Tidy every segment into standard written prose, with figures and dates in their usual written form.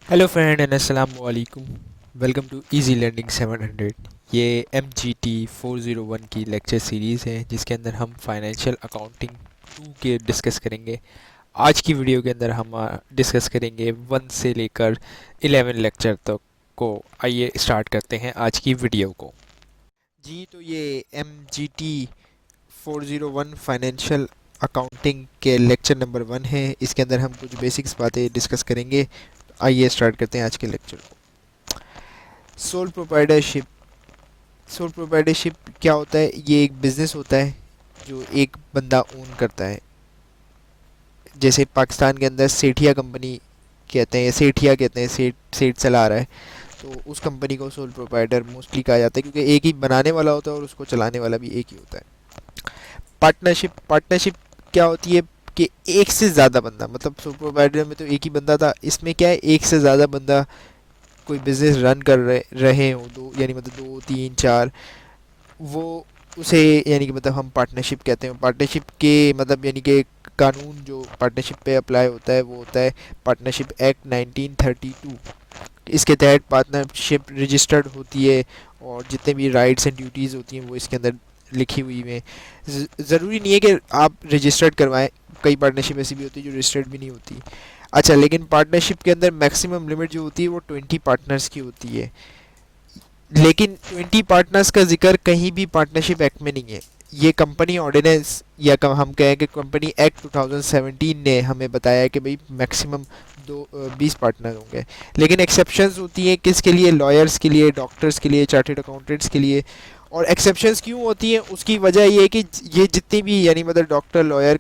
Hello friend and अस्सलाम वालेकुम। Welcome to easy learning 700। ये एम जी टी 401 की लेक्चर सीरीज़ है जिसके अंदर हम फाइनेंशियल अकाउंटिंग 2 के डिस्कस करेंगे। आज की वीडियो के अंदर हम डिस्कस करेंगे 1 से लेकर 11 लेक्चर तक को। आइए स्टार्ट करते हैं आज की वीडियो को। जी तो ये M G T 401 financial accounting के लेक्चर नंबर 1 है। इसके अंदर हम कुछ बेसिक्स बातें डिस्कस करेंगे। आइए स्टार्ट करते हैं आज के लेक्चर को। Sole proprietorship. सोल प्रोप्राइटरशिप क्या होता है? ये एक बिज़नेस होता है जो एक बंदा ओन करता है। जैसे पाकिस्तान के अंदर सेठिया कंपनी कहते हैं या सेठिया कहते हैं, सेठ सेठ चला रहा है, तो उस कंपनी को सोल प्रोप्राइटर मोस्टली कहा जाता है क्योंकि एक ही बनाने वाला होता है और उसको चलाने वाला भी एक ही होता है। पार्टनरशिप। पार्टनरशिप क्या होती है कि एक से ज़्यादा बंदा, मतलब सोल प्रोप्राइटर में तो एक ही बंदा था, इसमें क्या है, एक से ज़्यादा बंदा कोई बिजनेस रन कर रहे हो, दो यानी मतलब दो तीन चार, वो उसे यानी कि मतलब हम पार्टनरशिप कहते हैं। पार्टनरशिप के मतलब यानी कि कानून जो पार्टनरशिप पे अप्लाई होता है वो होता है पार्टनरशिप एक्ट 1932। इसके तहत पार्टनरशिप रजिस्टर्ड होती है और जितने भी राइट्स एंड ड्यूटीज़ होती हैं वो इसके अंदर लिखी हुई हैं। ज़रूरी नहीं है कि आप रजिस्टर्ड करवाएं, कई पार्टनरशिप ऐसी भी होती है जो रजिस्टर्ड भी नहीं होती। अच्छा, लेकिन पार्टनरशिप के अंदर मैक्सिमम लिमिट जो होती है वो 20 पार्टनर्स की होती है। लेकिन 20 पार्टनर्स का जिक्र कहीं भी पार्टनरशिप एक्ट में नहीं है। ये कंपनी ऑर्डिनेंस या हम कहें कि कंपनी एक्ट 2017 ने हमें बताया है कि भाई मैक्सिमम 20 पार्टनर होंगे। लेकिन एक्सेप्शंस होती हैं किसके लिए? लॉयर्स के लिए, डॉक्टर्स के लिए, चार्टर्ड अकाउंटेंट्स के लिए। और एक्सेप्शंस क्यों होती हैं उसकी वजह ये है कि ये जितने भी यानी मतलब डॉक्टर, लॉयर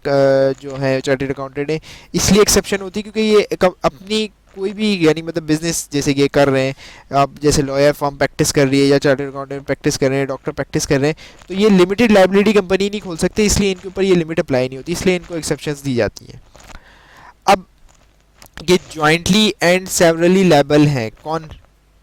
जो है, चार्टर्ड अकाउंटेंट है, इसलिए एक्सेप्शन होती है क्योंकि ये अपनी कोई भी यानी मतलब बिजनेस जैसे कि ये कर रहे हैं, आप जैसे लॉयर फॉर्म प्रैक्टिस कर रही है या चार्टर्ड अकाउंटेंट प्रैक्टिस कर रहे हैं, डॉक्टर प्रैक्टिस कर रहे हैं, तो ये लिमिटेड लाइबिलिटी कंपनी नहीं खोल सकते, इसलिए इनके ऊपर ये लिमिट अप्लाई नहीं होती, इसलिए इनको एक्सेप्शंस दी जाती हैं। अब ये जॉइंटली एंड सेवरली लायबल हैं कौन?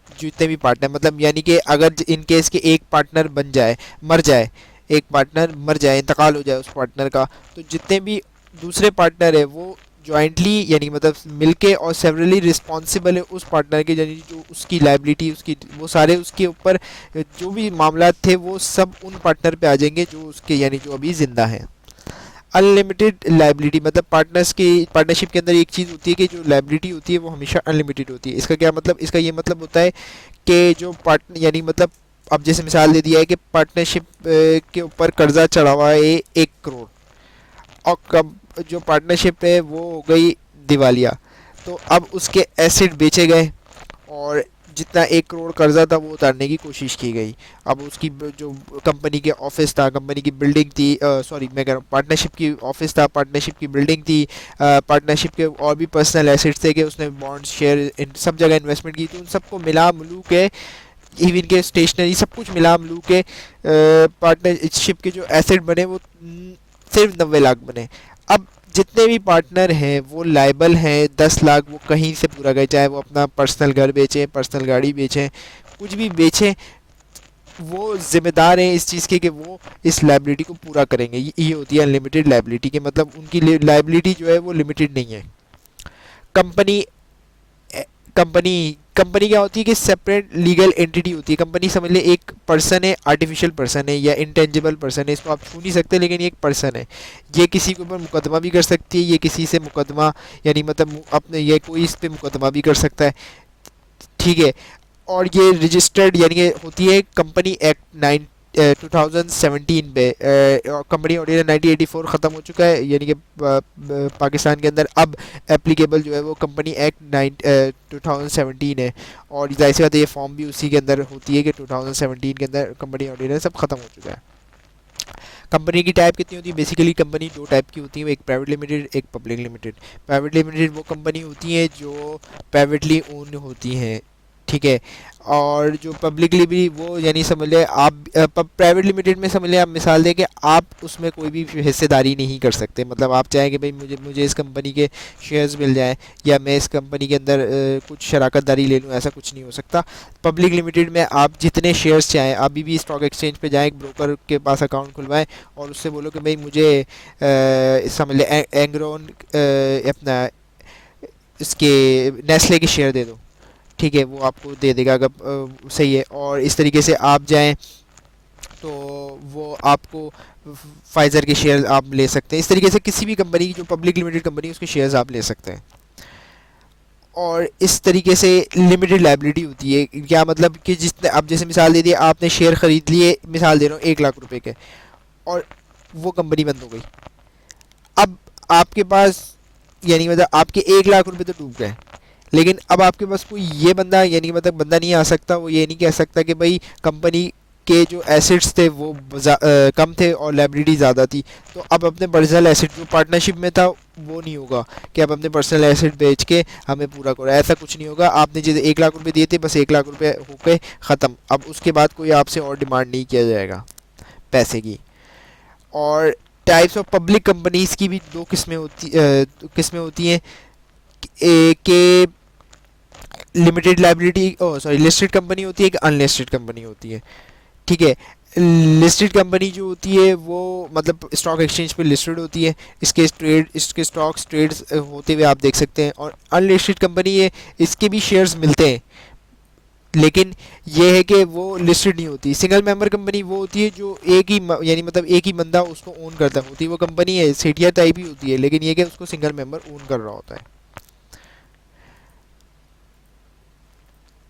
जितने भी पार्टनर, मतलब यानी कि अगर इन केस के एक पार्टनर बन जाए, मर जाए, एक पार्टनर मर जाए, इंतकाल हो जाए उस पार्टनर का, तो जितने भी दूसरे पार्टनर है वो जॉइंटली यानी मतलब मिलके और सेवरली रिस्पॉन्सिबल है उस पार्टनर के, यानी जो उसकी लाइबिलिटी, उसकी वो सारे उसके ऊपर जो भी मामला थे वो सब उन पार्टनर पे आ जाएंगे जो उसके यानी जो अभी ज़िंदा हैं। अनलिमिटेड लाइबिलिटी, मतलब पार्टनर्स की पार्टनरशिप के अंदर एक चीज़ होती है कि जो लाइबिलिटी होती है वो हमेशा अनलिमिटेड होती है। इसका क्या मतलब? इसका ये मतलब होता है कि जो पार्टनर यानी मतलब अब जैसे मिसाल दे दिया है कि पार्टनरशिप के ऊपर कर्जा चढ़ा हुआ है 1 करोड़, और कब जो पार्टनरशिप है वो हो गई दिवालिया, तो अब उसके एसेट बेचे गए और जितना 1 करोड़ कर्जा था वो उतारने की कोशिश की गई। अब उसकी जो कंपनी के ऑफिस था, कंपनी की बिल्डिंग थी, सॉरी मैं कह रहा हूँ पार्टनरशिप की ऑफिस था, पार्टनरशिप की बिल्डिंग थी, पार्टनरशिप के और भी पर्सनल एसेट्स थे कि उसने बॉन्ड्स, शेयर, इन सब जगह इन्वेस्टमेंट की थी, उन सबको मिला मिलू के, इवन के स्टेशनरी सब कुछ मिला मिलू के पार्टनरशिप के जो एसेट बने वो सिर्फ 90 लाख बने। अब जितने भी पार्टनर हैं वो लाइबल हैं 10 लाख, वो कहीं से पूरा गए, चाहे वो अपना पर्सनल घर बेचें, पर्सनल गाड़ी बेचें, कुछ भी बेचें, वो जिम्मेदार हैं इस चीज़ के कि वो इस लाइबिलिटी को पूरा करेंगे। ये होती है अनलिमिटेड लाइबिलिटी के मतलब उनकी लाइबिलिटी जो है वो लिमिटेड नहीं है। कंपनी कंपनी कंपनी क्या होती है कि सेपरेट लीगल एंटिटी होती है। कंपनी समझ ले एक पर्सन है, आर्टिफिशियल पर्सन है या इंटेंजिबल पर्सन है, इसको आप छू नहीं सकते लेकिन ये एक पर्सन है। ये किसी के ऊपर मुकदमा भी कर सकती है, ये किसी से मुकदमा यानी मतलब अपने ये कोई इस पे मुकदमा भी कर सकता है, ठीक है। और ये रजिस्टर्ड यानी कि होती है कंपनी एक्ट 2017 पे। कंपनी ऑर्डिनल 1984 ख़त्म हो चुका है, यानी कि पाकिस्तान के अंदर अब एप्लीकेबल जो है वो कंपनी एक्ट 2017 है। और जाहिर सी बात है ये फॉर्म भी उसी के अंदर होती है कि 2017 के अंदर कंपनी ऑर्डिनल सब ख़त्म हो चुका है। कंपनी की टाइप कितनी होती है? बेसिकली कंपनी दो टाइप की होती है, एक प्राइवेट लिमिटेड, एक पब्लिक लिमिटेड। प्राइवेट लिमिटेड वो कंपनी होती है जो प्राइवेटली ओन होती हैं, ठीक है। और जो पब्लिकली भी वो यानी समझ ले आप प्राइवेट लिमिटेड में समझ ले आप मिसाल दें कि आप उसमें कोई भी हिस्सेदारी नहीं कर सकते, मतलब आप चाहें कि भाई मुझे मुझे इस कंपनी के शेयर्स मिल जाएं या मैं इस कंपनी के अंदर कुछ शराकत दारी ले लूँ, ऐसा कुछ नहीं हो सकता। पब्लिक लिमिटेड में आप जितने शेयर्स चाहें, अभी भी स्टॉक एक्सचेंज पे जाएं, एक ब्रोकर के पास अकाउंट खुलवाएं और उससे बोलो कि भाई मुझे समझ ले एंग्रोन अपना इसके नेस्ले के शेयर दे दो, ठीक है, वो आपको दे देगा अगर सही है। और इस तरीके से आप जाएं तो वो आपको फाइज़र के शेयर आप ले सकते हैं। इस तरीके से किसी भी कंपनी की जो पब्लिक लिमिटेड कंपनी है उसके शेयर्स आप ले सकते हैं। और इस तरीके से लिमिटेड लाइबिलिटी होती है। क्या मतलब कि जिसने अब जैसे मिसाल दे दी, आपने शेयर ख़रीद लिए, मिसाल दे रहा हूँ 1 लाख रुपए के, और वो कंपनी बंद हो गई। अब आपके पास यानी मतलब आपके 1 लाख रुपए तो डूब गए, लेकिन अब आपके पास कोई ये बंदा यानी मतलब बंदा नहीं आ सकता, वो ये नहीं कह सकता कि भाई कंपनी के जो एसेट्स थे वो कम थे और लाइबिलिटी ज़्यादा थी, तो अब अपने पर्सनल एसेट जो पार्टनरशिप में था वो नहीं होगा कि आप अपने पर्सनल एसेट बेच के हमें पूरा करो। ऐसा कुछ नहीं होगा। आपने जैसे 1 लाख रुपए दिए थे, बस 1 लाख रुपए हो गए ख़त्म। अब उसके बाद कोई आपसे और डिमांड नहीं किया जाएगा पैसे की। और टाइप्स ऑफ पब्लिक कंपनीज की भी दो किस्में होती हैं। एक के limited liability sorry listed company होती है, एक अनलिस्टेड कंपनी होती है। ठीक है, लिस्टेड कंपनी जो होती है वो मतलब स्टॉक एक्सचेंज पे लिस्टेड होती है, इसके स्टॉक्स ट्रेड्स होते हुए आप देख सकते हैं। और अनलिस्टेड कंपनी है, इसके भी शेयर्स मिलते हैं, लेकिन ये है कि वो लिस्टेड नहीं होती। सिंगल मेंबर कंपनी वो होती है जो एक ही यानी मतलब एक ही बंदा उसको ओन करता होती है। वो कंपनी है सेठिया टाइप ही होती है, लेकिन ये कि उसको सिंगल मेंबर ओन कर रहा होता है।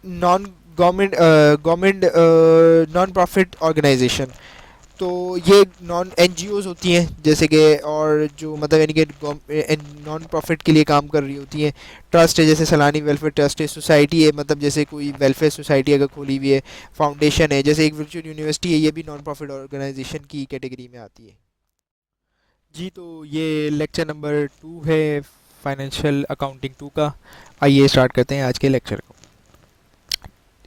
Non government non profit organisation, तो ये नॉन एनजीओज होती हैं जैसे कि, और जो मतलब यानी कि नॉन प्रॉफिट के लिए काम कर रही होती हैं। ट्रस्ट है जैसे सलानी वेलफेयर ट्रस्ट है। सोसाइटी है मतलब जैसे कोई वेलफेयर सोसाइटी अगर खोली हुई है। फाउंडेशन है जैसे एक वर्चुअल यूनिवर्सिटी है, ये भी नॉन प्रॉफिट ऑर्गेनाइजेशन की कैटेगरी में आती है। जी, तो ये लेक्चर नंबर 2 है फाइनेंशियल अकाउंटिंग 2 का। आइए स्टार्ट करते हैं आज के लेक्चर को।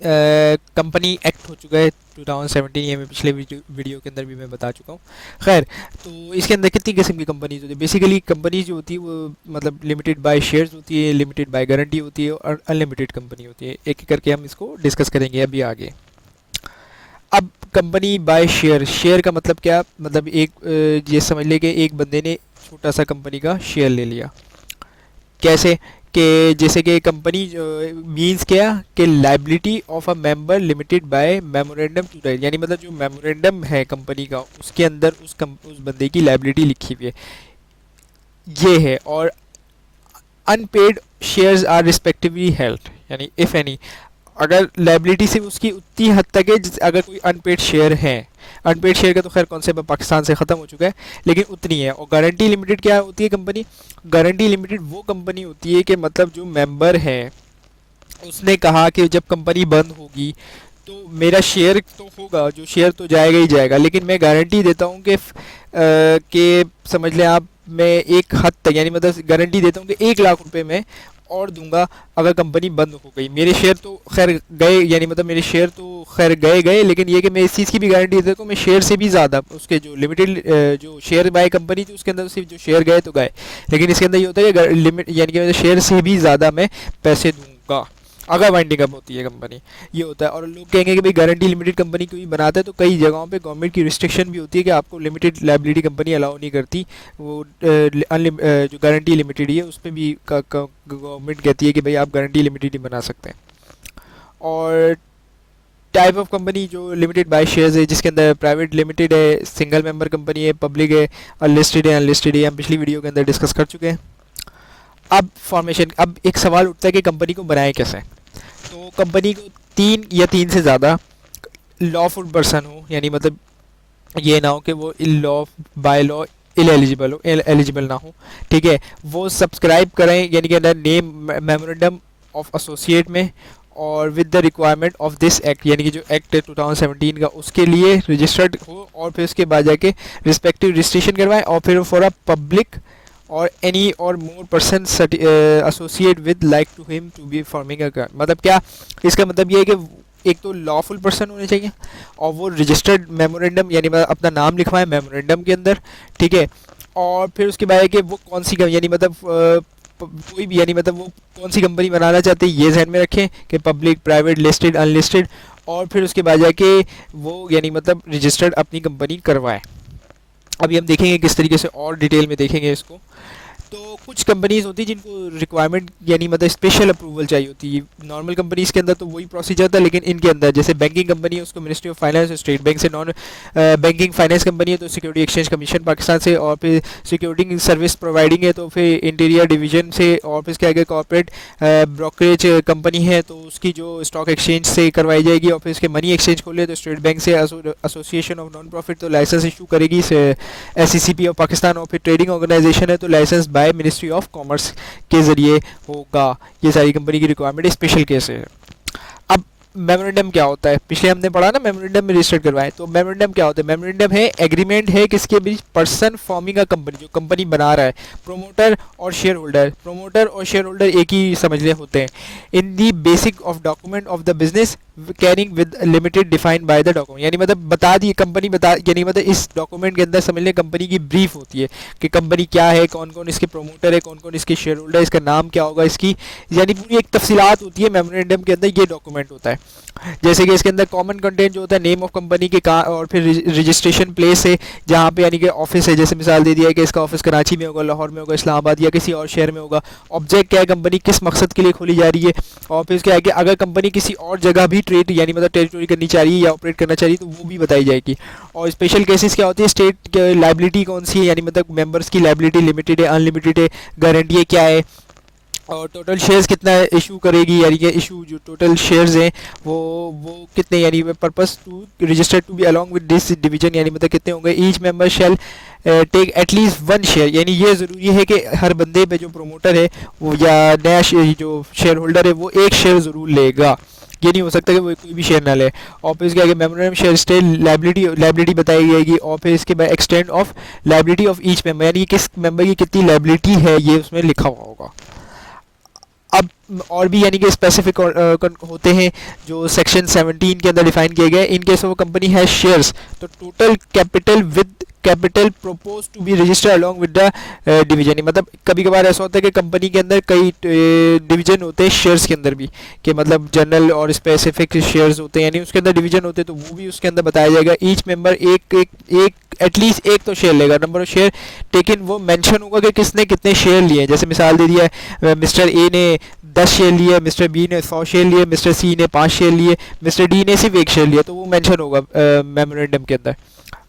कंपनी एक्ट हो चुका है 2017, ये मैं पिछले वीडियो के अंदर भी मैं बता चुका हूँ। खैर, तो इसके अंदर कितनी किस्म की कंपनीज होती है। बेसिकली कंपनी जो होती है वो मतलब लिमिटेड बाय शेयर्स होती है, लिमिटेड बाय गारंटी होती है, और अनलिमिटेड कंपनी होती है। एक एक करके हम इसको डिस्कस करेंगे अभी आगे। अब कंपनी बाय शेयर का मतलब क्या, मतलब ये समझ ले कि एक बंदे ने छोटा सा कंपनी का शेयर ले लिया। कैसे कि जैसे कि कंपनी मींस क्या कि liability of a member limited by memorandum to write, यानी मतलब जो मेमोरेंडम है कंपनी का उसके अंदर उस बंदे की लाइबिलिटी लिखी हुई है, ये है। और unpaid shares are respectively held, यानी इफ़ एनी, अगर लाइबिलिटी सिर्फ उसकी उतनी हद तक है अगर कोई अनपेड शेयर है। अनपेड शेयर का तो खैर कॉन्सेप्ट पाकिस्तान से ख़त्म हो चुका है, लेकिन उतनी है। और गारंटी लिमिटेड क्या होती है कंपनी, गारंटी लिमिटेड वो कंपनी होती है कि मतलब जो मेंबर है उसने कहा कि जब कंपनी बंद होगी तो मेरा शेयर तो होगा, जो शेयर तो जाएगा ही जाएगा, लेकिन मैं गारंटी देता हूँ कि समझ लें आप, मैं एक हद तक यानी मतलब गारंटी देता हूँ कि 1 लाख रुपए में और दूंगा अगर कंपनी बंद हो गई। मेरे शेयर तो खैर गए, यानी मतलब मेरे शेयर तो खैर गए, लेकिन ये कि मैं इस चीज़ की भी गारंटी देता हूँ मैं शेयर से भी ज़्यादा उसके जो लिमिटेड जो शेयर बाय कंपनी थी उसके अंदर सिर्फ जो शेयर गए तो गए, लेकिन इसके अंदर ये होता है कि लिमिट यानी कि शेयर से भी ज़्यादा मैं पैसे दूंगा अगर वाइंडिंग अप होती है कंपनी, ये होता है। और लोग कहेंगे कि भाई गारंटी लिमिटेड कंपनी कोई बनाता है, तो कई जगहों पे गवर्नमेंट की रिस्ट्रिक्शन भी होती है कि आपको लिमिटेड लाइबिलिटी कंपनी अलाउ नहीं करती। वो जो गारंटी लिमिटेड है उस पर भी गवर्नमेंट कहती है कि भाई आप गारंटी लिमिटेड ही बना सकते हैं। और टाइप ऑफ कंपनी जो लिमिटेड बाय शेयर्स है, जिसके अंदर प्राइवेट लिमिटेड है, सिंगल मेंबर कंपनी है, पब्लिक है, अनलिस्टेड है, अनलिस्टेड है, हम पिछली वीडियो के अंदर डिस्कस कर चुके हैं। अब फॉर्मेशन, अब एक सवाल उठता है कि कंपनी को बनाए कैसे। तो कंपनी को 3 से ज़्यादा लॉफुल पर्सन हो, यानी मतलब ये ना हो कि वो बाय लॉ एलिजिबल ना हो, ठीक है, वो सब्सक्राइब करें यानी कि अंदर नेम मेमोरेंडम ऑफ एसोसिएट में, और with the requirement of this act, यानी कि जो एक्ट है 2017 का उसके लिए रजिस्टर्ड हो, और फिर उसके बाद जाके रिस्पेक्टिव रजिस्ट्रेशन करवाएं, और फिर फॉर अ पब्लिक और any or more person associate with like to him to be forming a, मतलब क्या, इसका मतलब ये है कि एक तो लॉफुल पर्सन होने चाहिए और वो रजिस्टर्ड मेमोरेंडम यानी मतलब अपना नाम लिखवाएं मेमोरेंडम के अंदर, ठीक है। और फिर उसके बाद है कि वो कौन सी यानी मतलब कोई भी यानी मतलब वो कौन सी कंपनी बनाना चाहते हैं ये ध्यान में रखें कि पब्लिक, प्राइवेट, लिस्टेड, अनलिस्टेड, और फिर उसके बाद जाके वो यानी मतलब रजिस्टर्ड अपनी कंपनी करवाएं। अभी हम देखेंगे किस तरीके से और डिटेल में देखेंगे इसको। तो कुछ कंपनीज होती है जिनको रिक्वायरमेंट यानी मतलब स्पेशल अप्रूवल चाहिए होती है। नॉर्मल कंपनीज के अंदर तो वही प्रोसीजर था, लेकिन इनके अंदर जैसे बैंकिंग कंपनी है उसको ministry of finance, state bank से, नॉन बैंकिंग फाइनेंस कंपनी है तो सिक्योरिटी एक्सचेंज कमीशन पाकिस्तान से, और फिर सिक्योरिटी सर्विस प्रोवाइडिंग है तो फिर इंटीरियर डिवीजन से, और फिर इसके आगे कॉर्पोरेट ब्रोकरेज कंपनी है तो उसकी जो स्टॉक एक्सचेंज से करवाई जाएगी, और फिर इसके मनी एक्सचेंज खोले तो स्टेट बैंक से, एसोसिएशन ऑफ नॉन प्रॉफिट तो लाइसेंस इशू करेगी SECP ऑफ पाकिस्तान, और फिर ट्रेडिंग ऑर्गेनाइजेशन है तो licence by ministry of commerce के ज़रिए होगा। ये सारी कंपनी की रिक्वायरमेंट स्पेशल केस है। अब मेमोरेंडम क्या होता है, पिछले हमने पढ़ा ना मेमोरेंडम में रजिस्टर करवाएं, तो मेमोरेंडम क्या होता है? मेमोरेंडम है एग्रीमेंट है किसके बीच? पर्सन फॉर्मिंग अ कंपनी, जो कंपनी बना रहा है, प्रोमोटर और शेयर होल्डर। प्रोमोटर और शेयर होल्डर एक ही समझ ले होते हैं। In the basic of document of the business carrying with limited defined by the document, यानी मतलब बता दी कंपनी बता, यानी मतलब इस डॉक्यूमेंट के अंदर समझ लें कंपनी की ब्रीफ होती है कि कंपनी क्या है, कौन कौन इसके प्रोमोटर है, कौन कौन इसके शेयर होल्डर, इसका नाम क्या होगा, इसकी यानी पूरी एक तफसीलात होती है। मेमोरेंडम के अंदर ये डॉक्यूमेंट होता है। जैसे कि इसके अंदर कॉमन कंटेंट जो होता है नेम ऑफ कंपनी के का, और फिर रजिस्ट्रेशन प्लेस है जहाँ पे यानी कि ऑफिस है, जैसे मिसाल दे दिया है कि इसका ऑफिस कराची में होगा, लाहौर में होगा, इस्लामाबाद या किसी और शहर में होगा। ऑब्जेक्ट क्या है, कंपनी किस मकसद के लिए खोली जा रही है, और फिर क्या है कि अगर कंपनी किसी और जगह भी ट्रेड यानी मतलब टेरिटोरी करनी चाह रही है या ऑपरेट करना चाह रही है तो वो भी बताई जाएगी। और स्पेशल केसेस क्या होती है, स्टेट लाइबिलिटी कौन सी है, यानी मतलब मेंबर्स की लाइबिलिटी लिमिटेड है, अनलिमिटेड है, गारंटी क्या है, और टोटल शेयर्स कितना इशू करेगी, यानी कि इशू जो टोटल शेयर्स हैं वो कितने, यानी purpose to register to be along with this division, यानी मतलब कितने होंगे। Each member shall take at least one share, यानी ये ज़रूरी है कि हर बंदे पे जो प्रोमोटर है वो या नया जो शेयर होल्डर है वो एक शेयर ज़रूर लेगा। ये नहीं हो सकता कि वो कोई भी शेयर ना ले। और फिर इसके आगे मेमोरेंडम शेयर स्टेट लाइबिलिटी बताई जाएगी, और फिर इसके बाद extend of liability of each member, यानी किस मेंबर की कितनी लाइबिलिटी है ये उसमें लिखा हुआ होगा। अब और भी यानी कि स्पेसिफिक होते हैं जो सेक्शन 17 के अंदर डिफाइन किए गए। इन केस ऑफ कंपनी है शेयर्स तो total capital with capital propose to be register along with the division, मतलब कभी कभार ऐसा होता है कि कंपनी के अंदर कई डिवीजन होते हैं शेयर्स के अंदर भी, कि मतलब जनरल और स्पेसिफिक शेयर्स होते हैं, यानी उसके अंदर डिवीजन होते हैं तो वो भी उसके अंदर बताया जाएगा। ईच मेंबर एक एटलीस्ट एक तो शेयर लेगा। नंबर ऑफ शेयर टेकन वो मेंशन होगा कि किसने कितने शेयर लिए, जैसे मिसाल दे दिया है मिस्टर ए ने 10 शेयर लिए, मिस्टर बी ने 100 शेयर लिए, मिस्टर सी ने 5 शेयर लिए, मिस्टर डी ने सिर्फ 1 शेयर लिया, तो वो मेंशन होगा मेमोरेंडम के अंदर।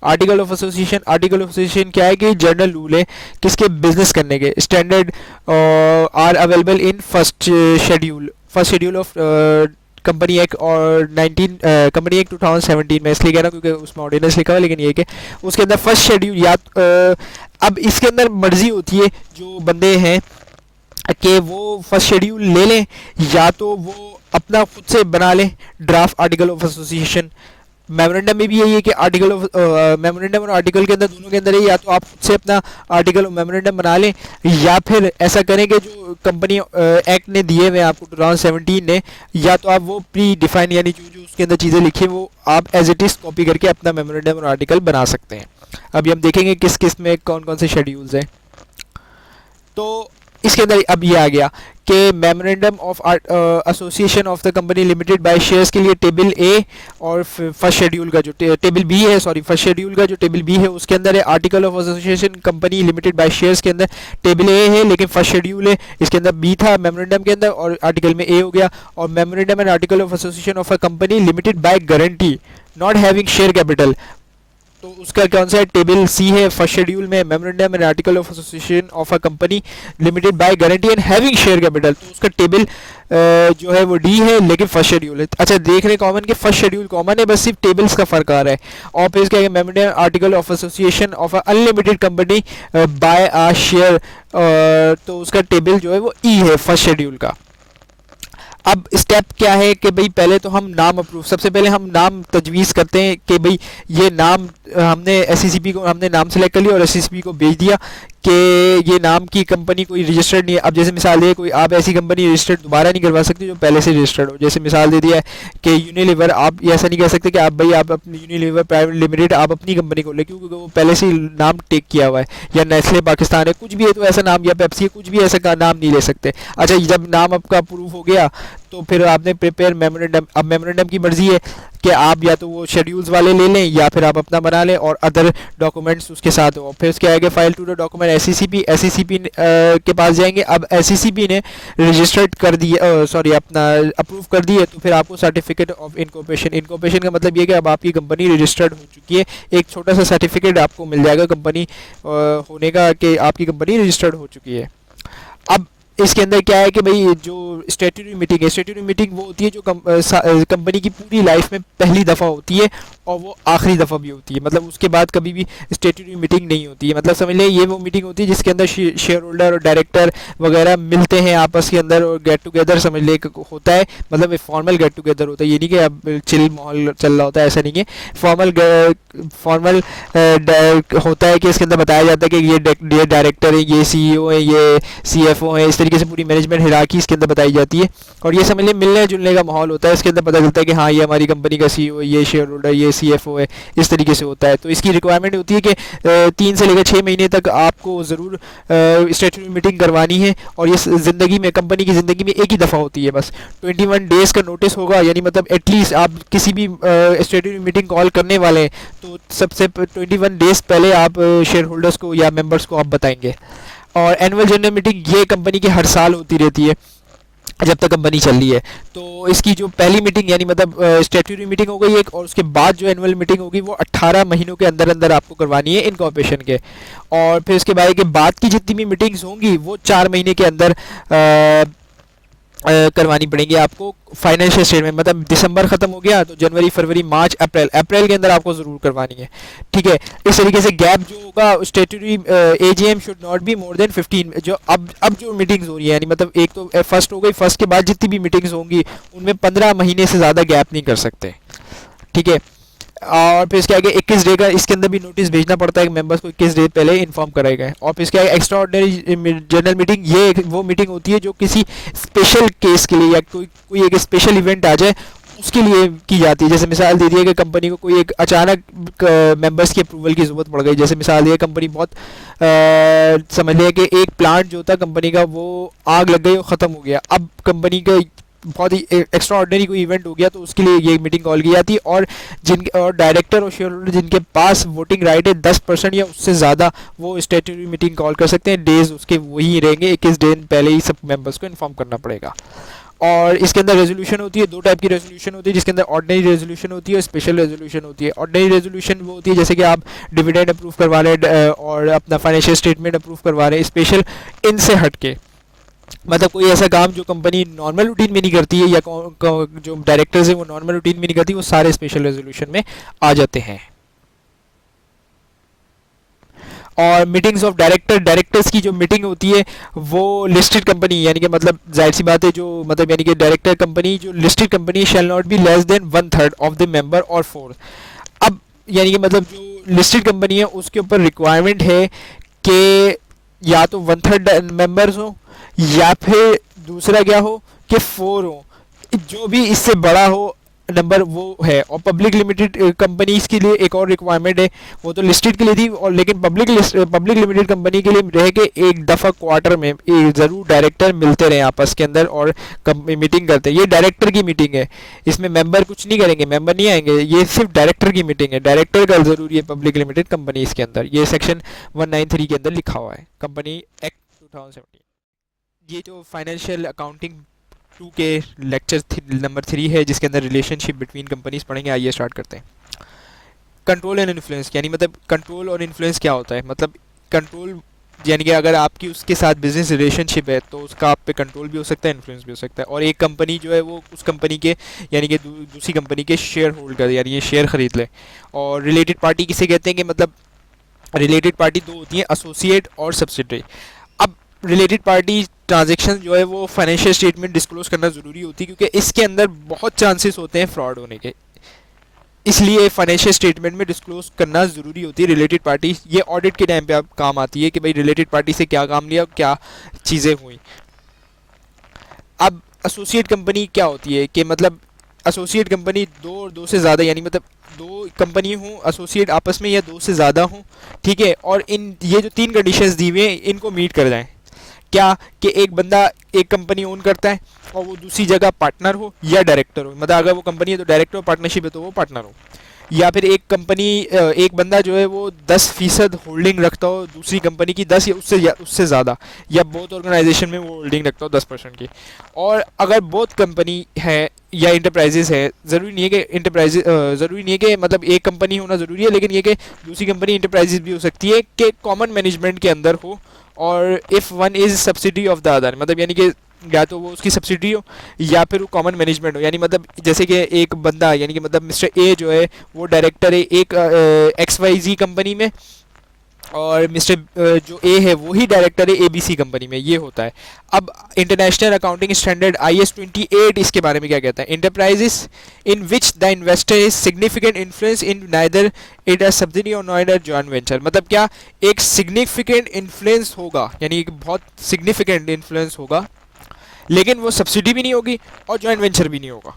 आर्टिकल ऑफ एसोसिएशन क्या है कि जनरल रूल है किसके बिजनेस करने के। Standard are available in first schedule of company act और कंपनी एक्ट 2017 में, इसलिए कह रहा हूँ क्योंकि उसमें ऑर्डिनेंस लिखा हुआ है, लेकिन ये कि उसके अंदर फर्स्ट शेड्यूल या अब इसके अंदर मर्जी होती है जो बंदे हैं कि वो फर्स्ट शेड्यूल ले लें या तो वो अपना खुद से बना लें draft article of association. Memorandum में भी यही है कि आर्टिकल ऑफ मेमोरेंडम और आर्टिकल के अंदर दोनों के अंदर है, या तो आप खुद से अपना आर्टिकल ऑफ मेमोरेंडम बना लें या फिर ऐसा करें कि जो कंपनी एक्ट ने दिए हुए आपको 2017 ने, या तो आप वो प्री डिफाइन यानी जो उसके अंदर चीज़ें लिखी वो आप एज इट इज़ कॉपी करके अपना मेमोरेंडम और आर्टिकल बना सकते हैं। अभी हम देखेंगे किस किस में कौन कौन से शेड्यूल्स हैं। तो इसके अंदर अब ये आ गया कि memorandum of association of the company limited by shares के लिए टेबल ए और फर्स्ट शेड्यूल का जो टेबल बी है, फर्स्ट शेड्यूल का जो टेबल बी है उसके अंदर है article of association company limited by shares के अंदर टेबल ए है, लेकिन फर्स्ट शेड्यूल है इसके अंदर बी था मेमोरेंडम के अंदर और आर्टिकल में ए हो गया। और memorandum and article of association of a company limited by guarantee not having share capital, तो उसका कौन सा है? टेबल सी है फर्स्ट शेड्यूल में, memorandum and article of association of a company limited by guarantee and having share capital, तो उसका table जो है वो डी है लेकिन फर्स्ट शेड्यूल है। अच्छा देख रहे कॉमन के फर्स्ट शेड्यूल कॉमन है, बस सिर्फ टेबल्स का फर्क आ रहा है। और फिर क्या है memorandum article of association of a unlimited company by a share, तो उसका टेबल जो है वो ई है फर्स्ट शेड्यूल का। अब स्टेप क्या है कि भाई पहले तो हम नाम अप्रूव, सबसे पहले हम नाम तजवीज़ करते हैं कि भाई ये नाम हमने SECP को हमने नाम सेलेक्ट कर लिया और SECP को भेज दिया कि ये नाम की कंपनी कोई रजिस्टर्ड नहीं है। अब जैसे मिसाल दे कोई आप ऐसी कंपनी रजिस्टर्ड दोबारा नहीं करवा सकते जो पहले से रजिस्टर्ड हो, जैसे मिसाल दे दिया है कि यूनिलीवर, आप ऐसा नहीं कह सकते कि आप भाई आप अपनी यूनिलीवर प्राइवेट लिमिटेड आप अपनी कंपनी को ले, क्योंकि वो पहले से नाम टेक किया हुआ है, या नेस्ले पाकिस्तान है कुछ भी है तो ऐसा नाम, या पेप्सी है कुछ भी ऐसा का नाम नहीं ले सकते। अच्छा जब नाम आपका अप्रूव हो गया तो फिर आपने प्रिपेयर मेमोरेंडम, अब मेमोरेंडम की मर्जी है कि आप या तो वो शेड्यूल्स वाले ले लें या फिर आप अपना बना लें और अदर डॉक्यूमेंट्स उसके साथ हो। फिर उसके आगे file to the document SECP के पास जाएंगे। अब एसईसीपी ने रजिस्टर्ड कर दिया, सॉरी अपना अप्रूव कर दिए, तो फिर आपको सर्टिफिकेट ऑफ इनकॉर्पोरेशन का मतलब ये कि अब आपकी कंपनी रजिस्टर्ड हो चुकी है। एक छोटा सा सर्टिफिकेट आपको मिल जाएगा कंपनी होने का कि आपकी कंपनी रजिस्टर्ड हो चुकी है। अब इसके अंदर क्या है कि भाई जो स्टैट्यूटरी मीटिंग है, स्टैट्यूटरी मीटिंग वो होती है जो कंपनी की पूरी लाइफ में पहली दफ़ा होती है और वो आखिरी दफ़ा भी होती है। मतलब उसके बाद कभी भी स्टैट्यूटरी मीटिंग नहीं होती है। मतलब समझ लें ये वो मीटिंग होती है जिसके अंदर शेयर होल्डर और डायरेक्टर वगैरह मिलते हैं आपस के अंदर और गेट टुगेदर समझ ले होता है। मतलब एक फॉर्मल गेट टुगेदर होता है, ये नहीं कि अब चिल माहौल चल रहा होता है, ऐसा नहीं है। फॉर्मल होता है कि इसके अंदर बताया जाता है कि ये डायरेक्टर है, ये सीईओ है, ये सीएफओ है, इस तरीके से पूरी मैनेजमेंट हिरार्की इसके अंदर बताई जाती है। और ये समझ लें मिलने जुलने का माहौल होता है। इसके अंदर पता चलता है कि हाँ ये हमारी कंपनी का सीईओ है, ये शेयर होल्डर, ये सीएफओ है, इस तरीके से होता है। तो इसकी रिक्वायरमेंट होती है कि 3 से लेकर 6 महीने तक आपको ज़रूर स्टैट्यूटरी मीटिंग करवानी है। और ये ज़िंदगी में, कंपनी की ज़िंदगी में एक ही दफ़ा होती है बस। 21 डेज़ का नोटिस होगा, यानी मतलब एटलीस्ट आप किसी भी स्टैट्यूटरी मीटिंग कॉल करने वाले हैं तो सबसे 21 डेज़ पहले आप शेयर होल्डर्स को या मेंबर्स को आप बताएंगे। और एनुअल जनरल मीटिंग ये कंपनी की हर साल होती रहती है जब तक कंपनी चल रही है। तो इसकी जो पहली मीटिंग यानी मतलब स्टैट्यूटरी मीटिंग हो गई एक, और उसके बाद जो एनुअल मीटिंग होगी वो 18 महीनों के अंदर अंदर आपको करवानी है इनकॉर्पोरेशन के। और फिर उसके बाद की जितनी भी मीटिंग्स होंगी वो 4 महीने के अंदर करवानी पड़ेंगी आपको। फाइनेंशियल स्टेटमेंट मतलब दिसंबर खत्म हो गया तो जनवरी, फरवरी, मार्च, अप्रैल के अंदर आपको ज़रूर करवानी है। ठीक है, इस तरीके से गैप जो होगा statutory AGM should not be more than 15। जो अब जो मीटिंग्स हो रही है यानी मतलब एक तो फर्स्ट हो गई, फर्स्ट के बाद जितनी भी मीटिंग्स होंगी उनमें 15 महीने से ज़्यादा गैप नहीं कर सकते। ठीक है, और फिर इसके आगे 21 डे का इसके अंदर भी नोटिस भेजना पड़ता है कि मेंबर्स को 21 डे पहले इन्फॉर्म कराया गया। और फिर इसके आगे एक्स्ट्रा ऑर्डिनरी जनरल मीटिंग, ये वो मीटिंग होती है जो किसी स्पेशल केस के लिए या कोई एक स्पेशल इवेंट आ जाए उसके लिए की जाती है। जैसे मिसाल दे दी है कि कंपनी को कोई एक अचानक मेंबर्स की अप्रूवल की ज़रूरत पड़ गई। जैसे मिसाल दी है कंपनी बहुत समझ लिया कि एक प्लांट जो था कंपनी का वो आग लग गई और ख़त्म हो गया। अब कंपनी का बहुत ही एक्स्ट्रा ऑर्डिनरी कोई इवेंट हो गया तो उसके लिए ये मीटिंग कॉल की जाती है। और डायरेक्टर और शेयर होल्डर जिनके पास वोटिंग राइट है 10% या उससे ज़्यादा वो स्टैट्यूटरी मीटिंग कॉल कर सकते हैं। डेज उसके वही रहेंगे, 21 दिन पहले ही सब मेंबर्स को इन्फॉर्म करना पड़ेगा। और इसके अंदर रेजोल्यूशन होती है, 2 टाइप की रेजोल्यूशन होती है जिसके अंदर ऑर्डिनरी रेजोल्यूशन होती है और स्पेशल रेजोल्यूशन होती है। ऑर्डिनरी रेजोल्यूशन वो होती है जैसे कि आप डिविडेंड अप्रूव करवा रहे हैं और अपना फाइनेंशियल स्टेटमेंट अप्रूव करवा रहे हैं। स्पेशल इनसे हट के मतलब कोई ऐसा काम जो कंपनी नॉर्मल रूटीन में नहीं करती है या जो डायरेक्टर्स हैं वो नॉर्मल रूटीन में नहीं करती, वो सारे स्पेशल रेजोल्यूशन में आ जाते हैं। और मीटिंग्स ऑफ डायरेक्टर्स की जो मीटिंग होती है वो लिस्टेड कंपनी यानी कि मतलब जाहिर सी बात है जो मतलब यानी कि डायरेक्टर कंपनी जो listed company shall not be less than 1/3 of the member और 4। अब यानी कि मतलब जो लिस्टेड कंपनी है उसके ऊपर रिक्वायरमेंट है कि या तो 1/3 मेंबर्स हो या फिर दूसरा क्या हो कि 4 हो। जो भी इससे बड़ा हो नंबर वो है। और पब्लिक लिमिटेड कंपनीज के लिए एक और रिक्वायरमेंट है, वो तो लिस्टेड के लिए थी और लेकिन पब्लिक लिमिटेड कंपनी के लिए रह के एक दफ़ा क्वार्टर में ज़रूर डायरेक्टर मिलते रहे आपस के अंदर और मीटिंग करते हैं। ये डायरेक्टर की मीटिंग है, इसमें मेंबर कुछ नहीं करेंगे, मेंबर नहीं आएंगे, ये सिर्फ डायरेक्टर की मीटिंग है। डायरेक्टर का ज़रूरी है पब्लिक लिमिटेड कंपनीज के अंदर, ये सेक्शन 193 के अंदर लिखा हुआ है कंपनी एक्ट 2017। ये जो फाइनेंशियल अकाउंटिंग 2 के लेक्चर नंबर 3 है जिसके अंदर रिलेशनशिप बिटवीन कंपनीज पढ़ेंगे। आइए स्टार्ट करते हैं। कंट्रोल एंड इन्फ्लुएंस यानी मतलब कंट्रोल और इन्फ्लुएंस क्या होता है। मतलब कंट्रोल यानी कि अगर आपकी उसके साथ बिजनेस रिलेशनशिप है तो उसका आप पे कंट्रोल भी हो सकता है, इन्फ्लुएंस भी हो सकता है। और एक कंपनी जो है वो उस कंपनी के यानी कि दूसरी कंपनी के शेयर होल्डर यानी ये शेयर खरीद ले। और रिलेटेड पार्टी किसे कहते हैं कि मतलब रिलेटेड पार्टी 2 होती हैं, एसोसिएट और सब्सिडरी। अब रिलेटेड पार्टी ट्रांजैक्शन जो है वो फाइनेंशियल स्टेटमेंट डिस्क्लोज करना ज़रूरी होती है क्योंकि इसके अंदर बहुत चांसेस होते हैं फ्रॉड होने के, इसलिए फाइनेंशियल स्टेटमेंट में डिस्क्लोज करना ज़रूरी होती है रिलेटेड पार्टी। ये ऑडिट के टाइम पे आप काम आती है कि भाई रिलेटेड पार्टी से क्या काम लिया, क्या चीज़ें हुई। अब एसोसिएट कंपनी क्या होती है कि मतलब एसोसिएट कंपनी 2 और 2 से ज़्यादा यानी मतलब 2 कंपनी हूँ एसोसिएट आपस में या 2 से ज़्यादा हूँ, ठीक है। और इन ये जो 3 कंडीशंस दी हुई हैं इनको मीट कर जाएं। क्या कि एक बंदा एक कंपनी ओन करता है और वो दूसरी जगह पार्टनर हो या डायरेक्टर हो, मतलब अगर वो कंपनी है तो डायरेक्टर हो, पार्टनरशिप है तो वो पार्टनर हो, या फिर एक कंपनी एक बंदा जो है वो 10% होल्डिंग रखता हो दूसरी कंपनी की, 10 या उससे ज़्यादा, या बोथ ऑर्गेनाइजेशन में वो होल्डिंग रखता हो 10% की। और अगर बोथ कंपनी है या इंटरप्राइजेस है, ज़रूरी नहीं है कि ज़रूरी नहीं है कि मतलब एक कंपनी होना ज़रूरी है, लेकिन ये कि दूसरी कंपनी इंटरप्राइजेस भी हो सकती है कि कॉमन मैनेजमेंट के अंदर हो, और if one is subsidy of the other, मतलब यानी कि या तो वो उसकी सब्सिडी हो या फिर वो कॉमन मैनेजमेंट हो, यानी मतलब जैसे कि एक बंदा यानी कि मतलब मिस्टर ए जो है वो डायरेक्टर है एक XYZ कंपनी में, और मिस्टर जो ए है वो ही डायरेक्टर है ABC कंपनी में, ये होता है। अब इंटरनेशनल अकाउंटिंग स्टैंडर्ड IS 28 इसके बारे में क्या कहता है, enterprises in which the investor is significant influence in neither it a subsidy और नॉइदर जॉइंट वेंचर, मतलब क्या एक सिग्निफिकेंट इन्फ्लुएंस होगा, यानी एक बहुत सिग्निफिकेंट इन्फ्लुएंस होगा, लेकिन वो सब्सिडी भी नहीं होगी और जॉइंट वेंचर भी नहीं होगा।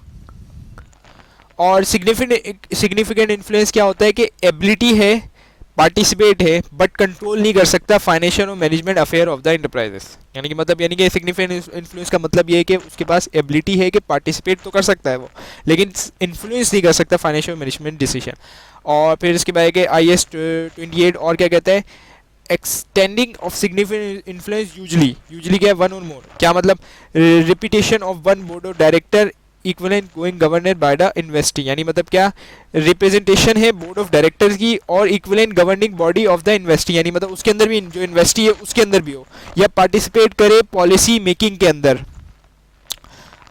और सिग्निफिकेंट इन्फ्लुएंस क्या होता है कि एबिलिटी है, पार्टिसिपेट है, बट कंट्रोल नहीं कर सकता फाइनेंशियल और management affair of the enterprises, यानी कि मतलब यानी कि सिग्निफिकेंट इन्फ्लुएंस का मतलब ये है कि उसके पास एबिलिटी है कि पार्टिसिपेट तो कर सकता है वो, लेकिन इन्फ्लुएंस नहीं कर सकता फाइनेंशियल मैनेजमेंट डिसीजन। और फिर इसके बाद कि IS 28 और क्या कहता है, extending of significant influence usually क्या है, वन और मोर, क्या मतलब repetition of one board of director equivalent going governor by the investee, यानी मतलब क्या रिप्रेजेंटेशन है बोर्ड ऑफ डायरेक्टर्स की और equivalent governing body of the investee, यानी मतलब उसके अंदर भी जो इन्वेस्टी है उसके अंदर भी हो, या पार्टिसिपेट करे पॉलिसी मेकिंग के अंदर।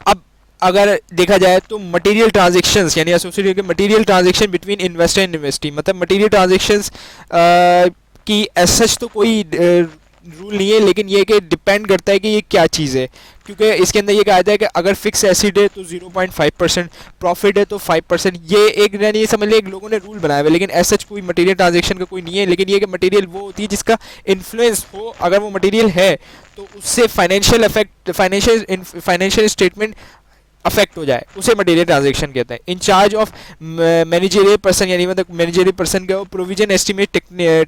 अब अगर देखा जाए तो मटेरियल ट्रांजेक्शन्स यानी एसोसिएटेड के material transaction between investor and investee, मतलब मटेरियल ट्रांजेक्शंस कि एज सच तो कोई रूल नहीं है, लेकिन ये कि डिपेंड करता है कि ये क्या चीज़ है, क्योंकि इसके अंदर ये कहा जाता है कि अगर फिक्स एसिड है तो 0.5%, प्रॉफिट है तो 5%, ये एक ये समझ लिया लोगों ने रूल बनाया हुआ है, लेकिन एज सच कोई मटेरियल ट्रांजेक्शन का कोई नहीं है, लेकिन ये कि मटेरियल वो होती है जिसका इन्फ्लुएंस हो, अगर वो मटेरियल है तो उससे फाइनेंशियल स्टेटमेंट अफेक्ट हो जाए, उसे मटेरियल ट्रांजेक्शन कहते हैं। In charge of managerial person, यानी मतलब मैनेजरियल पर्सन का प्रोविजन एस्टिमेट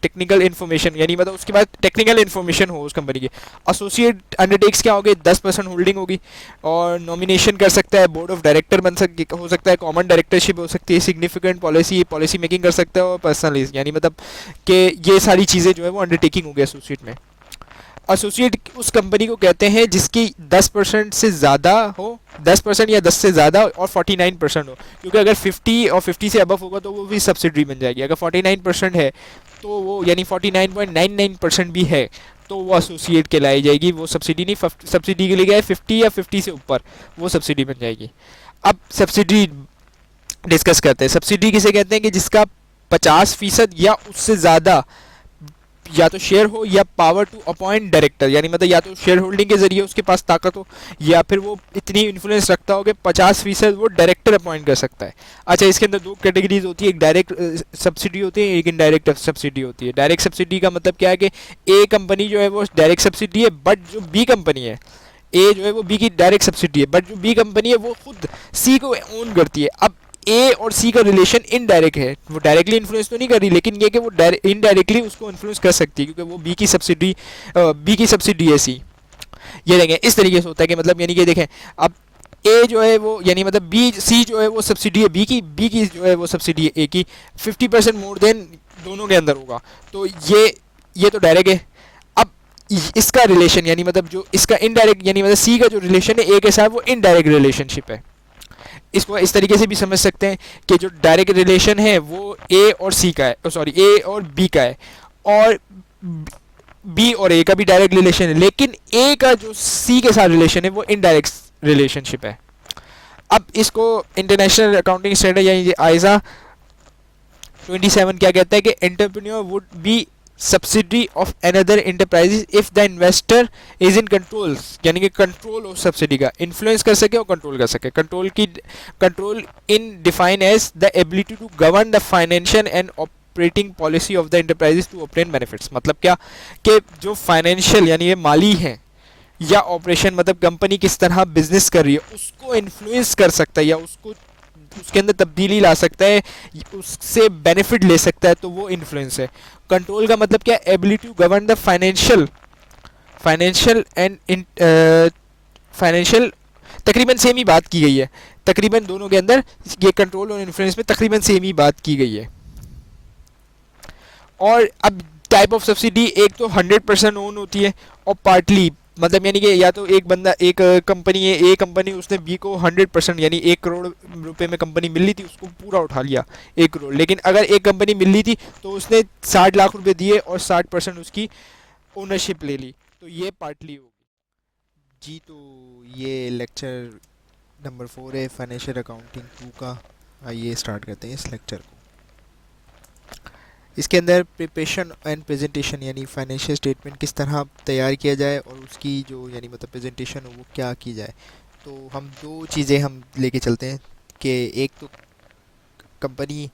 टेक्निकल इन्फॉर्मेशन, यानी मतलब उसके बाद टेक्निकल इन्फॉर्मेशन हो उस कंपनी की। एसोसिएट अंडरटेक्स क्या हो गए, 10% होल्डिंग होगी, और नॉमिनेशन कर सकता है, बोर्ड ऑफ डायरेक्टर हो सकता है, कॉमन डायरेक्टरशिप हो सकती है, सिग्निफिकेंट पॉलिसी मेकिंग कर सकता है, और पर्सनल, यानी मतलब कि ये सारी चीज़ें जो है वो अंडरटेकिंग होगी एसोसिएट में। एसोसिएट उस कंपनी को कहते हैं जिसकी 10% से ज़्यादा हो, 10% या 10 से ज़्यादा और 49% हो, क्योंकि अगर 50 और 50 से अबव होगा तो वो भी सब्सिडरी बन जाएगी, अगर 49% है तो वो यानी 49.99% भी है तो वो एसोसिएट कहलाई जाएगी, वो सब्सिडी नहीं, सब्सिडी के लिए क्या है 50 या 50 से ऊपर वो सब्सिडी बन जाएगी। अब सब्सिडी डिस्कस करते हैं। सब्सिडी किसे कहते हैं कि जिसका 50% या उससे ज़्यादा या तो शेयर हो या पावर टू अपॉइंट डायरेक्टर, यानी मतलब या तो शेयर होल्डिंग के जरिए उसके पास ताकत हो, या फिर वो इतनी इन्फ्लुएंस रखता हो कि 50% वो डायरेक्टर अपॉइंट कर सकता है। अच्छा, इसके अंदर दो कैटेगरीज होती है, एक डायरेक्ट सब्सिडी होती है, एक इनडायरेक्ट सब्सिडी होती है। डायरेक्ट सब्सिडी का मतलब क्या है कि ए कंपनी जो है वो डायरेक्ट सब्सिडी है, बट जो बी कंपनी है, ए जो है वो बी की डायरेक्ट सब्सिडी है, बट जो बी कंपनी है वो खुद सी को ओन करती है। अब ए और सी का रिलेशन इनडायरेक्ट है, वो डायरेक्टली इन्फ्लुएंस तो नहीं कर रही, लेकिन ये कि वो इनडायरेक्टली उसको इन्फ्लुएंस कर सकती है, क्योंकि वो बी की सब्सिडी है सी। ये देखें इस तरीके से होता है कि मतलब यानी कि देखें अब ए जो है वो यानी मतलब बी सी जो है वो सब्सिडी है बी की जो है वो सब्सिडी है ए की, 50% मोर देन दोनों के अंदर होगा, तो ये तो डायरेक्ट है। अब इसका रिलेशन यानी मतलब जो इसका इनडायरेक्ट यानी मतलब सी का जो रिलेशन है ए के साथ वो इनडायरेक्ट रिलेशनशिप है। इसको इस तरीके से भी समझ सकते हैं कि जो डायरेक्ट रिलेशन है वो ए और सी का है, सॉरी ए और बी का है, और बी और ए का भी डायरेक्ट रिलेशन है, लेकिन ए का जो सी के साथ रिलेशन है वो इनडायरेक्ट रिलेशनशिप है। अब इसको इंटरनेशनल अकाउंटिंग स्टैंडर्ड यानी आईसा 27 क्या कहता है कि entrepreneur would be subsidy of another enterprises if the investor is in control, यानी कि कंट्रोल ऑफ सब्सिडी का इन्फ्लुएंस कर सके और कंट्रोल कर सके। Control in define as the ability to govern the financial and operating policy of the enterprises to obtain benefits, मतलब क्या कि जो फाइनेंशियल यानी ये माली है या ऑपरेशन मतलब कंपनी किस तरह बिजनेस कर रही है उसको इन्फ्लुएंस कर सकता है या उसको उसके अंदर तब्दीली ला सकता है, उससे बेनिफिट ले सकता है, तो वो इन्फ्लुएंस है। कंट्रोल का मतलब क्या, ability to govern the financial and financial तकरीबन सेम ही बात की गई है, तकरीबन दोनों के अंदर ये कंट्रोल और इन्फ्लुएंस में तकरीबन सेम ही बात की गई है। और अब टाइप ऑफ सब्सिडी एक तो 100% ओन होती है और पार्टली, मतलब यानी कि या तो एक बंदा, एक कंपनी है, ए कंपनी, उसने बी को 100% यानी 1 करोड़ रुपए में कंपनी मिल रही थी, उसको पूरा उठा लिया 1 करोड़। लेकिन अगर एक कंपनी मिल रही थी तो उसने 60 लाख रुपए दिए और 60% उसकी ओनरशिप ले ली, तो ये पार्टली होगी। जी, तो ये लेक्चर नंबर 4 है फाइनेंशियल अकाउंटिंग 2 का। आइए स्टार्ट करते हैं इस लेक्चर को। इसके अंदर प्रिपरेशन एंड प्रेजेंटेशन यानी फाइनेंशियल स्टेटमेंट किस तरह तैयार किया जाए और उसकी जो यानी मतलब प्रेजेंटेशन हो वो क्या की जाए। तो हम दो चीज़ें हम लेके चलते हैं कि एक तो कंपनी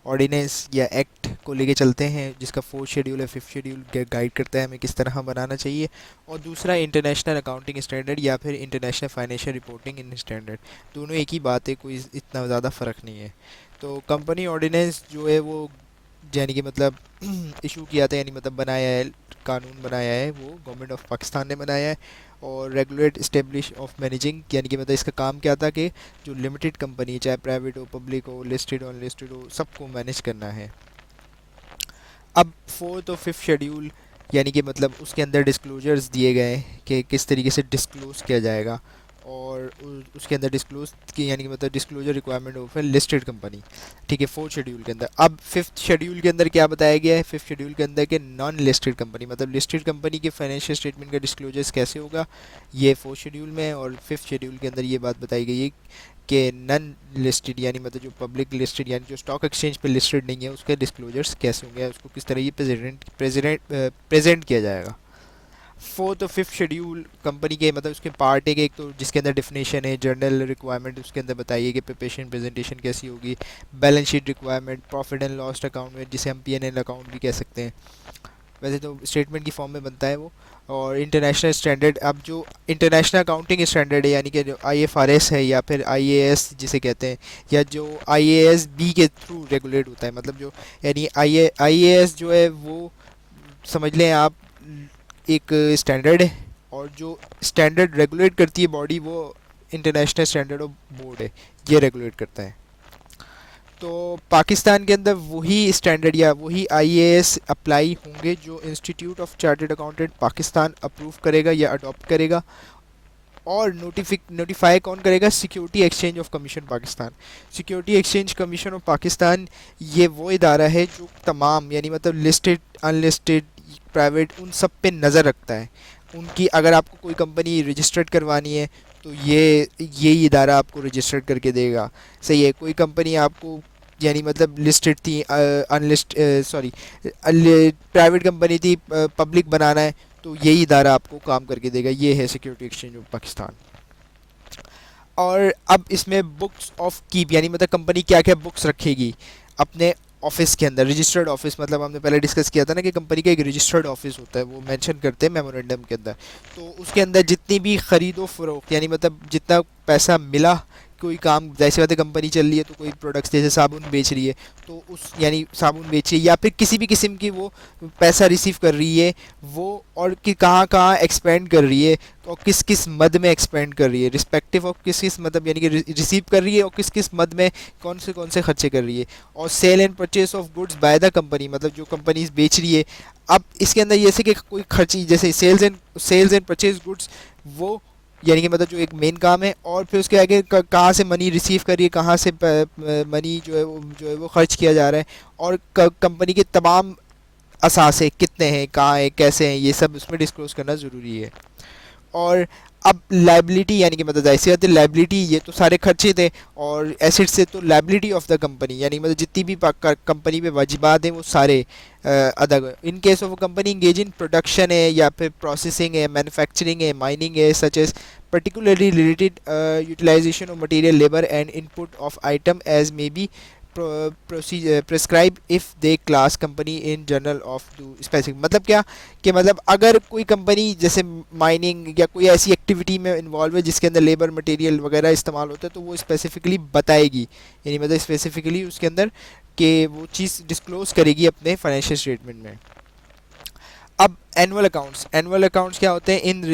ऑर्डिनेंस या एक्ट को लेके चलते हैं जिसका 4th शेड्यूल है, 5th शेड्यूल गाइड करता है हमें किस तरह बनाना चाहिए। और दूसरा इंटरनेशनल अकाउंटिंग स्टैंडर्ड या फिर international financial reporting in standard. दोनों एक ही बात है, कोई इतना ज़्यादा फ़र्क नहीं है। तो कंपनी ऑर्डिनेंस जो है वो यानी कि मतलब इशू किया था, यानी मतलब बनाया है, कानून बनाया है, वो गवर्नमेंट ऑफ पाकिस्तान ने बनाया है। और रेगुलेट इस्टेब्लिश ऑफ मैनेजिंग यानी कि मतलब इसका काम क्या था कि जो लिमिटेड कंपनी, चाहे प्राइवेट हो, पब्लिक हो, लिस्टेड हो, अनलिस्टेड हो, सबको मैनेज करना है। अब 4th और 5th शेड्यूल यानी कि मतलब उसके अंदर डिस्क्लोजर्स दिए गए कि किस तरीके से डिस्क्लोज़ किया जाएगा। और उसके अंदर डिस्क्लोज की यानी कि मतलब डिस्क्लोजर रिक्वायरमेंट ऑफ है लिस्टेड कंपनी, ठीक है, 4th शेड्यूल के अंदर। अब 5th शेड्यूल के अंदर क्या बताया गया है, 5th शेड्यूल के अंदर के नॉन लिस्टेड कंपनी मतलब लिस्टेड कंपनी के फाइनेंशियल स्टेटमेंट का डिस्क्लोजर्स कैसे होगा, ये 4th शेड्यूल में है। और 5th शेड्यूल के अंदर ये बात बताई गई है कि नॉन लिस्टेड यानी मतलब जो पब्लिक लिस्टेड यानी जो स्टॉक एक्सचेंज पे लिस्टेड नहीं है उसके डिस्क्लोजर्स कैसे होंगे, उसको किस तरह ये प्रेजेंट किया जाएगा। 4th और 5th शेड्यूल कंपनी के मतलब उसके पार्ट है कि एक तो जिसके अंदर डिफिनेशन है, जर्नल रिक्वायरमेंट उसके अंदर बताइए कि प्रिपरेशन प्रेजेंटेशन कैसी होगी, balance sheet requirement, profit and loss account में जिसे हम पी&एल अकाउंट भी कह सकते हैं, वैसे तो स्टेटमेंट की फॉर्म में बनता है वो। और इंटरनेशनल स्टैंडर्ड, अब जो इंटरनेशनल अकाउंटिंग स्टैंडर्ड है यानी कि जो IFRS है या फिर IAS जिसे कहते हैं, या जो IASB के थ्रू रेगुलेट होता है, मतलब जो यानी IAS जो है वो समझ लें आप एक स्टैंडर्ड है, और जो स्टैंडर्ड रेगुलेट करती है बॉडी वो इंटरनेशनल स्टैंडर्ड ऑफ बोर्ड है, ये रेगुलेट करता है। तो पाकिस्तान के अंदर वही स्टैंडर्ड या वही IAS अप्लाई होंगे जो institute of chartered accountant Pakistan approve करेगा या अडॉप्ट करेगा। और नोटिफाई कौन करेगा, security exchange of commission Pakistan. Security exchange commission of Pakistan ये वो इदारा है जो तमाम यानी मतलब लिस्टेड, अनलिस्टेड, प्राइवेट, उन सब पे नज़र रखता है। उनकी अगर आपको कोई कंपनी रजिस्टर्ड करवानी है तो ये इदारा आपको रजिस्टर्ड करके देगा, सही है। कोई कंपनी आपको यानी मतलब लिस्टेड थी, अनलिस्ट सॉरी प्राइवेट कंपनी थी, पब्लिक बनाना है, तो यही इदारा आपको काम करके देगा। ये है सिक्योरिटी एक्सचेंज ऑफ पाकिस्तान। और अब इसमें बुक्स ऑफ कीप यानी मतलब कंपनी क्या क्या बुक्स रखेगी अपने ऑफिस के अंदर। रजिस्टर्ड ऑफिस मतलब हमने पहले डिस्कस किया था ना कि कंपनी का एक रजिस्टर्ड ऑफिस होता है, वो मेंशन करते हैं मेमोरेंडम के अंदर। तो उसके अंदर जितनी भी ख़रीदो फरोख्त यानी मतलब जितना पैसा मिला, कोई काम जैसे बात है कंपनी चल रही है तो कोई प्रोडक्ट्स जैसे साबुन बेच रही है तो उस यानी साबुन बेच रही है या फिर किसी भी किस्म की वो पैसा रिसीव कर रही है वो, और कि कहाँ कहाँ एक्सपेंड कर रही है और किस किस मद में एक्सपेंड कर रही है, रिस्पेक्टिव ऑफ किस किस मतलब यानी कि रिसीव कर रही है और किस किस मद में कौन से खर्चे कर रही है। और sale and purchase of goods by the company मतलब जो कंपनीज बेच रही है। अब इसके अंदर ये से कि कोई खर्ची जैसे सेल्स एंड परचेज गुड्स वो यानी कि मतलब जो एक मेन काम है, और फिर उसके आगे कहाँ से मनी रिसीव करिए, कहाँ से मनी जो है वो खर्च किया जा रहा है, और कंपनी के तमाम असासे कितने हैं, कहाँ हैं, कैसे हैं, ये सब उसमें डिस्क्लोज करना ज़रूरी है। और अब लाइबिलिटी यानी कि मतलब ऐसी बात है, लाइबिलिटी ये तो सारे खर्चे थे, और एसेट से तो लाइबिलिटी ऑफ द कंपनी यानी मतलब जितनी भी कंपनी पे वाजिबात हैं वो सारे अदा। In case of company engage in production है या फिर प्रोसेसिंग है, मैन्युफैक्चरिंग है, माइनिंग है, such as particularly related utilization of material labor and input of item as may be prescribe if they class company in journal of do specific। मतलब क्या कि मतलब अगर कोई कंपनी जैसे माइनिंग या कोई ऐसी एक्टिविटी में इन्वॉल्व है जिसके अंदर लेबर मटेरियल वगैरह इस्तेमाल होता है तो वो स्पेसिफिकली बताएगी, यानी मतलब स्पेसिफिकली उसके अंदर कि वो चीज़ डिस्क्लोज करेगी अपने फाइनेंशियल स्टेटमेंट में। अब एनुअल अकाउंट्स क्या होते हैं? इन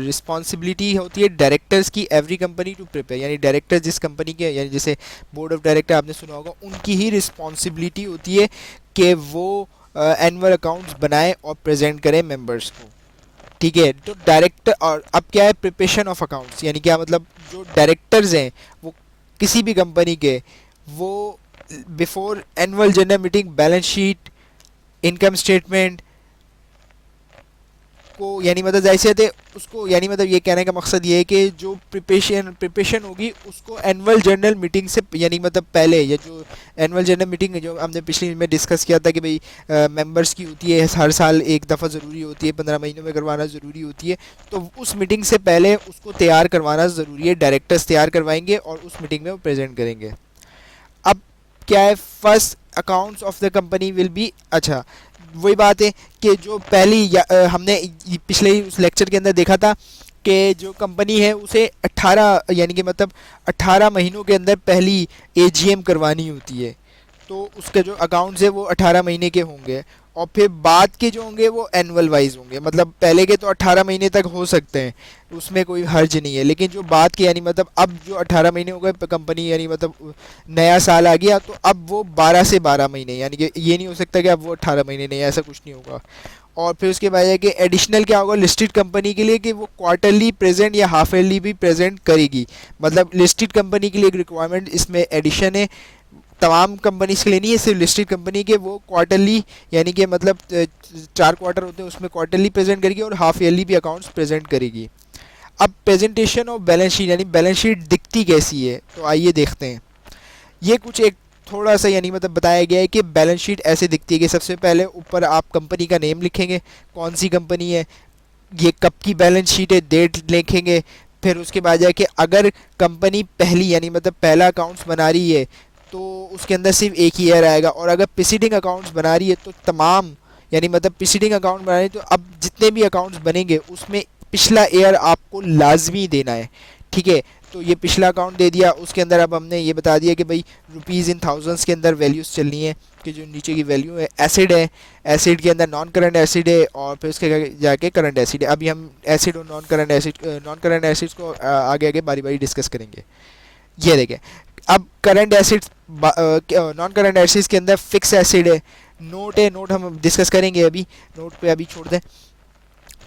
रिस्पॉन्सिबिलिटी होती है डायरेक्टर्स की एवरी कंपनी टू प्रिपेयर, यानी डायरेक्टर जिस कंपनी के, यानी जैसे बोर्ड ऑफ डायरेक्टर आपने सुना होगा, उनकी ही रिस्पॉन्सिबिलिटी होती है कि वो एनुअल अकाउंट्स बनाएं और प्रेजेंट करें मेंबर्स को। ठीक है, तो डायरेक्टर, और अब क्या है प्रिपरेशन ऑफ अकाउंट्स, यानी क्या मतलब जो डायरेक्टर्स हैं वो किसी भी कंपनी के, वो before annual general meeting balance sheet, income statement को, यानी मतलब जैसे थे उसको, यानी मतलब ये कहने का मकसद ये है कि जो प्रिपरेशन होगी उसको एनुअल जनरल मीटिंग से, यानी मतलब पहले, या जो एनुअल जनरल मीटिंग जो हमने पिछली में डिस्कस किया था कि भाई मेंबर्स की होती है हर साल एक दफ़ा ज़रूरी होती है, 15 महीनों में करवाना ज़रूरी होती है, तो उस मीटिंग से पहले उसको तैयार करवाना ज़रूरी है, डायरेक्टर्स तैयार करवाएंगे और उस मीटिंग में वो प्रेजेंट करेंगे। अब क्या है, first accounts of the company will be, अच्छा वही बात है कि जो पहली हमने पिछले ही उस लेक्चर के अंदर देखा था कि जो कंपनी है उसे 18, यानी कि मतलब 18 महीनों के अंदर पहली एजीएम करवानी होती है, तो उसके जो अकाउंट्स है वो 18 महीने के होंगे, और फिर बाद के जो होंगे वो एनुअल वाइज होंगे, मतलब पहले के तो 18 महीने तक हो सकते हैं, उसमें कोई हर्ज नहीं है, लेकिन जो बाद के, यानी मतलब अब जो 18 महीने हो गए कंपनी, यानी मतलब नया साल आ गया तो अब वो 12 से 12 महीने, यानी कि ये नहीं हो सकता कि अब वो 18 महीने नहीं, ऐसा कुछ नहीं होगा। और फिर उसके बाद है कि एडिशनल क्या होगा लिस्टेड कंपनी के लिए कि वो क्वार्टरली प्रेजेंट या हाफ ईयरली भी प्रेजेंट करेगी, मतलब लिस्टेड कंपनी के लिए एक रिक्वायरमेंट इसमें एडिशन है, तमाम कंपनीज के लिए नहीं है, सिर्फ लिस्टेड कंपनी के, वो क्वार्टरली, यानी कि मतलब 4 क्वार्टर होते हैं उसमें क्वार्टरली प्रेजेंट करेगी और हाफ ईयरली भी अकाउंट्स प्रेजेंट करेगी। अब प्रेजेंटेशन ऑफ बैलेंस शीट, यानी बैलेंस शीट दिखती कैसी है, तो आइए देखते हैं। ये कुछ एक थोड़ा सा, यानी मतलब बताया गया है कि बैलेंस शीट ऐसे दिखती है कि सबसे पहले ऊपर आप कंपनी का नेम लिखेंगे, कौन सी कंपनी है, ये कब की बैलेंस शीट है, डेट लिखेंगे, फिर उसके बाद जाके अगर कंपनी पहली, यानी मतलब पहला अकाउंट्स बना रही है तो उसके अंदर सिर्फ एक ही ईयर आएगा, और अगर प्रीसीडिंग अकाउंट्स बना रही है तो तमाम, यानी मतलब प्रीसीडिंग अकाउंट बना रही है तो अब जितने भी अकाउंट्स बनेंगे उसमें पिछला ईयर आपको लाजमी देना है। ठीक है, तो ये पिछला अकाउंट दे दिया, उसके अंदर अब हमने ये बता दिया कि भाई रुपीज़ इन थाउजेंड्स के अंदर वैल्यूज़ चलनी है, कि जो नीचे की वैल्यू है एसिड है, एसिड के अंदर नॉन करंट एसिड है, और फिर उसके जाके करंट एसिड है। अभी हम एसिड और नॉन करंट एसिड्स को आगे आगे बारी बारी डिस्कस करेंगे। ये देखें, अब current assets, non current assets के अंदर फिक्स एसिड है, नोट है, नोट हम डिस्कस करेंगे अभी, नोट पे अभी छोड़ दें।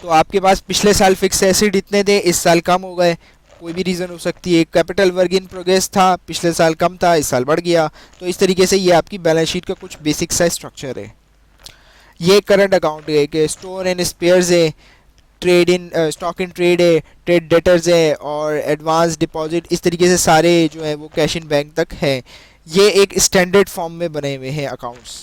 तो आपके पास पिछले साल फिक्स एसिड इतने थे, इस साल कम हो गए, कोई भी रीज़न हो सकती है, कैपिटल वर्क इन प्रोग्रेस था, पिछले साल कम था, इस साल बढ़ गया, तो इस तरीके से ये आपकी बैलेंस शीट का कुछ बेसिक सा स्ट्रक्चर है। ये करंट अकाउंट है कि स्टोर एंड स्पेयर्स है, trade in stock in trade है, ट्रेड डेटर्स है, और एडवांस डिपॉजिट, इस तरीके से सारे जो है वो कैश इन बैंक तक है। ये एक स्टैंडर्ड फॉर्म में बने हुए हैं अकाउंट्स।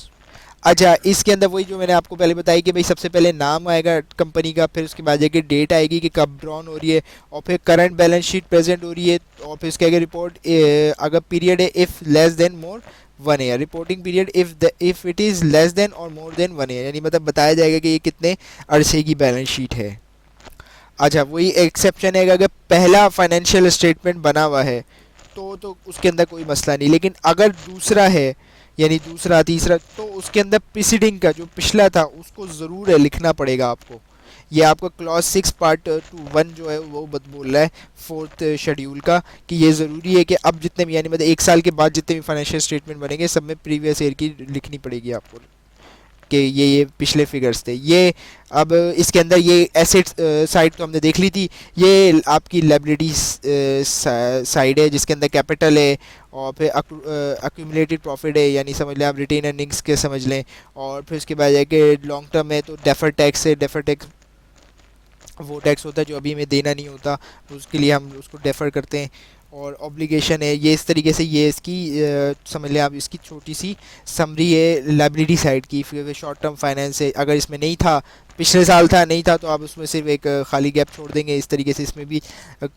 अच्छा, इसके अंदर वही जो मैंने आपको पहले बताई कि भाई सबसे पहले नाम आएगा कंपनी का, फिर उसके बाद जाके डेट आएगी कि कब ड्रॉन हो रही है, और फिर करंट बैलेंस शीट प्रेजेंट हो रही है, और फिर उसके आगे रिपोर्ट, अगर पीरियड है if less than more 1 year, reporting period if it is less than और मोर देन 1 ईयर, यानी मतलब बताया जाएगा कि ये कितने अरसे की बैलेंस शीट है। अच्छा, वही एक्सेप्शन है कि अगर पहला फाइनेंशियल स्टेटमेंट बना हुआ है तो उसके अंदर कोई मसला नहीं, लेकिन अगर दूसरा है, यानी दूसरा तीसरा, तो उसके अंदर प्रीसीडिंग का जो पिछला था उसको ज़रूर है लिखना पड़ेगा आपको। ये आपका क्लॉज 6 पार्ट 1 जो है वो बोल रहा है 4th शेड्यूल का, कि ये ज़रूरी है कि अब जितने भी, यानी मतलब 1 साल के बाद जितने भी फाइनेंशियल स्टेटमेंट बनेंगे सब में प्रीवियस ईयर की लिखनी पड़ेगी आपको, कि ये पिछले फिगर्स थे ये। अब इसके अंदर ये एसेट साइड तो हमने देख ली थी, ये आपकी लायबिलिटी साइड है जिसके अंदर कैपिटल है, और फिर अक्यूमुलेटेड प्रॉफिट है, यानी समझ लें आप रिटेन अर्निंग्स के समझ लें, और फिर उसके बाद जाके लॉन्ग टर्म है तो डेफर टैक्स है, डेफर टैक्स वो टैक्स होता है जो अभी हमें देना नहीं होता, उसके लिए हम उसको डेफर करते हैं, और ऑब्लिगेशन है। ये इस तरीके से ये इसकी समझ लें आप, इसकी छोटी सी समरी है लायबिलिटी साइड की। फिर शॉर्ट टर्म फाइनेंस है, अगर इसमें नहीं था, पिछले साल था नहीं था, तो आप उसमें सिर्फ एक खाली गैप छोड़ देंगे। इस तरीके से इसमें भी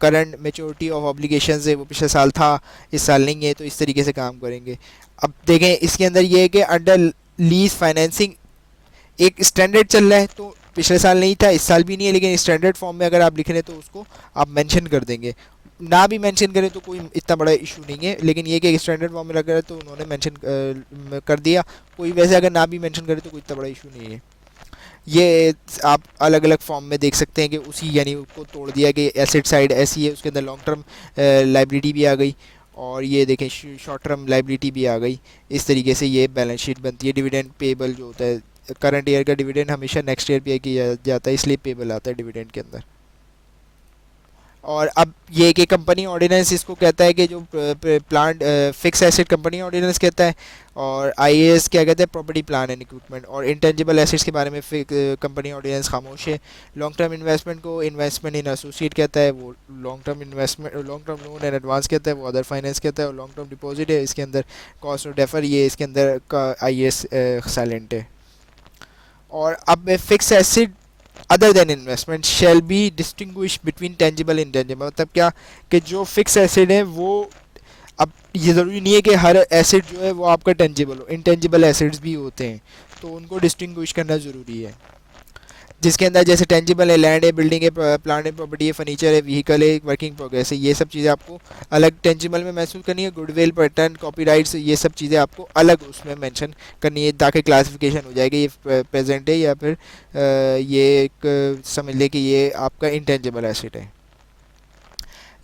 करंट मेच्योरिटी ऑफ ऑब्लिगेशंस है, वो पिछले साल था इस साल नहीं है, तो इस तरीके से काम करेंगे। अब देखें इसके अंदर ये है कि अंडर लीज फाइनेंसिंग एक स्टैंडर्ड चल रहा है, तो पिछले साल नहीं था, इस साल भी नहीं है, लेकिन स्टैंडर्ड फॉर्म में अगर आप लिख रहे हैं तो उसको आप मेंशन कर देंगे। ना भी मेंशन करें तो कोई इतना बड़ा इशू नहीं है, लेकिन ये कि स्टैंडर्ड फॉर्म में लग रहा है तो उन्होंने मेंशन कर दिया। कोई वैसे अगर ना भी मेंशन करे तो कोई इतना बड़ा इशू नहीं है। ये आप अलग अलग फॉर्म में देख सकते हैं कि उसी यानी को तोड़ दिया कि एसेट साइड ऐसी है, उसके अंदर लॉन्ग टर्म लाइबिलिटी भी आ गई, और ये देखें शॉर्ट टर्म लाइबिलिटी भी आ गई। इस तरीके से ये बैलेंस शीट बनती है। डिविडेंड पेबल जो होता है, करंट ईयर का डिविडेंड हमेशा नेक्स्ट ईयर पे किया जाता है, इसलिए पेबल आता है डिविडेंड के अंदर। और अब ये कि कंपनी ऑर्डिनेंस इसको कहता है कि जो plant fix asset company ordinance कहता है, और आईएएस क्या कहते हैं, प्रॉपर्टी प्लान एंड इक्विपमेंट। और इंटेंजिबल एसेट्स के बारे में कंपनी ऑर्डिनेंस खामोश है। लॉन्ग टर्म इन्वेस्टमेंट को इन्वेस्टमेंट इन एसोसिएट कहता है, वो long term investment long term loan and advance कहता है, वो अदर फाइनेंस कहता है। और लॉन्ग टर्म डिपॉजिट है, इसके अंदर कॉस्ट और डेफर, ये इसके अंदर का आईएएस साइलेंट है। और अब fix asset other than investment shall be distinguish between tangible intangible. मतलब क्या कि जो फिक्स एसेट है वो, अब ये ज़रूरी नहीं है कि हर एसेट जो है वो आपका टेंजिबल हो, इंटेंजिबल एसेट्स भी होते हैं, तो उनको डिस्टिंग्विश करना ज़रूरी है। जिसके अंदर जैसे टेंजिबल है, लैंड है, बिल्डिंग है, प्लांट है, प्रॉपर्टी है, फर्नीचर है, व्हीकल है, वर्किंग प्रोग्रेस है, ये सब चीज़ें आपको अलग टेंजिबल में महसूस करनी है। गुडविल, पैटर्न, कॉपीराइट्स, ये सब चीज़ें आपको अलग उसमें मेंशन करनी है, ताकि क्लासिफिकेशन हो जाएगी ये प्रेजेंट है या फिर ये एक समझ ले कि ये आपका इंटेंजिबल एसेट है।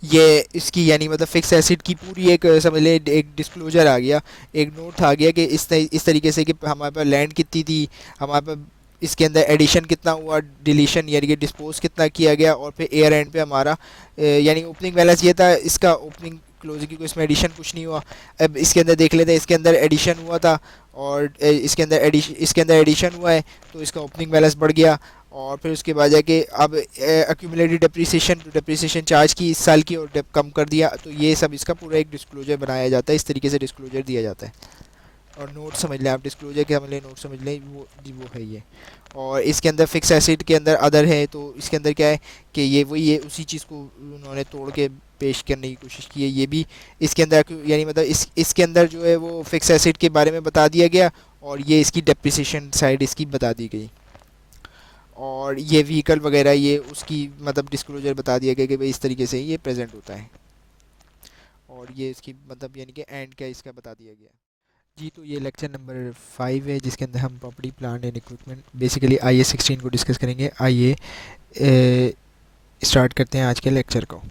ये इसकी यानी मतलब फिक्स एसिड की पूरी एक समझ ले एक डिस्क्लोजर आ गया, एक नोट आ गया कि इस तरीके से कि हमारे पास लैंड कितनी थी, हमारे पास इसके अंदर एडिशन कितना हुआ, डिलीशन यानी कि डिस्पोज कितना किया गया, और फिर एयर एंड पे हमारा यानी ओपनिंग बैलेंस ये था, इसका ओपनिंग क्लोजिंग की कोई इसमें एडिशन कुछ नहीं हुआ। अब इसके अंदर देख लेते हैं, इसके अंदर एडिशन हुआ था, और इसके अंदर एडिशन हुआ है, तो इसका ओपनिंग बैलेंस बढ़ गया। और फिर उसके बाद जाके अब एक्यूमुलेटेड डिप्रिसिएशन, तो डिप्रिसिएशन चार्ज की इस साल की और कम कर दिया, तो ये सब इसका पूरा एक डिस्क्लोजर बनाया जाता है, इस तरीके से डिस्क्लोजर दिया जाता है। और नोट समझ लें आप, डिस्क्लोजर के समझ लें, नोट समझ लें, वो जी वो है ये। और इसके अंदर फिक्स एसिड के अंदर अदर है, तो इसके अंदर क्या है कि ये वही है, उसी चीज़ को उन्होंने तोड़ के पेश करने की कोशिश की है। ये भी इसके अंदर यानी मतलब इसके अंदर जो है वो फिक्स एसिड के बारे में बता दिया गया, और ये इसकी डेप्रिसिएशन साइड इसकी बता दी गई। और ये व्हीकल वगैरह ये उसकी मतलब डिस्क्लोजर बता दिया गया कि भाई इस तरीके से ये प्रेजेंट होता है। और ये इसकी मतलब यानी कि एंड क्या इसका बता दिया गया। जी, तो ये लेक्चर नंबर 5 है, जिसके अंदर हम property plant and equipment basically I A 16 को डिस्कस करेंगे। आइए स्टार्ट करते हैं आज के लेक्चर को।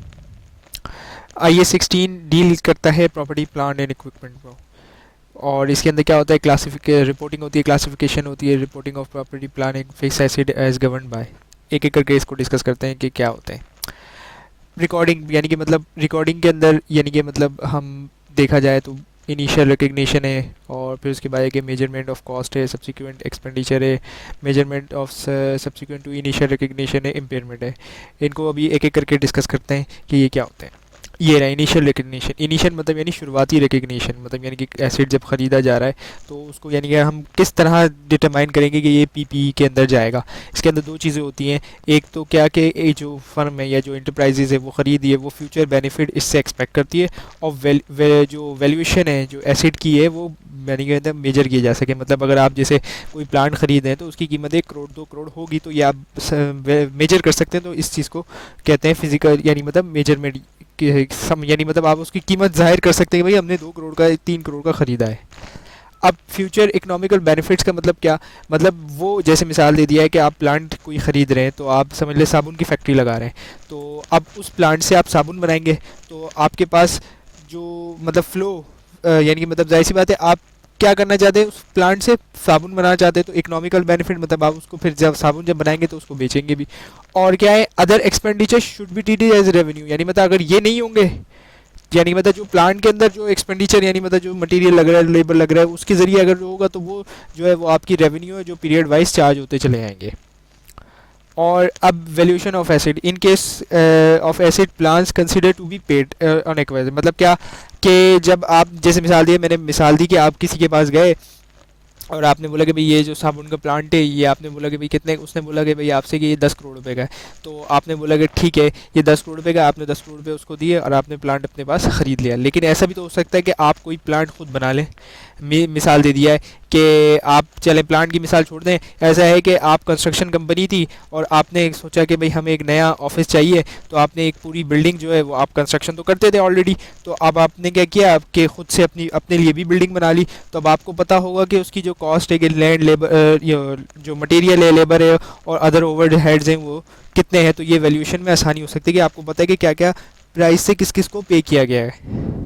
आई ए 16 डील करता है प्रॉपर्टी प्लांट एंड इक्विपमेंट को, और इसके अंदर क्या होता है, रिपोर्टिंग होती है, क्लासिफिकेशन होती है, reporting of property planning fix asset as govern by. एक एक करके इसको डिस्कस करते हैं कि क्या होते हैं। रिकॉर्डिंग यानी कि मतलब रिकॉर्डिंग के अंदर यानी कि मतलब हम देखा जाए तो इनिशियल रिकग्निशन है, और फिर उसके बाद कि मेजरमेंट ऑफ कॉस्ट है, सब्सिक्वेंट एक्सपेंडिचर है, measurement of subsequent to initial recognition है, इम्पेयरमेंट है। इनको अभी एक एक करके डिस्कस करते हैं कि ये क्या होते हैं। ये रहा इनिशियल रिकग्निशन। इनिशियल मतलब यानी शुरुआती रिकग्निशन, मतलब यानी कि एसिड जब ख़रीदा जा रहा है तो उसको यानी कि हम किस तरह डिटरमाइन करेंगे कि ये पीपीई के अंदर जाएगा। इसके अंदर दो चीज़ें होती हैं, एक तो क्या कि ये जो फर्म है या जो इंटरप्राइजेज़ है वो ख़रीद है वो फ्यूचर बेनिफिट इससे एक्सपेक्ट करती है, और जो वैल्यूएशन है जो एसिड की है वो यानी कि मेजर किया जा सके। मतलब अगर आप जैसे कोई प्लांट ख़रीदें तो उसकी कीमत 1 करोड़ 2 करोड़ होगी, तो ये आप मेजर कर सकते हैं। तो इस चीज़ को कहते हैं फिजिकल यानी मतलब मेजरमेंट यानी मतलब आप उसकी कीमत जाहिर कर सकते हैं कि भाई हमने 2 करोड़ का 3 करोड़ का ख़रीदा है। अब फ्यूचर इकोनॉमिकल बेनिफिट्स का मतलब क्या, मतलब वो जैसे मिसाल दे दिया है कि आप प्लांट कोई ख़रीद रहे हैं, तो आप समझ लें साबुन की फैक्ट्री लगा रहे हैं, तो अब उस प्लांट से आप साबुन बनाएंगे, तो आपके पास जो मतलब फ़्लो यानी कि मतलब जाहिर सी बात है आप क्या करना चाहते हैं, उस प्लांट से साबुन बनाना चाहते हैं, तो इकोनॉमिकल बेनिफिट मतलब आप उसको फिर जब साबुन जब बनाएंगे तो उसको बेचेंगे भी। और क्या है, other expenditure should be treated as revenue, यानी मतलब अगर ये नहीं होंगे, यानी मतलब जो प्लांट के अंदर जो एक्सपेंडिचर यानी मतलब जो मटेरियल लग रहा है, लेबर लग रहा है, उसके ज़रिए अगर होगा तो वो जो है वो आपकी रेवेन्यू है जो पीरियड वाइज चार्ज होते चले जाएंगे। और अब valuation of asset in case of asset plans consider to be paid on acquire, मतलब क्या कि जब आप जैसे मिसाल दी, मैंने मिसाल दी कि आप किसी के पास गए और आपने बोला कि भाई ये जो साबुन का प्लांट है ये आपने बोला कि भाई कितने, उसने बोला कि भाई आपसे कि ये 10 करोड़ रुपए का है, तो आपने बोला कि ठीक है ये 10 करोड़ रुपए का, आपने 10 करोड़ रुपए उसको दिए और आपने प्लांट अपने पास ख़रीद लिया। लेकिन ऐसा भी तो हो सकता है कि आप कोई प्लांट खुद बना लें। मिसाल दे दिया है कि आप चलें प्लांट की मिसाल छोड़ दें, ऐसा है कि आप कंस्ट्रक्शन कंपनी थी और आपने सोचा कि भाई हमें एक नया ऑफिस चाहिए, तो आपने एक पूरी बिल्डिंग जो है वो आप कंस्ट्रक्शन तो करते थे ऑलरेडी, तो अब आपने क्या किया कि खुद से अपने लिए भी बिल्डिंग बना ली। तो अब आपको पता होगा कि उसकी जो कॉस्ट है कि लैंड लेबर जो मटेरियल है, लेबर है और अदर ओवर हेड्स हैं वो कितने हैं। तो ये वैल्यूएशन में आसानी हो सकती है कि आपको पता है कि क्या क्या प्राइस से किस किस को पे किया गया है।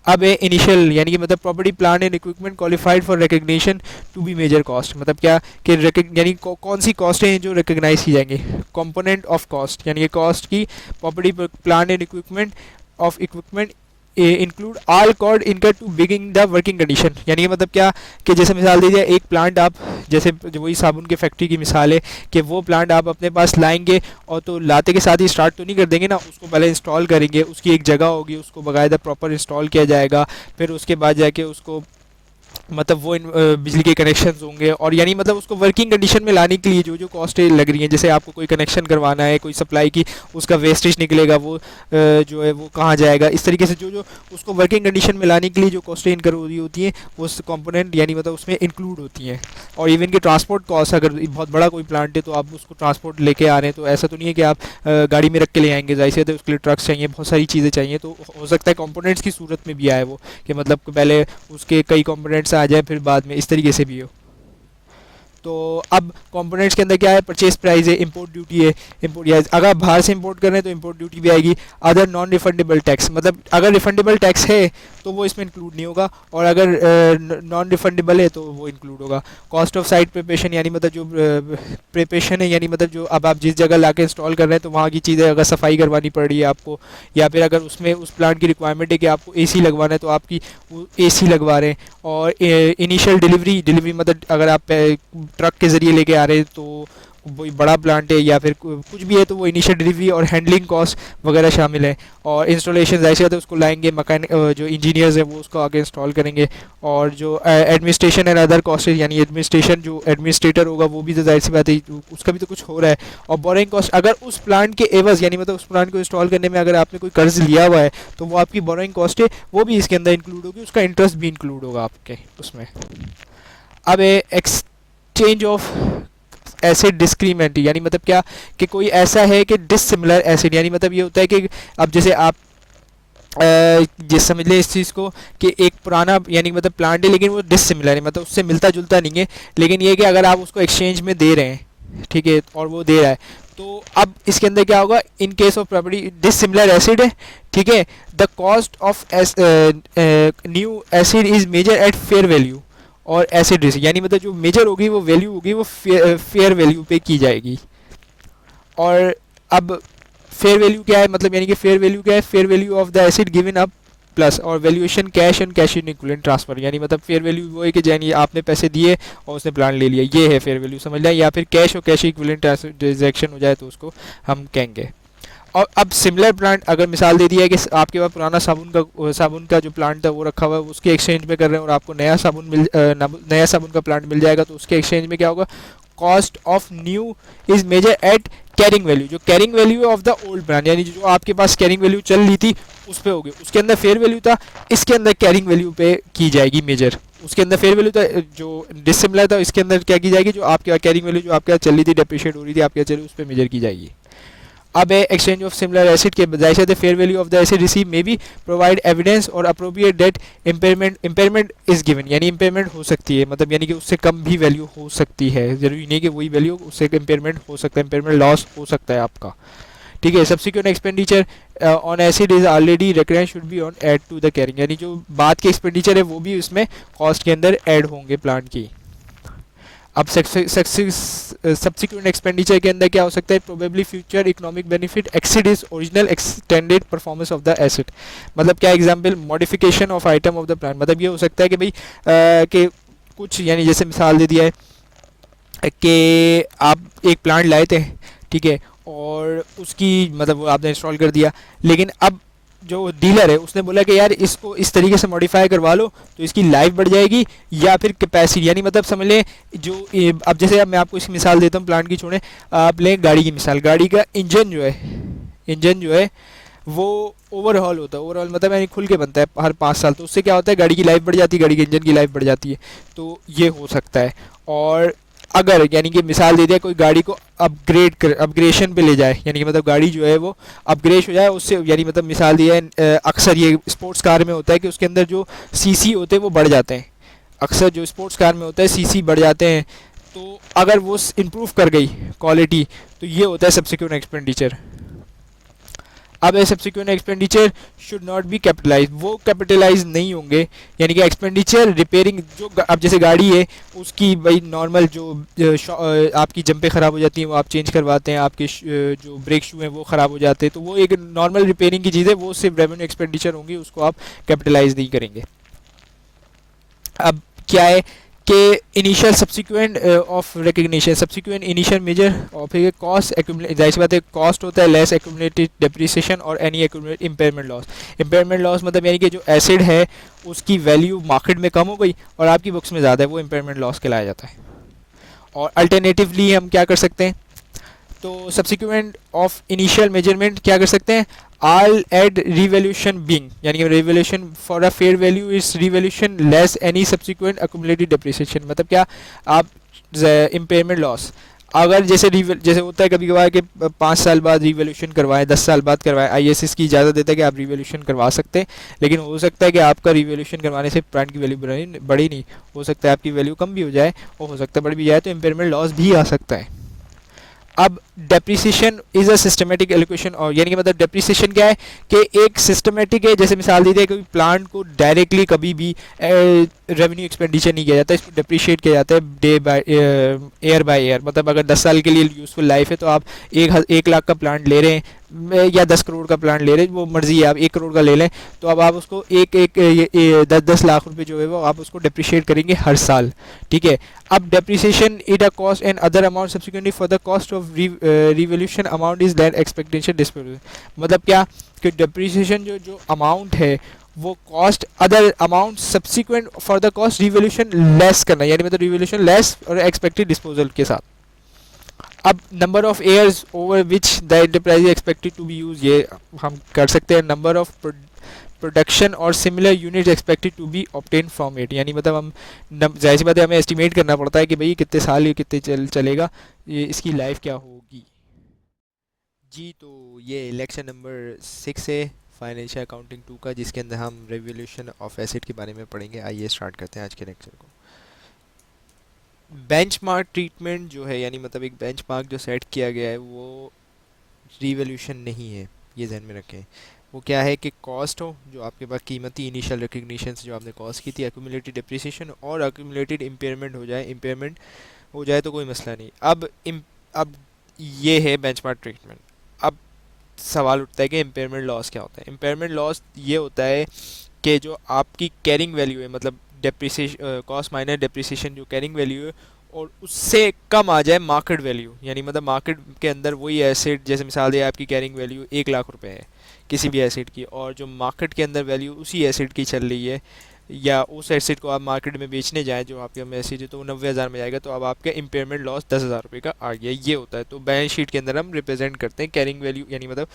अब है इनिशियल यानी कि मतलब property plant and equipment qualified for recognition to be measure cost, मतलब क्या कि यानी कौन सी कॉस्ट हैं जो रिकग्नाइज की जाएंगी। कंपोनेंट ऑफ कॉस्ट यानी कि कॉस्ट की property plant and equipment of equipment include all cost incur to bring the working condition, यानी कि मतलब क्या कि जैसे मिसाल दीजिए एक प्लांट आप जैसे वही साबुन की फैक्ट्री की मिसाल है कि वो प्लांट आप अपने पास लाएंगे और तो लाते के साथ ही स्टार्ट तो नहीं कर देंगे ना, उसको पहले इंस्टॉल करेंगे, उसकी एक जगह होगी, उसको बाकायदा प्रॉपर इंस्टॉल किया जाएगा, फिर उसके बाद जाके उसको मतलब वो बिजली के कनेक्शंस होंगे और यानी मतलब उसको वर्किंग कंडीशन में लाने के लिए जो जो कॉस्टें लग रही हैं, जैसे आपको कोई कनेक्शन करवाना है, कोई सप्लाई की उसका वेस्टेज निकलेगा वो जो है वो कहाँ जाएगा, इस तरीके से जो जो उसको वर्किंग कंडीशन में लाने के लिए जो कॉस्टें इनकर हो रही होती हैं वो कंपोनेंट यानी मतलब उसमें इंक्लूड होती हैं। और इवन कि ट्रांसपोर्ट कॉस्ट, अगर बहुत बड़ा कोई प्लांट है तो आप उसको ट्रांसपोर्ट लेके आ रहे हैं, तो ऐसा तो नहीं है कि आप गाड़ी में रख के ले आएंगे, जाहिर सी बात है उसके लिए ट्रक्स चाहिए, बहुत सारी चीज़ें चाहिए, तो हो सकता है कंपोनेंट्स की सूरत में भी आए वो कि मतलब पहले उसके कई कंपोनेंट्स आ जाए फिर बाद में इस तरीके से भी हो। तो अब कंपोनेंट्स के अंदर क्या है, परचेज प्राइस है, इंपोर्ट ड्यूटी है, इंपोर्ट या अगर आप बाहर से इंपोर्ट कर रहे हैं तो इंपोर्ट ड्यूटी भी आएगी। अदर नॉन रिफंडेबल टैक्स, मतलब अगर रिफंडेबल टैक्स है तो वो इसमें इंक्लूड नहीं होगा और अगर नॉन रिफंडेबल है तो वो इंक्लूड होगा। कॉस्ट ऑफ साइट प्रिपरेशन यानी मतलब जो प्रिपरेशन है यानी मतलब जो अब आप जिस जगह लाके इंस्टॉल कर रहे हैं तो वहाँ की चीज़ें अगर सफाई करवानी पड़ रही है आपको, या फिर अगर उसमें उस प्लांट की रिक्वायरमेंट है कि आपको एसी लगवाना है तो आपकी एसी लगवा रहे हैं। और इनिशियल डिलीवरी मतलब अगर आप ट्रक के ज़रिए लेके आ रहे हैं तो वही बड़ा प्लांट है या फिर कुछ भी है तो वो इनिशियल डिलीवरी और हैंडलिंग कॉस्ट वगैरह शामिल है। और इंस्टॉलेशन ऐसे होता है उसको लाएंगे मकैनिक जो इंजीनियर्स हैं वो उसको आगे इंस्टॉल करेंगे। और जो एडमिनिस्ट्रेशन एंड अदर कॉस्ट यानी एडमिनिस्ट्रेशन जो एडमिनिस्ट्रेटर होगा वो भी तो जाहिर सी बात है उसका भी तो कुछ हो रहा है। और बोरिंग कॉस्ट, अगर उस प्लांट के एवज यानी मतलब उस प्लांट को इंस्टॉल करने में अगर आपने कोई कर्ज लिया हुआ है तो वो आपकी बोरिंग कॉस्ट है वो भी इसके अंदर इंक्लूड होगी, उसका इंटरेस्ट भी इंक्लूड होगा आपके उसमें। अब एक्सचेंज ऑफ एसिड डिस्क्रीमेंट यानी मतलब क्या कि कोई ऐसा है कि डिसिमिलर एसिड, यानी मतलब ये होता है कि अब जैसे आप जिस समझ लें इस चीज़ को कि एक पुराना यानी मतलब प्लांट है लेकिन वो डिसिमिलर है, मतलब उससे मिलता जुलता नहीं है, लेकिन ये कि अगर आप उसको एक्सचेंज में दे रहे हैं, ठीक है, और वो दे रहा है तो अब इसके अंदर क्या होगा, in case of property dissimilar asset है, ठीक है, the cost of new asset is measure at fair value और एसिड रिस्क, यानी मतलब जो मेजर होगी वो वैल्यू होगी वो फेयर वैल्यू पे की जाएगी। और अब फेयर वैल्यू क्या है, मतलब यानी कि फेयर वैल्यू क्या है, fair value of the asset given up plus और valuation cash and cash in equivalent transfer, यानी मतलब फेयर वैल्यू वो है कि यानी आपने पैसे दिए और उसने प्लान ले लिया, ये है फेयर वैल्यू समझ लें, या फिर कैश और कैश इक्विवेलेंट ट्रांजैक्शन हो जाए तो उसको हम कहेंगे। और अब सिमिलर प्लांट अगर मिसाल दे दिया है कि आपके पास पुराना साबुन का जो प्लांट था वो रखा हुआ है, उसके एक्सचेंज में कर रहे हैं और आपको नया साबुन का प्लांट मिल जाएगा, तो उसके एक्सचेंज में क्या होगा, cost of new is measure at carrying value, जो कैरिंग वैल्यू है ऑफ द ओल्ड प्लांट, यानी जो आपके पास कैरिंग वैल्यू चल रही थी उस पे होगी, उसके अंदर फेयर वैल्यू था, इसके अंदर कैरिंग वैल्यू पे की जाएगी मेजर, उसके अंदर फेयर वैल्यू था जो डिसिमिलर था, इसके अंदर क्या की जाएगी, जो आपके कैरिंग वैल्यू जो आपके चल रही थी डिप्रिशिएट हो रही थी आपके चल रही उस पर मेजर की जाएगी। अब एक्सचेंज ऑफ सिमिलर एसिड के बजाय से fair value of the asset receive may be provide evidence और appropriate date impairment is given, यानी इम्पेयरमेंट हो सकती है, मतलब यानी कि उससे कम भी वैल्यू हो सकती है, जरूरी नहीं कि वही वैल्यू, उससे इम्पेयरमेंट हो सकता है, इम्पेयरमेंट लॉस हो सकता है आपका, ठीक है। Subsequent expenditure on asset is already recurrent should be on add to the carrying, यानी जो बाद के एक्सपेंडिचर है वो भी उसमें कॉस्ट के अंदर ऐड होंगे प्लांट की। अब सब्सिक्वेंट एक्सपेंडिचर के अंदर क्या हो सकता है, probably future economic benefit exceed is original extended performance of the asset, मतलब क्या example, modification of item of the plant, मतलब ये हो सकता है कि भाई कि कुछ यानी जैसे मिसाल दे दिया है कि आप एक प्लांट लाए थे, ठीक है, और उसकी मतलब वो आपने इंस्टॉल कर दिया, लेकिन अब जो डीलर है उसने बोला कि यार इसको इस तरीके से मॉडिफाई करवा लो तो इसकी लाइफ बढ़ जाएगी या फिर कैपेसिटी, यानी मतलब समझ लें जो अब जैसे अब मैं आपको इसकी मिसाल देता हूँ प्लांट की, छोड़ें, आप लें गाड़ी की मिसाल, गाड़ी का इंजन जो है वो ओवरहॉल होता है। ओवरऑल मतलब यानी खुल के बनता है हर 5 साल, तो उससे क्या होता है गाड़ी की लाइफ बढ़ जाती है, गाड़ी के इंजन की लाइफ बढ़ जाती है। तो ये हो सकता है। और अगर यानी कि मिसाल दे दिया कोई गाड़ी को अपग्रेशन पे ले जाए, यानी कि मतलब गाड़ी जो है वो अपग्रेड हो जाए उससे, यानी मतलब मिसाल दिया है अक्सर ये स्पोर्ट्स कार में होता है कि उसके अंदर जो सीसी होते हैं वो बढ़ जाते हैं। अक्सर जो स्पोर्ट्स कार में होता है सीसी बढ़ जाते हैं। तो अगर वो इम्प्रूव कर गई क्वालिटी, तो ये होता है सब्सिक्वेंट एक्सपेंडिचर। अब subsequent expenditure should not be capitalise, वो कैपिटलाइज नहीं होंगे। यानी कि एक्सपेंडिचर रिपेयरिंग जो अब जैसे गाड़ी है उसकी भाई नॉर्मल जो आपकी जंपें ख़राब हो जाती हैं वो आप चेंज करवाते हैं, आपके जो ब्रेक शू हैं वो ख़राब हो जाते हैं, तो वो एक नॉर्मल रिपेयरिंग की चीज़ है, वो सिर्फ रेवेन्यू एक्सपेंडिचर होंगी, उसको आप कैपिटलाइज नहीं करेंगे। अब क्या है कि initial subsequent of recognition, subsequent initial measure of A cost accumulate, जाहिर सी बात है कॉस्ट होता है लेस एक्यूमुलेटेड डेप्रिसिएशन और any accumulate impairment loss. Impairment loss मतलब यानी कि जो एसिड है उसकी वैल्यू मार्केट में कम हो गई और आपकी बुक्स में ज़्यादा है, वो इम्पेयरमेंट लॉस कहलाया जाता है। और अल्टरनेटिवली हम क्या कर सकते हैं, तो सब्सिक्वेंट ऑफ इनिशियल मेजरमेंट क्या कर सकते हैं, आल एड रिवोल्यूशन बिंग, यानी कि revolution for a fair value is revolution less any subsequent accumulated depreciation. मतलब क्या, आप इम्पेयरमेंट लॉस अगर जैसे होता है कभी कभार कि 5 साल बाद रिवोल्यूशन करवाएं, 10 साल बाद करवाएं, आईएसएस की इजाज़त देता है कि आप रिवोल्यूशन करवा सकते हैं, लेकिन हो सकता है कि आपका रिवोल्यूशन करवाने से ब्रांड की वैल्यू बढ़ी नहीं, हो सकता है आपकी वैल्यू कम भी हो जाए और हो सकता है बढ़ भी जाए, तो इम्पेयरमेंट लॉस भी आ सकता है। अब depreciation is a systematic allocation, और यानी कि मतलब डेप्रिसिएशन क्या है कि एक सिस्टमेटिक है, जैसे मिसाल दी जाए कोई प्लांट को डायरेक्टली कभी भी रेवेन्यू एक्सपेंडिचर नहीं किया जाता, इसको डेप्रिशिएट किया जाता है day by year by year. मतलब अगर 10 साल के लिए यूज़फुल लाइफ है तो आप 1 लाख का प्लांट ले रहे हैं या 10 करोड़ का प्लांट ले रहे हैं, वो मर्जी है, आप 1 करोड़ का ले लें, तो अब आप उसको एक एक 10 10 लाख रुपए जो है वो आप उसको डेप्रिशिएट करेंगे हर साल। ठीक है। अब depreciation it a cost and other amount subsequently for the cost of revolution amount is that expectation disposal. मतलब क्या कि डेप्रिसिएशन जो जो अमाउंट है वो cost other amount subsequent for the cost revolution less करना, यानी मतलब रिवोल्यूशन लेस और एक्सपेक्टेड डिस्पोजल के साथ। अब number of years over which the enterprise expected to be use, ये हम कर सकते हैं नंबर ऑफ प्रोडक्शन और similar unit expected to be obtain from it, यानी मतलब हम जाहिर सी बात है हमें एस्टिमेट करना पड़ता है कि भाई कितने साल ये कितने चलेगा, ये इसकी लाइफ क्या होगी। जी, तो ये लेक्चर नंबर 6 है फाइनेंशियल अकाउंटिंग 2 का, जिसके अंदर हम रेवोल्यूशन ऑफ एसेट के बारे में पढ़ेंगे। आइए स्टार्ट करते हैं आज के लेक्चर को। बेंचमार्क ट्रीटमेंट जो है, यानी मतलब एक बेंचमार्क जो सेट किया गया है वो रिवोल्यूशन नहीं है, ये ध्यान में रखें। वो क्या है कि कॉस्ट हो जो आपके पास कीमती इनिशियल रिकग्निशन जो आपने कॉस्ट की थी, एक्यूमुलेटेड डेप्रिसिएशन और एक्यूमुलेटेड इम्पेयरमेंट हो जाए, इम्पेयरमेंट हो जाए तो कोई मसला नहीं। अब ये है बेंचमार्क ट्रीटमेंट। अब सवाल उठता है कि इम्पेयरमेंट लॉस क्या होता है। इम्पेयरमेंट लॉस ये होता है कि जो आपकी कैरिंग वैल्यू है, मतलब डेप्रिसिएशन कॉस्ट माइनस डेप्रिसिएशन जो कैरिंग वैल्यू है, और उससे कम आ जाए मार्केट वैल्यू, यानी मतलब मार्केट के अंदर वही एसेट, जैसे मिसाल दिया आपकी कैरिंग वैल्यू 1 लाख रुपए है किसी भी एसेट की, और जो मार्केट के अंदर वैल्यू उसी एसेट की चल रही है, या उस एसेट को आप मार्केट में बेचने जाएँ जो आपके एसेट है तो वो 90,000 में जाएगा, तो अब आपका इम्पेयरमेंट लॉस 10,000 रुपये का आ गया, ये होता है। तो बैलेंस शीट के अंदर हम रिप्रेजेंट करते हैं कैरिंग वैल्यू, यानी मतलब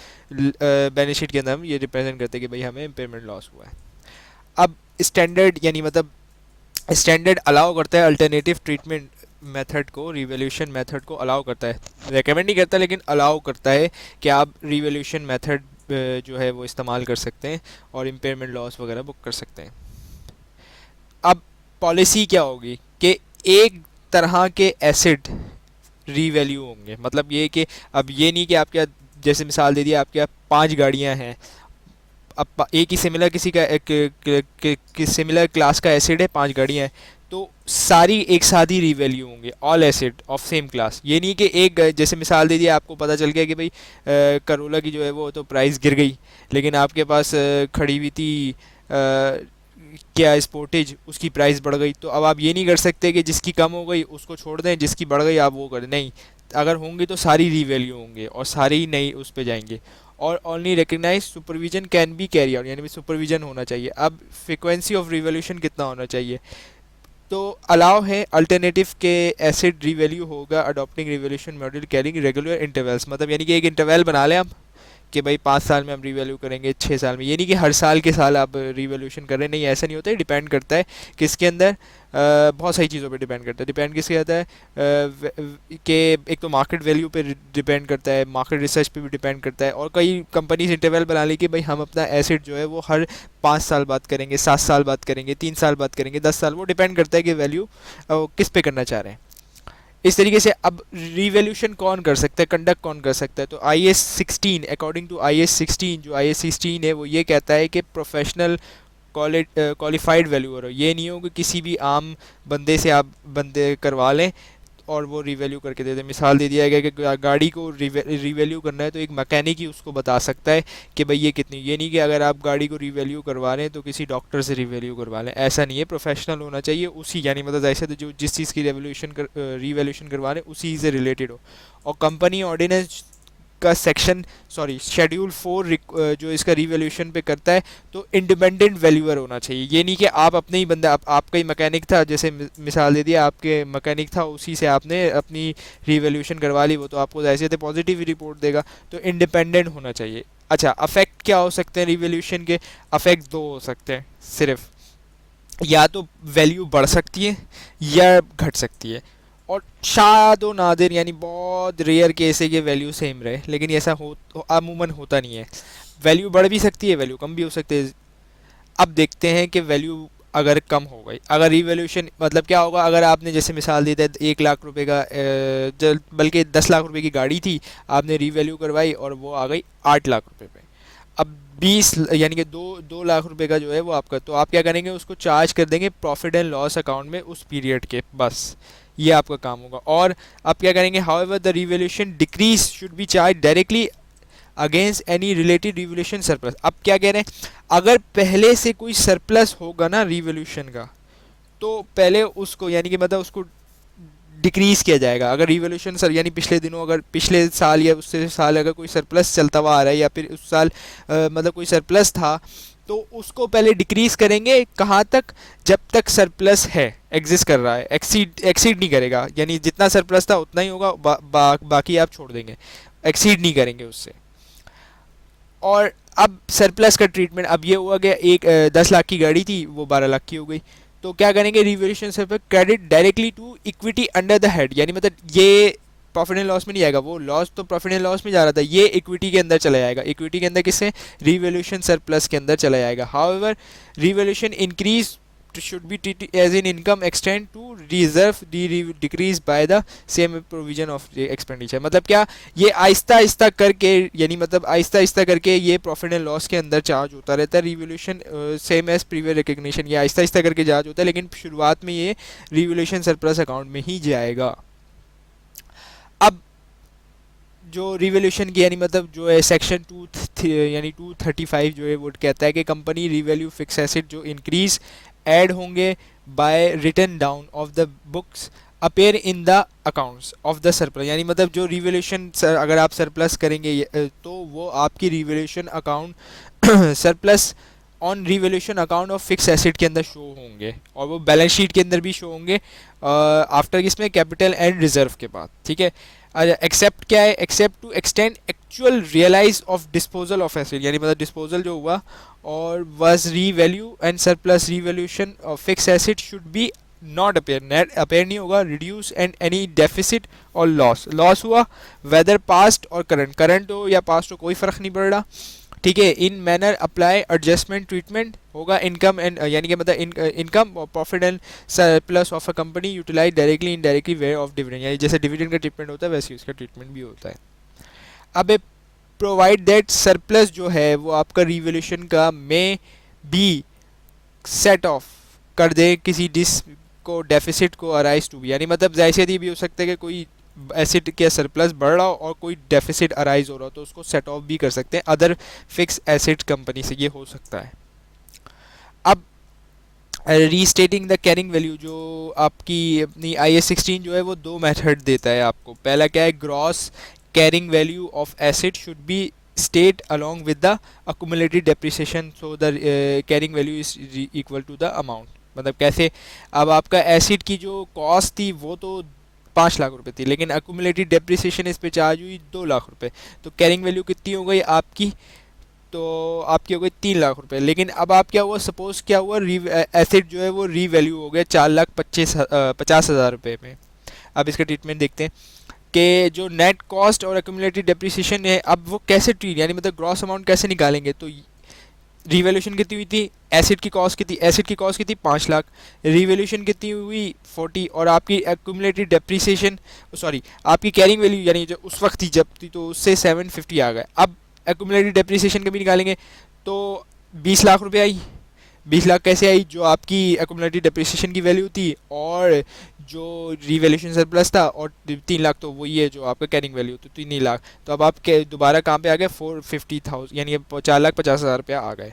बैलेंस शीट के अंदर हम ये रिप्रेजेंट करते हैं कि भाई हमें इम्पेयरमेंट लॉस हुआ है। अब स्टैंडर्ड, यानी मतलब स्टैंडर्ड अलाउ करता है अल्टरनेटिव ट्रीटमेंट मेथड को, रिवोल्यूशन मेथड को अलाउ करता है, रेकमेंड नहीं करता लेकिन अलाउ करता है कि आप रिवोल्यूशन मेथड जो है वो इस्तेमाल कर सकते हैं और इम्पेयरमेंट लॉस वगैरह बुक कर सकते हैं। अब पॉलिसी क्या होगी कि एक तरह के एसिड रीवैल्यू होंगे, मतलब ये कि अब ये नहीं कि आपके, जैसे मिसाल दे दिया आपके 5 गाड़ियाँ हैं, अब एक ही सिमिलर किसी का सिमिलर क्लास का एसिड है, 5 गाड़ियाँ हैं, तो सारी एक साथ ही रीवैल्यू होंगे, all acid of same class. ये नहीं कि एक, जैसे मिसाल दे दिया आपको पता चल गया कि भाई करोला की जो है वो तो प्राइस गिर गई, लेकिन आपके पास खड़ी हुई थी क्या स्पोर्टेज, उसकी प्राइस बढ़ गई, तो अब आप ये नहीं कर सकते कि जिसकी कम हो गई उसको छोड़ दें, जिसकी बढ़ गई आप वो करें, नहीं, अगर होंगे तो सारी रीवैल्यू होंगे और सारे ही नई उस पे जाएंगे। और only recognise supervision can be carry out, यानी सुपरविजन होना चाहिए। अब फ्रिक्वेंसी ऑफ रिवोल्यूशन कितना होना चाहिए, तो अलाउ है अल्टरनेटिव के एसिड रीवैल्यू होगा adopting revaluation model carrying regular intervals, मतलब यानी कि एक इंटरवल बना लें हम कि भाई 5 साल में हम रिवैल्यू करेंगे, 6 साल में, ये नहीं कि हर साल के साल आप रिवैल्यूशन कर रहे हैं, नहीं ऐसा नहीं होता है। डिपेंड करता है किसके अंदर, बहुत सारी चीज़ों पे डिपेंड करता है। डिपेंड किसके आता है कि एक तो मार्केट वैल्यू पे डिपेंड करता है, मार्केट रिसर्च पे भी डिपेंड करता है, और कई कंपनीज इंटरवल बना ली कि भाई हम अपना एसेट जो है वो हर 5 साल बाद करेंगे, 7 साल बाद करेंगे, 3 साल बाद करेंगे, 10 साल, वो डिपेंड करता है कि वैल्यू किस पे करना चाह रहे हैं। इस तरीके से अब रिवैल्यूशन कौन कर सकता है, कंडक्ट कौन कर सकता है, तो IAS 16, अकॉर्डिंग टू IAS 16, जो IAS 16 है वो ये कहता है कि प्रोफेशनल क्वालिफाइड वैल्यूअर हो। ये नहीं हो कि किसी भी आम बंदे से आप बंदे करवा लें और वो रिवैल्यू करके दे दें। मिसाल दे दिया गया कि गाड़ी को रिवैल्यू करना है तो एक मैकेनिक ही उसको बता सकता है कि भाई ये कितनी। ये नहीं कि अगर आप गाड़ी को रिवैल्यू करवा रहे हैं तो किसी डॉक्टर से रिवैल्यू करवा लें, ऐसा नहीं है। प्रोफेशनल होना चाहिए उसी, यानी मतलब ऐसे तो जो जिस चीज़ की रिवैल्यूशन करवा रहे हैं उसी से रिलेटेड हो। और कंपनी ऑर्डिनेंस का सेक्शन शेड्यूल 4 जो इसका रिवैल्यूशन पे करता है, तो इंडिपेंडेंट वैल्यूअर होना चाहिए। ये नहीं कि आप अपने ही बंदा, आपका ही मैकेनिक था, जैसे मिसाल दे दिया आपके मैकेनिक था, उसी से आपने अपनी रिवैल्यूशन करवा ली, वो तो आपको ऐसे थे पॉजिटिव ही रिपोर्ट देगा। तो इंडिपेंडेंट होना चाहिए। अच्छा, अफेक्ट क्या हो सकते हैं रिवैल्यूशन के? अफेक्ट दो हो सकते हैं सिर्फ, या तो वैल्यू बढ़ सकती है या घट सकती है, और शायद व नादिर यानी बहुत रेयर केस है कि वैल्यू सेम रहे, लेकिन ऐसा अमूमन होता नहीं है। वैल्यू बढ़ भी सकती है, वैल्यू कम भी हो सकती है। अब देखते हैं कि वैल्यू अगर कम हो गई, अगर रिवैल्यूशन मतलब क्या होगा, अगर आपने जैसे मिसाल दी था 1 लाख रुपए का बल्कि 10 लाख रुपए की गाड़ी थी, आपने रिवैल्यू करवाई और वो आ गई 8 लाख रुपए पे। अब 20 यानी कि 2 लाख रुपए का जो है वो आपका, तो आप क्या करेंगे, उसको चार्ज कर देंगे प्रॉफिट एंड लॉस अकाउंट में उस पीरियड के, बस ये आपका काम होगा। और आप क्या करेंगे, however the revaluation decrease should be charge directly against any related revaluation surplus. अब क्या कह रहे हैं, अगर पहले से कोई सरप्लस होगा ना रिवैल्यूएशन का, तो पहले उसको यानी कि मतलब उसको डिक्रीज किया जाएगा। अगर रिवॉल्यूशन सर यानी पिछले दिनों, अगर पिछले साल या उससे साल अगर कोई सरप्लस चलता हुआ आ रहा है, या फिर उस साल मतलब कोई सरप्लस था, तो उसको पहले डिक्रीज करेंगे। कहाँ तक? जब तक सरप्लस है, एग्जिस्ट कर रहा है, एक्सीड नहीं करेगा, यानी जितना सरप्लस था उतना ही होगा, बाकी आप छोड़ देंगे, एक्सीड नहीं करेंगे उससे। और अब सरप्लस का ट्रीटमेंट अब ये हुआ कि एक 10 लाख की गाड़ी थी, वो 12 लाख की हो गई, तो क्या करेंगे, रिवैल्यूएशन से credit directly to equity under the head, यानी मतलब ये प्रॉफिट एंड लॉस में नहीं आएगा, वो लॉस तो प्रॉफिट एंड लॉस में जा रहा था, ये इक्विटी के अंदर चला जाएगा। इक्विटी के अंदर किससे? रिवैल्यूएशन सरप्लस के अंदर चला जाएगा। However revaluation increase should be treated as an income extend to reserve decrease by the same provision of the expenditure। मतलब क्या, ये आहिस्ता आहिस्ता करके, यानी मतलब आहिस्ता आहिस्ता करके ये प्रॉफिट एंड लॉस के अंदर चार्ज होता रहता है। Revaluation same as previous recognition, ये आहिस्ता आहिस्ता करके चार्ज होता है, लेकिन शुरुआत में ये रिवैल्यूएशन सरप्लस अकाउंट में ही जाएगा। अब जो रिवैल्यूएशन की यानी मतलब जो है सेक्शन 2 यानी 235 जो है वो कहता है कि कंपनी रिवैल्यू फिक्स एसेट जो इंक्रीज ऐड होंगे by return down of the books appear in the accounts of the surplus, यानी मतलब जो रिवैल्यूएशन अगर आप सरप्लस करेंगे तो वो आपकी revaluation account surplus on revaluation account of fix asset के अंदर शो होंगे, और वो बैलेंस शीट के अंदर भी शो होंगे आफ्टर इसमें कैपिटल एंड रिजर्व के बाद। ठीक है, एक्सेप्ट क्या है, except to extend actual realise of disposal of asset, यानी मतलब डिस्पोजल जो हुआ और was revalue and surplus revaluation of fix asset should be not appear, net appear नहीं होगा, रिड्यूस एंड एनी डेफिसिट और लॉस हुआ वेदर पास्ट और करंट हो या पास्ट हो कोई फ़र्क नहीं पड़ रहा। ठीक है, in manner apply adjustment treatment होगा इनकम एंड यानी कि मतलब इनकम और profit and surplus of a company utilise directly indirectly way of dividend, यानी जैसे डिविडेंड का ट्रीटमेंट होता है वैसे उसका ट्रीटमेंट भी होता है। अब प्रोवाइड दैट सरप्लस जो है वो आपका रिवैल्यूएशन का में भी सेट ऑफ कर दे किसी डिस को डेफिसिट को अराइज टू, यानी मतलब जैसे भी हो सकता है कि कोई एसेट के सरप्लस बढ़ रहा हो और कोई डेफिसिट अराइज हो रहा हो, तो उसको सेट ऑफ भी कर सकते हैं अदर फिक्स एसेट कंपनी से, ये हो सकता है। अब रीस्टेटिंग द कैरिंग वैल्यू, जो आपकी अपनी IAS 16 जो है वो 2 मेथड देता है आपको। पहला क्या है, gross carrying value of asset should be state along with the accumulated depreciation, so the carrying value is equal to the amount. मतलब कैसे, अब आपका एसेट की जो कॉस्ट थी वो तो 5 लाख रुपए थी, लेकिन एक्यूमुलेटेड डेप्रिसिएशन इस पे चार्ज हुई 2 लाख रुपए। तो कैरिंग वैल्यू कितनी हो गई आपकी? तो आपकी हो गई 3 लाख रुपए। लेकिन अब आप क्या हुआ, सपोज क्या हुआ, एसेट जो है वो रीवैल्यू हो गया 4,50,000 रुपये में। अब इसका ट्रीटमेंट देखते हैं कि जो नेट कॉस्ट और एक्यूमुलेटेड डेप्रिसिएशन है, अब वो कैसे ट्रीट, यानी मतलब ग्रॉस अमाउंट कैसे निकालेंगे। तो रीवैल्यूशन कितनी हुई थी, एसेट की कॉस्ट कितनी, एसेट की कॉस्ट कितनी 5 लाख, रीवैल्यूशन कितनी हुई 40, और आपकी एक्यूमुलेटेड डेप्रिसिएशन, सॉरी आपकी कैरिंग वैल्यू यानी जो उस वक्त थी जब थी, तो उससे 750 आ गए। अब एक्यूमुलेटेड डेप्रिसिएशन कभी निकालेंगे तो 20 लाख रुपए आई। 20 लाख कैसे आई, जो आपकी एक्यूमुलेटेड डेप्रिसिएशन की वैल्यू थी और जो रीवैल्यूएशन सरप्लस था, और 3 लाख तो वही है जो आपका कैरिंग वैल्यू, तो 3 लाख। तो अब आप दोबारा कहाँ पे आ गए, 450,000, यानी 4,50,000 रुपया आ गए।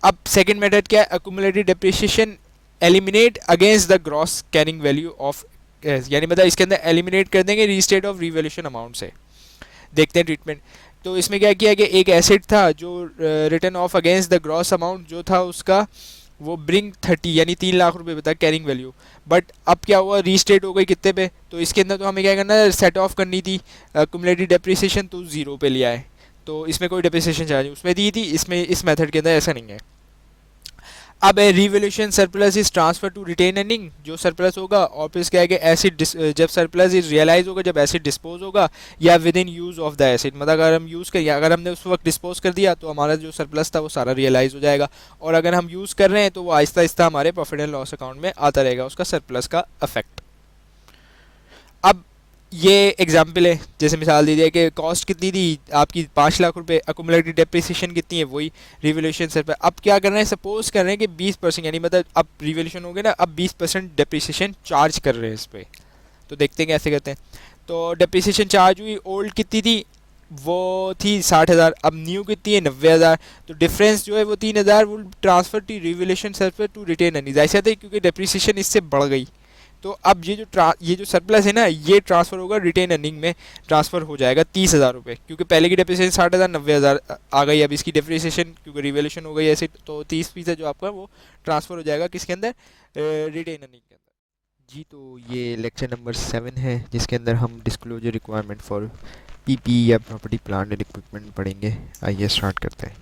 अब सेकंड मेथड क्या है, accumulated depreciation eliminate against the gross carrying value of, यानी मतलब इसके अंदर एलिमिनेट कर देंगे रीस्टेट ऑफ रीवैल्यूएशन अमाउंट से। देखते हैं ट्रीटमेंट। तो इसमें क्या किया कि एक एसेट था जो return of against the gross amount जो था उसका, वो ब्रिंग 30 यानी 3 लाख रुपए बता कैरिंग वैल्यू। बट अब क्या हुआ, रीस्टेट हो गई कितने पे, तो इसके अंदर तो हमें क्या करना है, सेट ऑफ करनी थी एक्यूमुलेटेड डेप्रिसिएशन, तो 0 पे लिया है। तो इसमें कोई डेप्रिसिएशन चार्ज उसमें दी थी, इसमें इस मेथड के अंदर ऐसा नहीं है। अब revaluation surplus is transfer to retain earning, जो सरप्लस होगा, और फिर क्या है कि एसिड जब सरप्लस इज रियलाइज होगा जब एसिड डिस्पोज होगा या with in use of the acid, मतलब अगर हम यूज़ करिए, अगर हमने उस वक्त डिस्पोज कर दिया तो हमारा जो सरप्लस था वो सारा रियलाइज हो जाएगा, और अगर हम यूज़ कर रहे हैं तो वो आहिस्ता आहिस्ता हमारे प्रॉफिट एंड लॉस अकाउंट में आता रहेगा उसका सरप्लस का इफेक्ट। अब ये एग्जाम्पल है, जैसे मिसाल दी जाए कि कॉस्ट कितनी थी आपकी 5 लाख रुपए, एक्यूमुलेटेड डेप्रिसिएशन कितनी है वही, रिवैल्यूएशन सर पे। अब क्या कर रहे हैं, सपोज कर रहे हैं कि 20%, यानी मतलब अब रिवैल्यूएशन हो गया ना, अब 20% डेप्रिसिएशन चार्ज कर रहे हैं इस पर। तो देखते हैं कैसे करते हैं। तो डेप्रिसिएशन चार्ज हुई, ओल्ड कितनी थी, वो थी 60,000, अब न्यू कितनी है 90,000। तो डिफरेंस जो है वो 3,000 वो ट्रांसफर टू रिवैल्यूएशन सर पे टू रिटेन अर्निंग, ऐसा था क्योंकि डेप्रिसिएशन इससे बढ़ गई। तो अब ये जो सरप्लस है ना, ये ट्रांसफ़र होगा रिटेन अर्निंग में, ट्रांसफ़र हो जाएगा 30,000 रुपये, क्योंकि पहले की डेप्रिसिएशन 60,000 90,000 आ गई, अब इसकी डेप्रिसिएशन क्योंकि रिवैल्यूएशन हो गई ऐसे, तो 30% जो आपका वो ट्रांसफ़र हो जाएगा किसके अंदर, रिटेन अर्निंग के अंदर। जी, तो ये लेक्चर नंबर 7 है जिसके अंदर हम डिस्क्लोजर रिक्वायरमेंट फॉर पीपी या प्रॉपर्टी प्लांट एंड इक्विपमेंट पढ़ेंगे। आइए स्टार्ट करते हैं।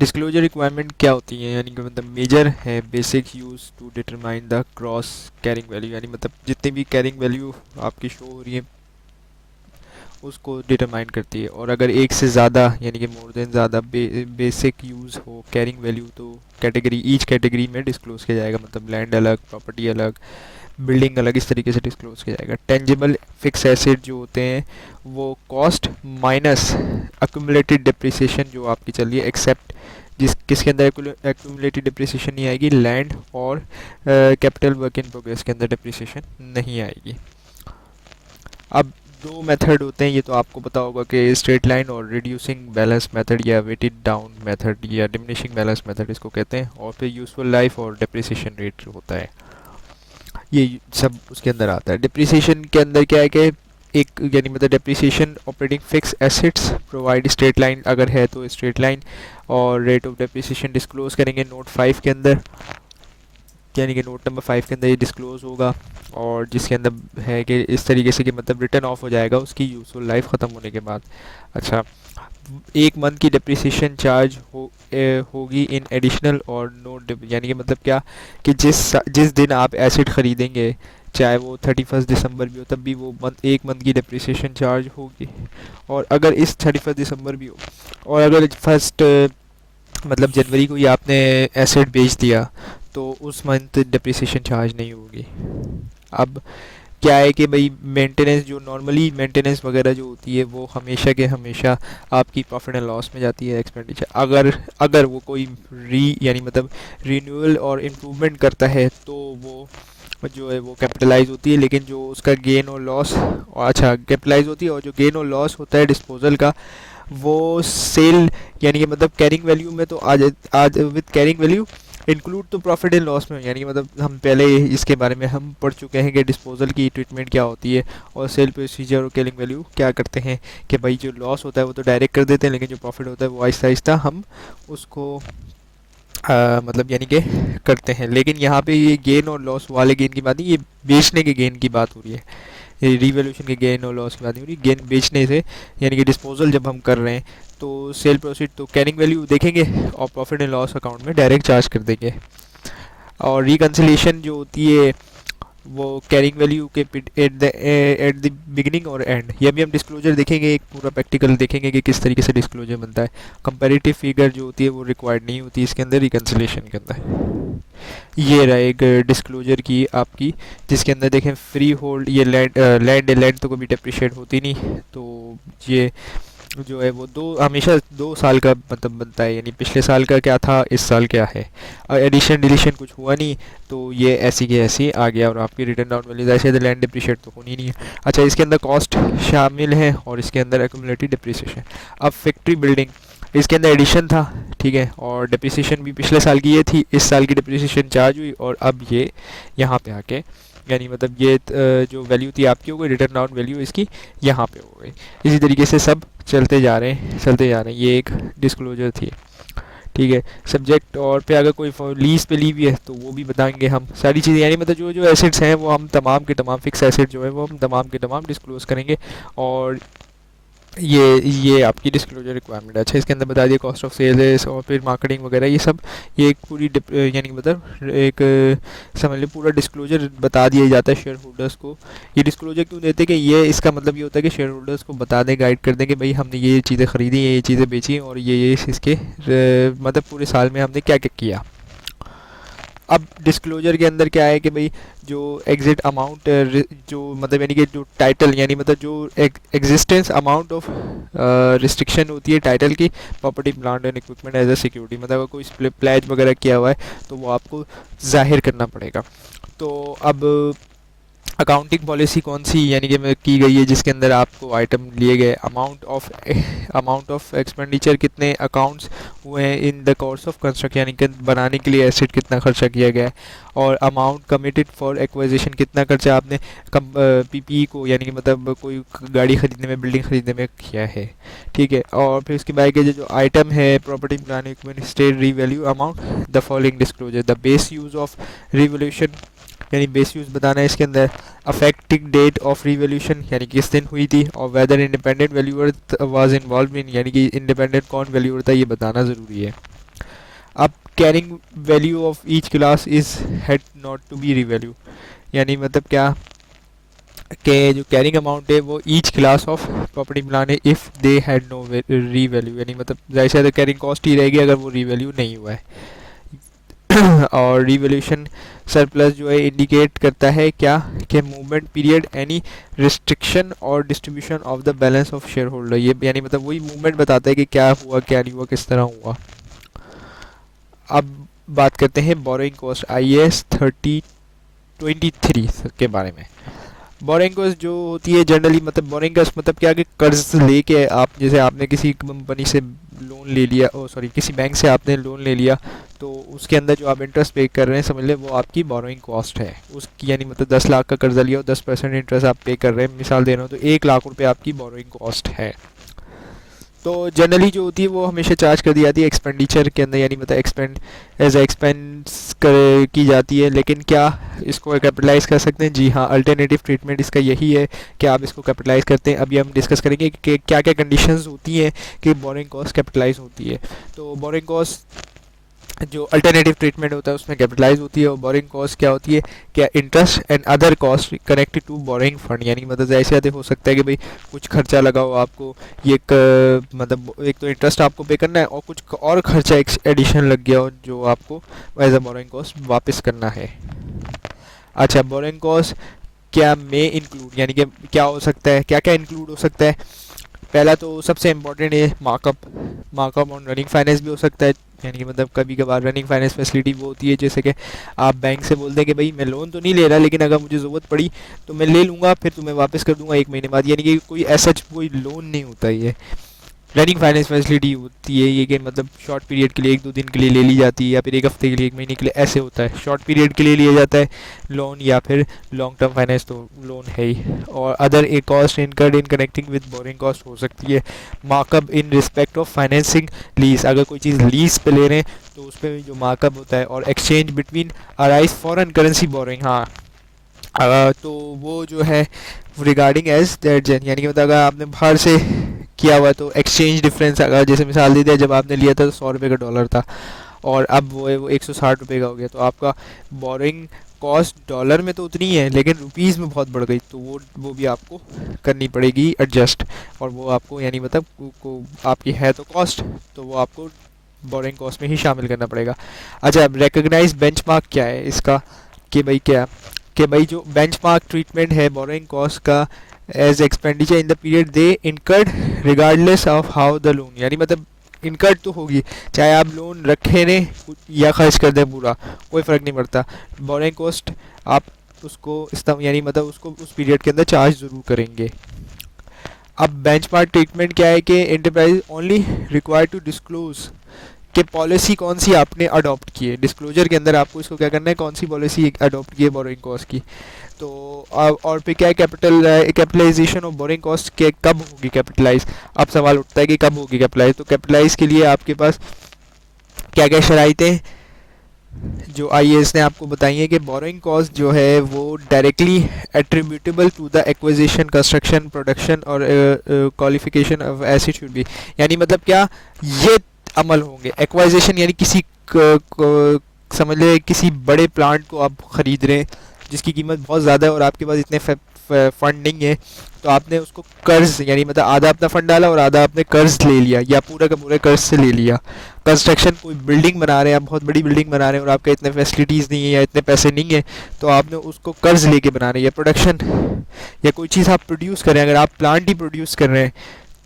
डिस्क्लोजर रिक्वायरमेंट क्या होती है, यानी कि मतलब मेजर है basic use to determine the gross carrying value, यानी मतलब जितनी भी कैरिंग वैल्यू आपकी शो हो रही है उसको डिटरमाइन करती है। और अगर एक से ज़्यादा यानी कि मोर देन ज़्यादा बेसिक यूज़ हो कैरिंग वैल्यू, तो कैटेगरी ईच कैटेगरी में डिस्क्लोज किया जाएगा, मतलब लैंड अलग, प्रॉपर्टी अलग, बिल्डिंग अलग, इस तरीके से डिस्क्लोज किया जाएगा। टेंजिबल फिक्स एसेट जो होते हैं वो कॉस्ट माइनस एक्यूमुलेटेड डिप्रिसिएशन जो आपकी चल रही है, एक्सेप्ट किसके अंदर एक्यूमुलेटेड डिप्रिसिएशन नहीं आएगी, लैंड और कैपिटल वर्क इन प्रोग्रेस के अंदर डिप्रिसिएशन नहीं आएगी। अब दो मेथड होते हैं, ये तो आपको पता होगा कि स्ट्रेट लाइन और रिड्यूसिंग बैलेंस मेथड या वेटेड डाउन मेथड या डिमिनिशिंग बैलेंस मेथड इसको कहते हैं, और फिर यूजफुल लाइफ और डिप्रिसिएशन रेट होता है, ये सब उसके अंदर आता है। डिप्रिसिएशन के अंदर क्या है कि एक यानी मतलब depreciation operating fix assets provide straight line, अगर है तो स्ट्रेट लाइन, और रेट ऑफ डिप्रिसिएशन डिस्क्लोज करेंगे नोट 5 के अंदर, यानी कि नोट नंबर 5 के अंदर ये डिस्क्लोज होगा, और जिसके अंदर है कि इस तरीके से कि मतलब रिटर्न ऑफ हो जाएगा उसकी यूजफुल लाइफ ख़त्म होने के बाद। अच्छा, एक मंथ की डिप्रिसिएशन चार्ज होगी इन एडिशनल और नोट, यानी कि मतलब क्या कि जिस दिन आप एसेट ख़रीदेंगे चाहे वो 31 दिसंबर भी हो तब भी वो एक मंथ की डिप्रिसिएशन चार्ज होगी, और अगर इस 31 दिसंबर भी हो, और अगर फर्स्ट मतलब जनवरी को ही आपने एसेट बेच दिया तो उस मंथ डिप्रिसिएशन चार्ज नहीं होगी। अब क्या है कि भाई मेंटेनेंस जो नॉर्मली मेंटेनेंस वगैरह जो होती है वो हमेशा के हमेशा आपकी प्रॉफिट एंड लॉस में जाती है एक्सपेंडिचर, अगर वो कोई यानी मतलब रीन्यूअल और इम्प्रूवमेंट करता है तो वो जो है वो कैपिटलाइज होती है, लेकिन जो उसका गेन और लॉस, अच्छा कैपिटलाइज होती है, और जो गेन और लॉस होता है डिस्पोजल का वो सेल यानी कि मतलब कैरिंग वैल्यू में, तो आज विद कैरिंग वैल्यू इंक्लूड तो प्रॉफिट एंड लॉस में, यानी कि मतलब हम पहले इसके बारे में हम पढ़ चुके हैं कि डिस्पोजल की ट्रीटमेंट क्या होती है, और सेल प्रोसीजर और कैरिंग वैल्यू क्या करते हैं कि भाई जो लॉस होता है वो तो डायरेक्ट कर देते हैं, लेकिन जो प्रॉफिट होता है वो आहिस्ता आहिस्ता हम उसको मतलब यानी कि करते हैं। लेकिन यहाँ पे ये गेन और लॉस वाले गेन की बात नहीं, ये बेचने के गेन की बात हो रही है। ये रिवॉल्यूशन के गेन और लॉस की बात नहीं हो रही, गेन बेचने से, यानी कि डिस्पोजल जब हम कर रहे हैं तो सेल प्रोसीड तो कैरिंग वैल्यू देखेंगे और प्रॉफिट एंड लॉस अकाउंट में डायरेक्ट चार्ज कर देंगे। और रिकन्सिलेशन जो होती है वो कैरिंग वैल्यू के एट द बिगिनिंग और एंड, ये भी हम डिस्क्लोजर देखेंगे, एक पूरा प्रैक्टिकल देखेंगे कि किस तरीके से डिस्क्लोजर बनता है। कंपैरेटिव फिगर जो होती है वो रिक्वायर्ड नहीं होती इसके अंदर, रिकन्सिलेशन के अंदर। ये रहा एक डिस्क्लोजर की आपकी, जिसके अंदर देखें फ्री होल्ड, ये लैंड तो कभी डेप्रिशिएट होती नहीं, तो ये जो है वो हमेशा 2 साल का मतलब बनता है, यानी पिछले साल का क्या था, इस साल क्या है। एडिशन डिलीशन कुछ हुआ नहीं, तो ये ऐसी के ऐसी आ गया और आपकी रिटर्न डाउन वैल्यू ऐसे तो लैंड डिप्रिशिएट तो होनी नहीं है। अच्छा, इसके अंदर कॉस्ट शामिल है और इसके अंदर एक्यूमुलेटेड डिप्रिसिएशन। अब फैक्ट्री बिल्डिंग, इसके अंदर एडिशन था, ठीक है, और डिप्रिसिएशन भी पिछले साल की ये थी, इस साल की डिप्रिसिएशन चार्ज हुई और अब ये यहाँ पे आके, यानी मतलब ये जो वैल्यू थी आपकी हो गई, रिटर्न डाउन वैल्यू इसकी यहाँ पे हो गई। इसी तरीके से सब चलते जा रहे हैं चलते जा रहे हैं। ये एक डिस्क्लोजर थी, ठीक है। सब्जेक्ट और पे अगर कोई लीज पे ली भी है तो वो भी बताएंगे हम सारी चीज़ें, यानी मतलब जो जो एसेट्स हैं वो हम तमाम के तमाम फिक्स एसेट जो है वो हम तमाम के तमाम डिस्क्लोज करेंगे। और ये आपकी डिस्क्लोजर रिक्वायरमेंट है। अच्छा, इसके अंदर बता दिए कॉस्ट ऑफ सेल्स और फिर मार्केटिंग वगैरह ये सब, ये एक पूरी यानी मतलब एक समझ लो पूरा डिस्क्लोजर बता दिया जाता है शेयर होल्डर्स को। ये डिस्क्लोजर क्यों देते हैं कि ये इसका मतलब ये होता है कि शेयर होल्डर्स को बता दें, गाइड कर दें कि भाई हमने ये चीज़ें खरीदी, ये चीज़ें बेची और ये इसके मतलब पूरे साल में हमने क्या क्या किया। अब डिस्क्लोजर के अंदर क्या है कि भाई जो एग्जिट अमाउंट, जो मतलब यानी कि जो टाइटल, यानी मतलब जो एग्जिस्टेंस अमाउंट ऑफ रिस्ट्रिक्शन होती है टाइटल की, property plant and equipment as a security, मतलब अगर कोई प्लेज वगैरह किया हुआ है तो वो आपको जाहिर करना पड़ेगा। तो अब अकाउंटिंग पॉलिसी कौन सी यानी कि में की गई है, जिसके अंदर आपको आइटम लिए गए, अमाउंट ऑफ एक्सपेंडिचर कितने अकाउंट्स हुए हैं in the course of construction, यानी कि बनाने के लिए एसेट कितना खर्चा किया गया है, और अमाउंट कमिटेड फॉर एक्वाइजिशन, कितना खर्चा आपने पीपीई को यानी कि मतलब कोई गाड़ी खरीदने में, बिल्डिंग खरीदने में किया है, ठीक है। और फिर उसके बाद के जो आइटम है property plan equipment state revalue amount, the following disclosure, the base use of revolution, यानी बेस यूज़ बताना है इसके अंदर, अफेक्टिंग डेट ऑफ रिवोल्यूशन यानी किस दिन हुई थी, और whether independent valuer was involve in, यानी कि इंडिपेंडेंट कौन वैल्यूअर था ये बताना ज़रूरी है। अब carrying value of each class is had not to be revalue, यानी मतलब क्या कि जो कैरिंग अमाउंट है वो each class of property plan है if they had no revalue, यानी मतलब जैसे तो कैरिंग कॉस्ट ही रहेगी अगर वो रीवैल्यू नहीं हुआ है। और रिवोल्यूशन सरप्लस जो है इंडिकेट करता है क्या कि मूवमेंट पीरियड एनी रिस्ट्रिक्शन और distribution of the balance of share holder, ये यानी मतलब वही मूवमेंट बताता है कि क्या हुआ क्या नहीं हुआ, किस तरह हुआ। अब बात करते हैं बोरोइंग कॉस्ट IAS 3023 के बारे में। बोरिंग कॉस्ट जो होती है जनरली, मतलब बोरिंग कॉस्ट मतलब क्या कि कर्ज लेके आप, जैसे आपने किसी कंपनी से लोन ले लिया, ओ सॉरी किसी बैंक से आपने लोन ले लिया, तो उसके अंदर जो आप इंटरेस्ट पे कर रहे हैं समझ लें वो आपकी बोरोइंग कॉस्ट है उसकी, यानी मतलब 10 लाख का कर्जा लिया और 10% इंटरेस्ट आप पे कर रहे हैं, मिसाल दे रहा हूँ, तो 1 लाख रुपए आपकी बोरोइंग कॉस्ट है। तो जनरली जो होती है वो हमेशा चार्ज कर दी जाती है एक्सपेंडिचर के अंदर, यानी मतलब एक्सपेंस की जाती है। लेकिन क्या इसको कैपिटलाइज कर सकते हैं? जी हाँ, अल्टरनेटिव ट्रीटमेंट इसका यही है कि आप इसको कैपिटलाइज करते हैं। अभी हम डिस्कस करेंगे कि क्या क्या कंडीशंस होती हैं कि बोरिंग कॉस्ट कैपिटलाइज होती है। तो बोरिंग कॉस्ट जो अल्टरनेटिव ट्रीटमेंट होता है उसमें कैपिटलाइज होती है। और बोरिंग कॉस्ट क्या होती है? क्या interest and other cost connected to borrowing fund, यानी मतलब ऐसे आते हो सकता है कि भाई कुछ खर्चा लगा हो आपको, ये मतलब एक तो इंटरेस्ट आपको पे करना है और कुछ और खर्चा एडिशन लग गया हो जो आपको एज अ बोरिंग कॉस्ट वापस करना है। अच्छा, बोरिंग कॉस्ट क्या में इंक्लूड, यानी कि क्या हो सकता है, क्या क्या इंक्लूड हो सकता है? पहला तो सबसे इम्पोर्टेंट है मार्कअप ऑन रनिंग फाइनेंस भी हो सकता है, यानी कि मतलब कभी कभार रनिंग फाइनेंस फैसिलिटी वो होती है जैसे कि आप बैंक से बोलते हैं कि भाई मैं लोन तो नहीं ले रहा लेकिन अगर मुझे ज़रूरत पड़ी तो मैं ले लूँगा, फिर तुम्हें वापस कर दूंगा 1 महीने बाद, यानी कि कोई ऐसा कोई लोन नहीं होता ये। रनिंग फाइनेंस फैसिलिटी होती है ये कि मतलब शॉर्ट पीरियड के लिए 1-2 दिन के लिए ले ली जाती है, या फिर 1 हफ्ते के लिए 1 महीने के लिए ऐसे होता है। शॉर्ट पीरियड के लिए लिया जाता है लोन, या फिर लॉन्ग टर्म फाइनेंस तो लोन है ही। और other A cost incurred in connecting with borrowing cost हो सकती है। Markup in respect of financing lease, अगर कोई चीज़ लीज पे ले रहे हैं तो उस पर जो मार्कअप होता है, और exchange between arise foreign currency borrowing, हाँ तो वो जो है रिगार्डिंग एज दैट जेन, यानी कि मतलब अगर आपने बाहर से किया हुआ है तो एक्सचेंज डिफरेंस, अगर जैसे मिसाल दे दिया जब आपने लिया था तो 100 रुपये का डॉलर था और अब वो है वो 160 रुपये का हो गया, तो आपका बोरिंग कॉस्ट डॉलर में तो उतनी ही है लेकिन रुपीज़ में बहुत बढ़ गई, तो वो भी आपको करनी पड़ेगी एडजस्ट, और वो आपको यानी मतलब को आपकी है तो कॉस्ट, तो वो आपको बोरिंग कॉस्ट में ही शामिल करना पड़ेगा। अच्छा, अब रिकग्नाइज बेंचमार्क क्या है इसका, कि भाई क्या, कि भाई जो बेंचमार्क ट्रीटमेंट है बोरिंग कॉस्ट का as expenditure in the period they incurred regardless of how the loan, यानी मतलब इनकर्ड तो होगी चाहे आप लोन रखे रहें या खर्च कर दें पूरा, कोई फ़र्क नहीं पड़ता, बोरिंग कॉस्ट आप उसको यानी मतलब उसको उस पीरियड के अंदर चार्ज ज़रूर करेंगे। अब बेंचमार्क ट्रीटमेंट क्या है कि enterprise only required to disclose कि पॉलिसी कौन सी आपने अडॉप्ट की है, डिस्क्लोजर के अंदर आपको इसको क्या करना है, कौन सी पॉलिसी अडॉप्ट की है बोरिंग कॉस्ट की। तो और फिर क्या है, कैपिटलाइजेशन ऑफ बोरिंग कॉस्ट के कब होगी कैपिटलाइज, अब सवाल उठता है कि कब होगी कैपिटलाइज। तो कैपिटलाइज के लिए आपके पास क्या क्या शराइतें जो आईएएस ने आपको बताई है कि बोरिंग कॉस्ट जो है वो directly attributable to the acquisition, construction, production और qualification of asset should be, यानी मतलब क्या ये अमल होंगे। एक्वाइजेशन यानी किसी समझ ले किसी बड़े प्लांट को आप ख़रीद रहे हैं जिसकी कीमत बहुत ज़्यादा है और आपके पास इतने फंड नहीं है, तो आपने उसको कर्ज यानी मतलब आधा अपना फंड डाला और आधा आपने कर्ज ले लिया या पूरा का पूरा कर्ज से ले लिया। कंस्ट्रक्शन, कोई बिल्डिंग बना रहे हैं आप, बहुत बड़ी बिल्डिंग बना रहे हैं और आपके इतने फैसिलिटीज़ नहीं है या इतने पैसे नहीं है, तो आपने उसको कर्ज लेके बना रहे हैं। या प्रोडक्शन, या कोई चीज़ आप प्रोड्यूस कर रहे हैं, अगर आप प्लांट ही प्रोड्यूस कर रहे हैं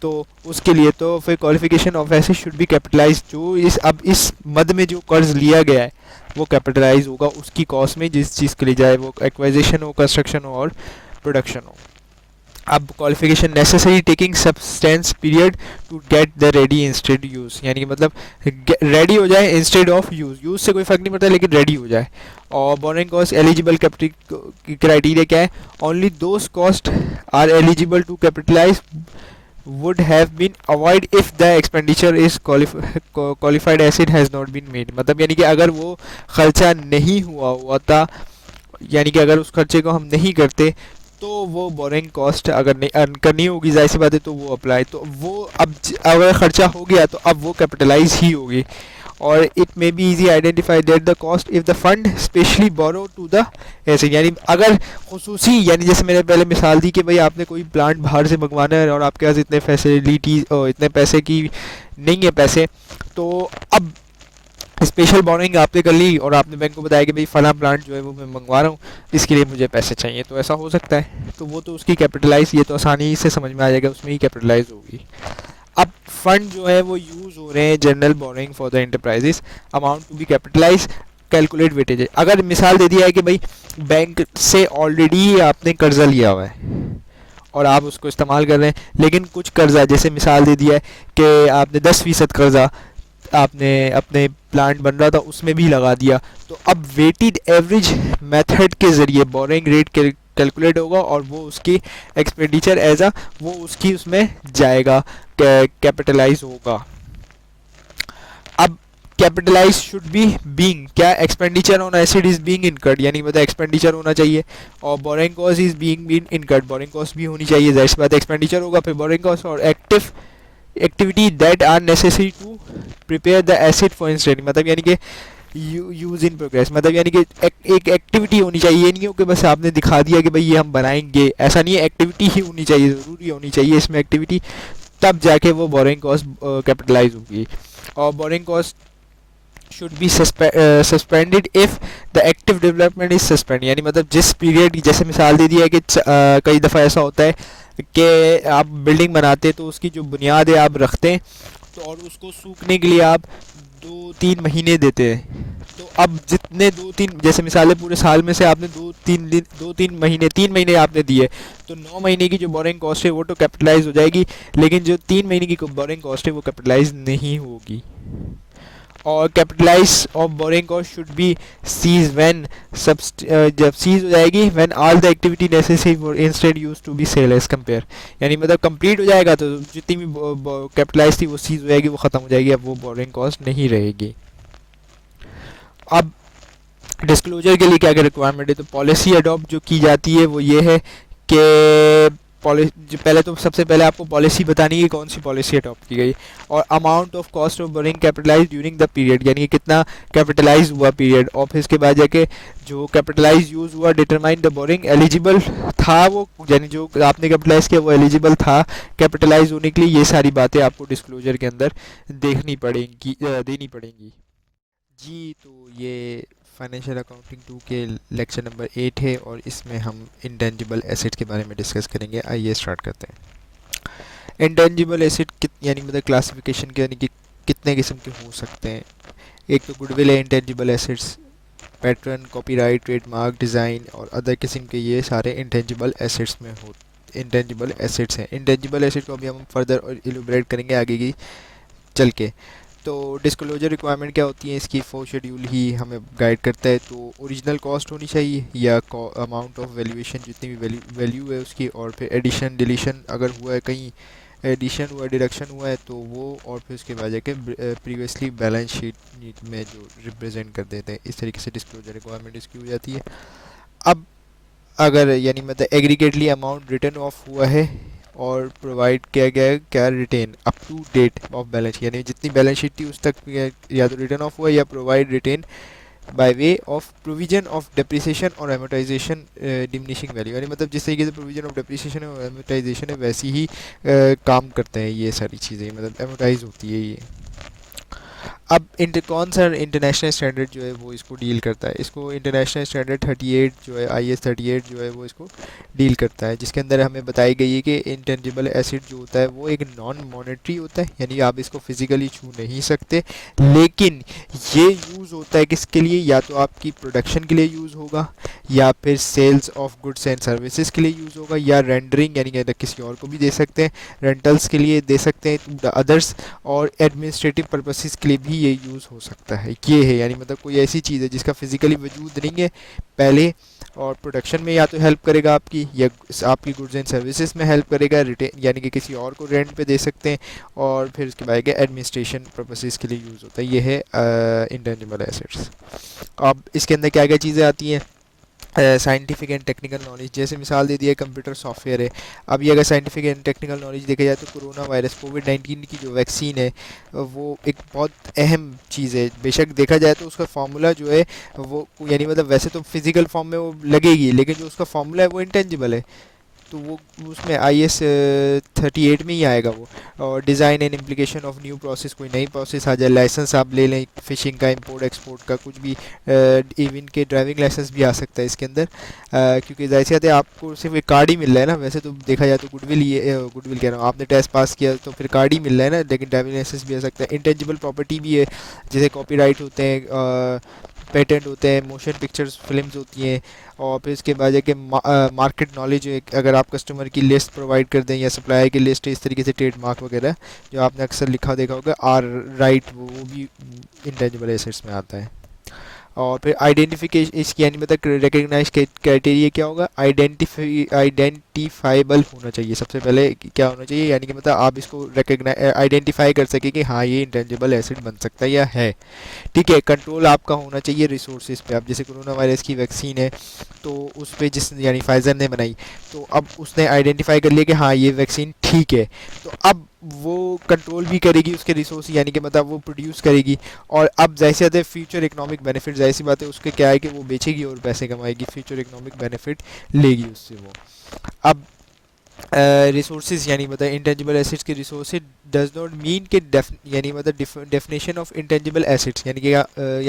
तो उसके लिए तो फिर qualification of asset should be capitalise, जो इस मद में जो कर्ज लिया गया है वो कैपिटलाइज होगा उसकी कॉस्ट में, जिस चीज़ के लिए जाए, वो एक्वाइजेशन हो, कंस्ट्रक्शन हो और प्रोडक्शन हो। अब qualification necessary taking substance period to get the ready instead use, यानी कि मतलब रेडी हो जाए इंस्टेड ऑफ यूज़ से कोई फ़र्क नहीं पड़ता लेकिन रेडी हो जाए। और borrowing cost eligible capital criteria क्या है, only those cost are eligible to capitalise would have been avoid if the expenditure is qualified asset has not been made, मतलब यानी कि अगर वो खर्चा नहीं हुआ था, यानी कि अगर उस खर्चे को हम नहीं करते तो वो बोरिंग कॉस्ट अगर नहीं अर्न करनी होगी, जाहिर सी बात है, तो वो अप्लाई, तो वो अब अगर खर्चा हो गया तो अब वो कैपिटलाइज ही होगी। और it may be easy identify that the cost if the fund specially borrow to the ऐसे, यानी अगर खुसूसी, यानी जैसे मैंने पहले मिसाल दी कि भाई आपने कोई प्लांट बाहर से मंगवाना है और आपके पास इतने फैसिलिटीज और इतने पैसे की नहीं है पैसे, तो अब स्पेशल बोरिंग आपने कर ली और आपने बैंक को बताया कि भाई फला प्लांट जो है वो मैं मंगवा रहा हूँ, इसके लिए मुझे पैसे चाहिए, तो ऐसा हो सकता है, तो वो तो उसकी कैपिटलाइज, ये तो आसानी से समझ में आ जाएगा, उसमें ही कैपिटलाइज होगी। अब फंड जो है वो यूज़ हो रहे हैं general borrowing for the enterprises, amount to be capitalise, calculate weightage. अगर मिसाल दे दिया है कि भाई बैंक से ऑलरेडी आपने कर्जा लिया हुआ है और आप उसको इस्तेमाल कर रहे हैं, लेकिन कुछ कर्जा, जैसे मिसाल दे दिया है कि आपने 10% कर्जा आपने अपने प्लांट बन रहा था उसमें भी लगा दिया, तो अब वेटेड एवरेज मेथड के ज़रिए बोरिंग रेट कैलकुलेट होगा और वो उसकी एक्सपेंडिचर एज अ वो उसकी उसमें जाएगा, कैपिटलाइज होगा। अब कैपिटलाइज शुड बी बीइंग क्या, expenditure on asset is being incurred, यानी मतलब एक्सपेंडिचर होना चाहिए, और borrowing cost is being incurred, borrowing cost भी होनी चाहिए, जाहिर सी बात एक्सपेंडिचर होगा फिर बोरिंग कॉस्ट, और activity that are necessary to prepare the asset for instant, मतलब यानी कि यूज़ इन प्रोग्रेस, मतलब यानी कि एक एक्टिविटी होनी चाहिए, ये नहीं हो कि बस आपने दिखा दिया कि भाई ये हम बनाएंगे, ऐसा नहीं है, एक्टिविटी ही होनी चाहिए, ज़रूरी होनी चाहिए इसमें एक्टिविटी, तब जाके वो बोरिंग कॉस्ट कैपिटलाइज होगी। और borrowing cost should be suspended if the active development is suspend, यानी मतलब जिस पीरियड, जैसे मिसाल दे दिया है कि कई दफ़ा ऐसा होता है कि आप बिल्डिंग बनाते हैं तो उसकी जो बुनियाद है आप रखते हैं, तो और उसको सूखने के लिए आप 2-3 महीने देते हैं, तो अब जितने 2-3, जैसे मिसाल है पूरे साल में से आपने 2-3 महीने 3 महीने आपने दिए, तो 9 महीने की जो बोरिंग कॉस्ट है वो तो कैपिटलाइज हो जाएगी, लेकिन जो 3 महीने की बोरिंग कॉस्ट है वो कैपिटलाइज नहीं होगी। और capitalise of borrowing cost should be cease when जब सीज हो जाएगी when all the activity necessary for instant use to be sale as compare, यानी मतलब कंप्लीट हो जाएगा तो जितनी भी कैपिटलाइज थी वो सीज हो जाएगी, वो ख़त्म हो जाएगी, अब वो बोरिंग कॉस्ट नहीं रहेगी। अब डिस्क्लोजर के लिए क्या क्या रिक्वायरमेंट है, तो पॉलिसी अडॉप्ट जो की जाती है वो ये है कि पहले तो सबसे पहले आपको पॉलिसी बतानी है कि कौन सी पॉलिसी अडॉप्ट की गई, और amount of cost of borrowing capitalise during the period, यानी कि कितना कैपिटलाइज हुआ पीरियड, और फिर इसके बाद जाके जो कैपिटलाइज यूज हुआ डिटरमाइन द बोरिंग एलिजिबल था वो, यानी जो आपने कैपिटलाइज किया वो एलिजिबल था कैपिटलाइज होने के लिए। ये सारी बातें आपको डिस्क्लोजर के अंदर देनी पड़ेंगी जी। तो ये फाइनेंशियल अकाउंटिंग 2 के लेक्चर नंबर 8 है, और इसमें हम इंटेंजिबल एसेट्स के बारे में डिस्कस करेंगे। आइए स्टार्ट करते हैं। इंटेंजिबल एसेट यानी मतलब क्लासिफिकेशन के, यानी कि कितने किस्म के हो सकते हैं। एक तो गुडविल है, intangible assets, pattern, copyright, trademark, design और अदर किस्म के, ये सारे इंटेंजिबल एसेट्स में हो इंटेंजिबल एसेट्स हैं। इंटेंजिबल एसेट को अभी हम फर्दर और इलुबरेट करेंगे आगे की चल के। तो डिस्क्लोजर रिक्वायरमेंट क्या होती है इसकी, 4 शेड्यूल ही हमें गाइड करता है। तो ओरिजिनल कॉस्ट होनी चाहिए या अमाउंट ऑफ वैल्यूएशन, जितनी भी वैल्यू है उसकी, और फिर एडिशन डिलीशन अगर हुआ है, कहीं एडिशन हुआ डिडक्शन हुआ है तो वो, और फिर उसके बाद जाके प्रीवियसली बैलेंस शीट में जो रिप्रेजेंट कर देते हैं। इस तरीके से डिस्क्लोजर रिक्वायरमेंट इसकी हो जाती है। अब अगर यानी मतलब एग्रीगेटली अमाउंट रिटर्न ऑफ हुआ है और प्रोवाइड किया गया है क्या, retain up to date of balance sheet, यानी जितनी बैलेंस शीट थी उस तक या तो रिटर्न ऑफ हुआ या provide written by way of provision of depreciation और एमोटाइजेशन डिमिनिशिंग वैल्यू, यानी मतलब जिस तरीके से प्रोविजन ऑफ डेप्रिसिएशन और एमोटाइजेशन है वैसी ही काम करते हैं ये सारी चीज़ें, मतलब एमोटाइज होती है ये। अब कौन सा इंटरनेशनल स्टैंडर्ड जो है वो इसको डील करता है, इसको इंटरनेशनल स्टैंडर्ड 38 जो है, IS 38 जो है वो इसको डील करता है, जिसके अंदर हमें बताई गई है कि इंटेंजिबल एसेट जो होता है वो एक नॉन मॉनेटरी होता है, यानी आप इसको फिजिकली छू नहीं सकते, लेकिन ये यूज़ होता है किसके लिए, या तो आपकी प्रोडक्शन के लिए यूज़ होगा, या फिर sales of goods and services के लिए यूज़ होगा, या रेंडरिंग यानी कि किसी और को भी दे सकते हैं, रेंटल्स के लिए दे सकते हैं टू द अदर्स, और एडमिनिस्ट्रेटिव पर्पसेस के लिए भी ये यूज़ हो सकता है। ये है यानी मतलब कोई ऐसी चीज़ है जिसका फिजिकली वजूद नहीं है पहले, और प्रोडक्शन में या तो हेल्प करेगा आपकी, या आपकी गुड्स एंड सर्विसेज में हेल्प करेगा, रिटेन यानी कि किसी और को रेंट पे दे सकते हैं, और फिर उसके बाद एडमिनिस्ट्रेशन पर्पसेस के लिए यूज़ होता है। ये है इंटेंजिबल एसेट्स। अब इसके अंदर क्या क्या चीज़ें आती हैं, साइंटिफिक एंड टेक्निकल नॉलेज, जैसे मिसाल दे दिया कंप्यूटर सॉफ्टवेयर है। अब ये अगर साइंटिफिक एंड टेक्निकल नॉलेज देखा जाए तो कोरोना वायरस कोविड-19 की जो वैक्सीन है वो एक बहुत अहम चीज़ है। बेशक देखा जाए तो उसका फार्मूला जो है वो, यानी मतलब वैसे तो फिजिकल फॉर्म में वो लगेगी, लेकिन जो उसका फार्मूला है वो इंटेंजिबल है, तो वो उसमें IS 38 में ही आएगा वो। और design and implication of new process, कोई नई प्रोसेस आ जाए, लाइसेंस आप ले लें फिशिंग का, इंपोर्ट एक्सपोर्ट का, कुछ भी, इवन के ड्राइविंग लाइसेंस भी आ सकता है इसके अंदर, क्योंकि जाहिर सी बात है आपको सिर्फ एक कार्ड ही मिल रहा है ना, वैसे तो देखा जाए तो गुडविल, ये गुडविल कह रहा हूँ, आपने टेस्ट पास किया तो फिर कार्ड ही मिल रहा है ना, लेकिन ड्राइविंग लाइसेंस भी आ सकता है। इंटेंजिबल प्रॉपर्टी भी है, जैसे कॉपीराइट होते हैं, पेटेंट होते हैं, मोशन पिक्चर्स फिल्म्स होती हैं, और फिर इसके बाद है मार्केट नॉलेज, अगर आप कस्टमर की लिस्ट प्रोवाइड कर दें या सप्लायर की लिस्ट, इस तरीके से ट्रेडमार्क वगैरह जो आपने अक्सर लिखा देखा होगा, आर राइट, वो भी इंटेंजिबल एसेट्स में आता है। और फिर आइडेंटिफिकेशन इसकी, यानी मतलब रिकग्नाइज क्राइटेरिया क्या होगा, आइडेंटिफाइबल होना चाहिए सबसे पहले, क्या होना चाहिए, यानी कि मतलब आप इसको आइडेंटिफाई कर सके कि हाँ ये इंटेंजिबल एसेट बन सकता है या है। ठीक है, कंट्रोल आपका होना चाहिए रिसोर्सेज पे। अब जैसे कोरोना वायरस की वैक्सीन है तो उस पर जिस, यानी फाइजर ने बनाई, तो अब उसने आइडेंटिफाई कर लिया कि हाँ ये वैक्सीन ठीक है, तो अब वो कंट्रोल भी करेगी उसके रिसोर्स, यानी कि मतलब वो प्रोड्यूस करेगी, और अब जैसे आते फ्यूचर इकोनॉमिक बेनिफिट, जाहिर सी बात है उसके क्या है कि वो बेचेगी और पैसे कमाएगी, फ्यूचर इकोनॉमिक बेनिफिट लेगी उससे वो। अब रिसोर्सेज, यानी मतलब इंटेंजिबल एसेट्स के रिसोर्सेज डज नॉट मीन कि यानी मतलब डेफिनेशन ऑफ इंटेंजिबल एसेट्स, यानी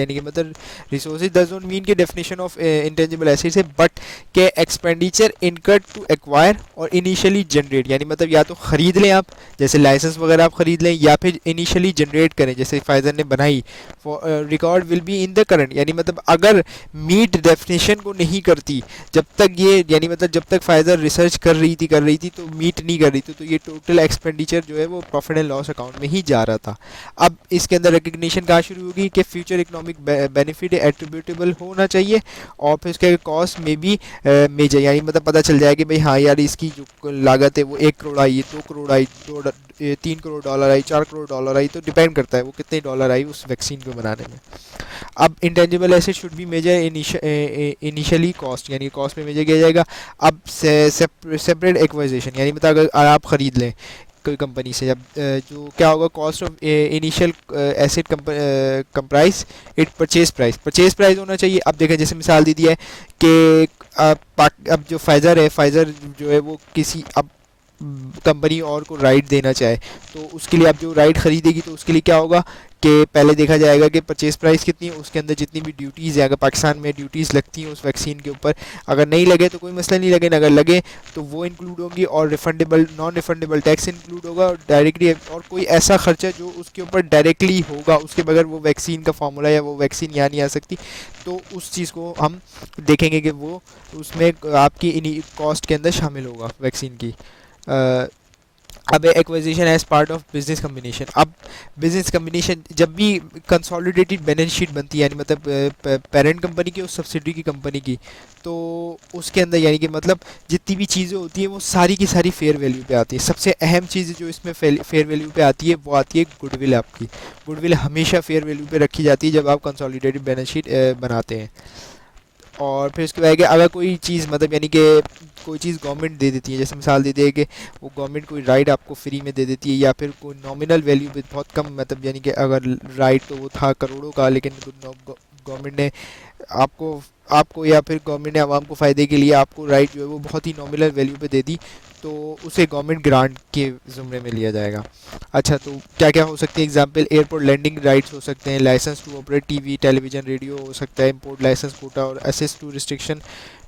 कि मतलब रिसोर्सेज डज नॉट मीन कि डेफिनेशन ऑफ इंटेंजिबल एसेट्स है, बट के एक्सपेंडिचर इनकर्ड टू एक्वायर और इनिशियली जनरेट, यानी मतलब या तो ख़रीद लें आप, जैसे लाइसेंस वगैरह आप ख़रीद लें, या फिर इनिशियली जनरेट करें, जैसे फाइजर ने बनाई, record will be in the current, यानी मतलब अगर मीट डेफिनेशन को नहीं करती जब तक ये, यानी मतलब जब तक फाइजर रिसर्च कर रही थी तो मीट नहीं कर रही थी, तो ये टोटल एक्सपेंडिचर जो है वो प्रॉफिट एंड लॉस अकाउंट में ही जा रहा था। अब इसके अंदर रिकग्निशन कहाँ शुरू होगी कि फ्यूचर इकोनॉमिक बेनिफिट एट्रीब्यूटेबल होना चाहिए, और फिर उसके कॉस्ट में भी मेजर, यानी मतलब पता चल जाएगा कि भाई हाँ यार इसकी जो लागत है वो 1 करोड़ आई, 2 करोड़ आई, 3 crore dollar I, 4 crore dollar I, तो डिपेंड करता है वो कितने डॉलर आई उस वैक्सीन को बनाने में। अब intangible asset should be measure initially cost, यानी कॉस्ट में मेजर किया जाएगा। अब सेपरेट एक्वाइजेशन, यानी मतलब अगर आप ख़रीद लें कोई कंपनी से, जब जो क्या होगा, cost of initial asset comprise it purchase price होना चाहिए। अब देखें जैसे मिसाल दी है कि अब जो फाइज़र जो है वो किसी अब कंपनी और को राइट देना चाहे, तो उसके लिए अब जो राइट ख़रीदेगी तो उसके लिए क्या होगा कि पहले देखा जाएगा कि परचेज प्राइस कितनी है, उसके अंदर जितनी भी ड्यूटीज़ है, अगर पाकिस्तान में ड्यूटीज़ लगती हैं उस वैक्सीन के ऊपर, अगर नहीं लगे तो कोई मसला नहीं, लगे अगर लगे तो वो इंक्लूड होंगी, और refundable non refundable tax include होगा, और डायरेक्टली और कोई ऐसा खर्चा जो उसके ऊपर डायरेक्टली होगा, उसके बगैर वो वैक्सीन का फार्मूला या वो वैक्सीन यहाँ नहीं आ सकती, तो उस चीज़ को हम देखेंगे कि वो उसमें आपकी इन्हीं कॉस्ट के अंदर शामिल होगा वैक्सीन की। अब acquisition as part of business combination. अब बिजनेस कम्बिनेशन जब भी कंसोलिडेटेड बैलेंस शीट बनती है, यानी मतलब पेरेंट कंपनी की और सब्सिडरी की कंपनी की, तो उसके अंदर यानी कि मतलब जितनी भी चीज़ें होती हैं वो सारी की सारी फेयर वैल्यू पे आती है। सबसे अहम चीज़ जो इसमें फेयर वैल्यू पे आती है वो आती है गुडविल। आपकी गुडविल हमेशा फेयर वैल्यू पे रखी जाती है जब आप कंसोलिडेटेड बैलेंस शीट बनाते हैं। और फिर उसके बाद कि अगर कोई चीज़ मतलब यानी कि कोई चीज़ गवर्नमेंट दे देती है, जैसे मिसाल दे दे कि वो गवर्नमेंट कोई राइट आपको फ्री में दे देती है, या फिर कोई नॉमिनल वैल्यू पे बहुत कम, मतलब यानी कि अगर राइट तो वो था करोड़ों का, लेकिन गवर्नमेंट ने आपको आपको या फिर गवर्नमेंट ने आवाम को फ़ायदे के लिए आपको राइट जो है वो बहुत ही नॉमिनल वैल्यू पे दे दी, तो उसे गवर्नमेंट ग्रांट के ज़ुमरे में लिया जाएगा। अच्छा, तो क्या क्या हो सकती है एग्जांपल, एयरपोर्ट लैंडिंग राइट्स हो सकते हैं, licence to operate TV television radio हो सकता है, इंपोर्ट लाइसेंस कोटा और एसेस टू रिस्ट्रिक्शन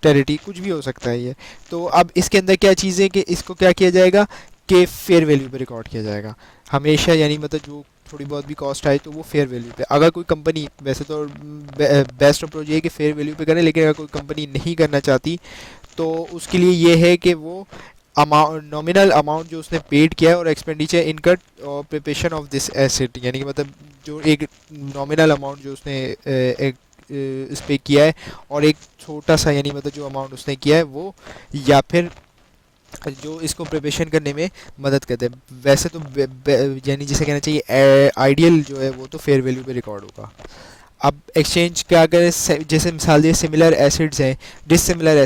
टेरिटरी, कुछ भी हो सकता है ये। तो अब इसके अंदर क्या चीज़ है कि इसको क्या किया जाएगा कि फेयर वैल्यू पे रिकॉर्ड किया जाएगा हमेशा, यानी मतलब जो थोड़ी बहुत भी कॉस्ट आए तो वो फेयर वैल्यू पे। अगर कोई कंपनी, वैसे तो बेस्ट अप्रोच ये है कि फेयर वैल्यू पे करें, लेकिन अगर कोई कंपनी नहीं करना चाहती तो उसके लिए ये है कि वो अमाउंट, नॉमिनल अमाउंट जो उसने पेड किया है और एक्सपेंडिचर इनकट और प्रिपरेशन ऑफ दिस एसेट, यानी कि मतलब जो एक नॉमिनल अमाउंट जो उसने एक इस पे किया है, और एक छोटा सा यानी मतलब जो अमाउंट उसने किया है वो, या फिर जो इसको प्रिपरेशन करने में मदद करते हैं। वैसे तो यानी जिसे कहना चाहिए आइडियल जो है वो तो फेयर वैल्यू पे रिकॉर्ड होगा। अब एक्सचेंज क्या करें, जैसे मिसाल दिए सिमिलर एसिड्स हैं, डिसिमिलर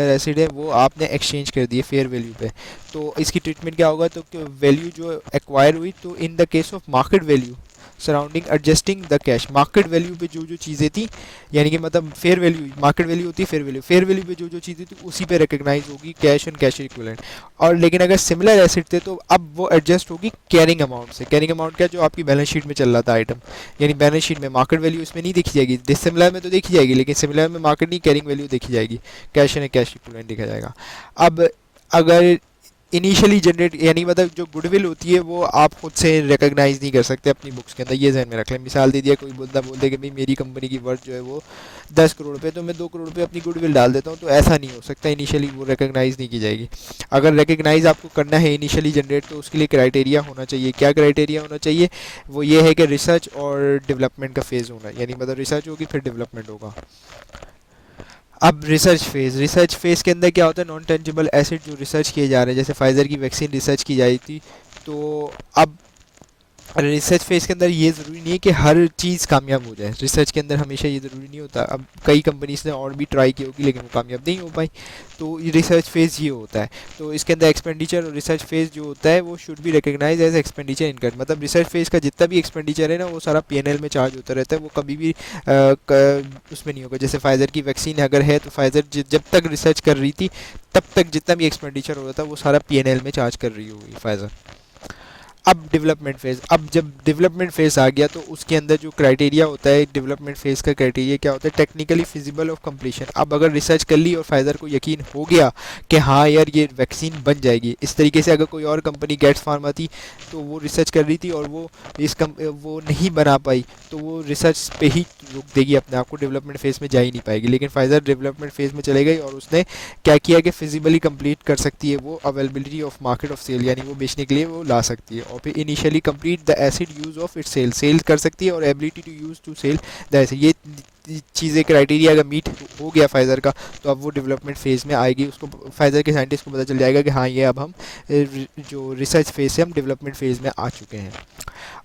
एसिड है वो आपने एक्सचेंज कर दिए फेयर वैल्यू पे, तो इसकी ट्रीटमेंट क्या होगा, तो वैल्यू जो एक्वायर हुई, तो in the case of market value surrounding adjusting the cash, market value पे जो जो चीज़ें थी, यानी कि मतलब फेयर वैल्यू, मार्केट वैल्यू होती है फेयर वैल्यू पे जो जो चीज़ें थी उसी पे रिकग्नाइज होगी कैश एंड कैश इक्विवेलेंट। और लेकिन अगर सिमिलर एसिड थे तो अब वो एडजस्ट होगी कैरिंग अमाउंट से। कैरिंग अमाउंट क्या, जो आपकी बैलेंस शीट में चल रहा था आइटम, यानी बैलेंस शीट में मार्केट वैल्यू इसमें नहीं देखी जाएगी, डिसिमिलर में तो देखी जाएगी, लेकिन सिमिलर में मार्केट नहीं, कैरिंग वैल्यू देखी जाएगी, कैश एंड कैश इक्विवेलेंट देखा जाएगा। अब अगर इनिशियली जनरेट, यानी मतलब जो गुडविल होती है वो आप खुद से रिकग्नाइज नहीं कर सकते अपनी बुक्स के अंदर, ये ध्यान में रख लें। मिसाल दे दिया, कोई बंदा बोल दे कि भाई मेरी कंपनी की वर्थ जो है वो 10 करोड़ रुपये, तो मैं 2 करोड़ रुपये अपनी गुडविल डाल देता हूँ, तो ऐसा नहीं हो सकता, इनिशियली वो रिकग्नाइज नहीं की जाएगी। अगर रिकग्नाइज आपको करना है इनिशियली जनरेट, तो उसके लिए क्राइटेरिया होना चाहिए। क्या क्राइटेरिया होना चाहिए, वो ये है कि रिसर्च और डेवलपमेंट का फेज़ होना, यानी मतलब रिसर्च होगी फिर डेवलपमेंट होगा। अब रिसर्च फेज़ के अंदर क्या होता है, नॉन टेंजिबल एसिड जो रिसर्च किए जा रहे हैं, जैसे फाइज़र की वैक्सीन रिसर्च की जाई थी, तो अब रिसर्च फेज़ के अंदर ये ज़रूरी नहीं है कि हर चीज़ कामयाब हो जाए, रिसर्च के अंदर हमेशा ये ज़रूरी नहीं होता। अब कई कंपनीज ने और भी ट्राई की होगी लेकिन वो कामयाब नहीं हो पाई, तो ये रिसर्च फेज़ ये होता है। तो इसके अंदर एक्सपेंडिचर और रिसर्च फेज़ जो होता है वो should be recognise as expenditure income, मतलब रिसर्च फेज़ का जितना भी एक्सपेंडिचर है ना वो सारा पीएनएल में चार्ज होता रहता है, वो कभी भी उसमें नहीं होगा। जैसे फाइज़र की वैक्सीन अगर है तो फाइज़र जब तक रिसर्च कर रही थी तब तक जितना भी एक्सपेंडिचर हो रहा था वो सारा पीएनएल में चार्ज कर रही होगी फाइज़र। अब डेवलपमेंट फेज़, अब जब डेवलपमेंट फेज़ आ गया तो उसके अंदर जो क्राइटेरिया होता है डेवलपमेंट फेज़ का, क्राइटेरिया क्या होता है, टेक्निकली फिजिबल ऑफ कंप्लीशन। अब अगर रिसर्च कर ली और फाइज़र को यकीन हो गया कि हाँ यार ये वैक्सीन बन जाएगी, इस तरीके से अगर कोई और कंपनी गेट्स फार्मा थी तो वो रिसर्च कर रही थी और वो नहीं बना पाई, तो वो रिसर्च पे ही रोक देगी अपने आप को, डेवलपमेंट फेज़ में जा ही नहीं पाएगी। लेकिन फाइज़र डेवलपमेंट फेज़ में चले गई और उसने क्या किया कि फिजिबली कंप्लीट कर सकती है, वो availability of market of sale, यानी वो बेचने के लिए वो ला सकती है, और फिर initially complete the asset use of it sale कर सकती है, और ability to use to sale the asset, ये चीज़ें क्राइटेरिया अगर मीट हो गया फाइज़र का तो अब वो डेवलपमेंट फेज़ में आएगी। उसको फाइज़र के साइंटिस्ट को पता चल जाएगा कि हाँ ये अब हम जो रिसर्च फेज़ से हम डेवलपमेंट फेज़ में आ चुके हैं।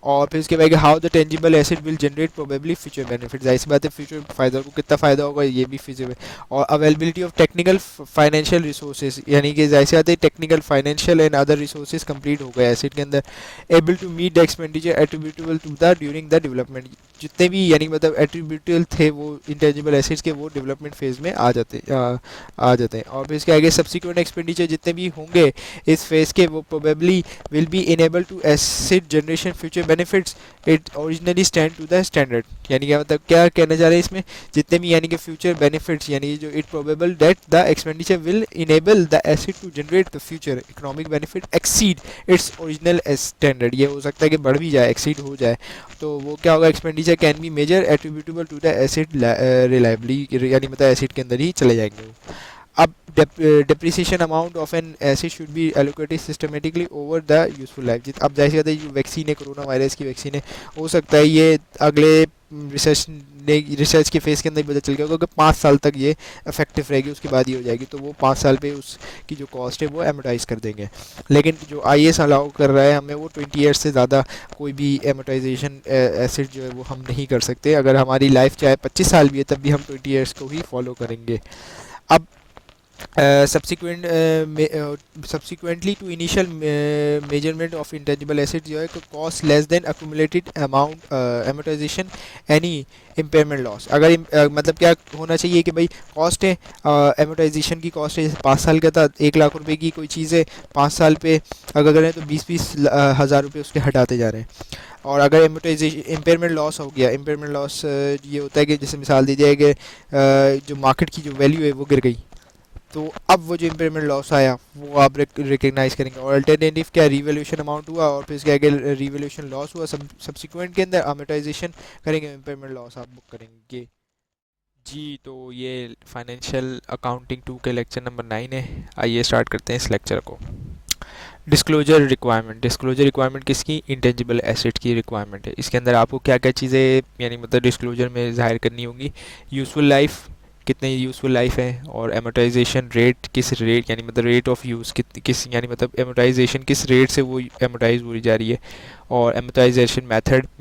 और फिर उसके बाद how the tangible asset will generate probably future benefit, जाहिर सी बात है फ्यूचर फ़ायदा को कितना फ़ायदा होगा ये भी फ्यूचर में। और availability of technical financial resources, यानी कि जाहिर सी बात है technical financial and other resources complete हो गए एसेट के अंदर। Able to meet the expenditure attributable to the during the development, जितने भी यानी मतलब एट्रीब्यूटेबल थे वो इंटेंजिबल एसेट्स के वो डेवलपमेंट फेज़ में आ जाते हैं। और फिर इसके आगे सब्सिक्वेंट एक्सपेंडिचर जितने भी होंगे इस फेज़ के वो probably will be enable to asset generation future benefits it originally stand to the standard, यानी क्या मतलब क्या कहना चाह रहे हैं इसमें, जितने भी यानी कि फ्यूचर बेनिफिट्स यानी जो it probable that the expenditure will enable the asset to generate the future economic benefit exceed its original standard, ये हो सकता है कि बढ़ भी जाए एक्सीड हो जाए, तो वो क्या होगा expenditure can be measure attributable to the asset reliably, यानी मतलब एसेट के अंदर ही चले जाएंगे वो। अब depreciation amount of an asset should be allocated systematically over the useful life। अब जैसे कहते हैं जो वैक्सीन है कोरोना वायरस की वैक्सीन है, हो सकता है ये अगले रिसर्च के फेज़ के अंदर ही पता चल गया होगा कि 5 साल तक ये इफेक्टिव रहेगी, उसके बाद ये हो जाएगी, तो वो 5 साल पे उसकी जो कॉस्ट है वो एमोटाइज़ कर देंगे। लेकिन जो IAS अलाउ कर रहा है हमें वो 20 ईयर्स से ज़्यादा कोई भी एमोटाइजेशन एसेट जो है वो हम नहीं कर सकते। अगर हमारी लाइफ चाहे 25 साल भी है तब भी हम 20 ईयर्स को ही फॉलो करेंगे। अब subsequently to initial measurement of intangible asset जो है cost less than accumulated amount amortization any impairment loss। अगर मतलब क्या होना चाहिए कि भाई कॉस्ट है amortization की कॉस्ट है, जैसे 5 साल का था 1 लाख रुपए की कोई चीज़ है, 5 साल पे अगर करें तो 20-20 हज़ार रुपये उसके हटाते जा रहे हैं। और अगर एमोटाइजेशन इम्पेयरमेंट लॉस हो गया, इम्पेयरमेंट लॉस ये होता है कि जैसे मिसाल दी जाए कि जो मार्केट की जो वैल्यू है वो गिर गई, तो अब वो जो इम्पेयरमेंट लॉस आया वो आप रिकग्नाइज करेंगे। और अल्टरनेटिव क्या रिवैल्यूएशन अमाउंट हुआ और फिर इसके आगे रिवैल्यूएशन लॉस हुआ, सब्सिक्वेंट के अंदर अमोर्टाइजेशन करेंगे, इम्पेयरमेंट लॉस आप बुक करेंगे। जी, तो ये फाइनेंशियल अकाउंटिंग 2 के लेक्चर नंबर 9 है। आइए स्टार्ट करते हैं इस लेक्चर को। डिस्क्लोजर रिक्वायरमेंट, डिस्क्लोजर रिक्वायरमेंट किसकी, इंटेंजिबल एसेट की रिक्वायरमेंट है। इसके अंदर आपको क्या क्या चीज़ें यानी मतलब डिस्क्लोजर में ज़ाहिर करनी होंगी, यूज़फुल लाइफ कितने यूज़फुल लाइफ है, और एमोटाइजेशन रेट किस रेट यानी मतलब रेट ऑफ यूज़ किस यानी मतलब एमोटाइजेशन किस रेट से वो एमोटाइज हो जा रही है, और एमोटाइजेशन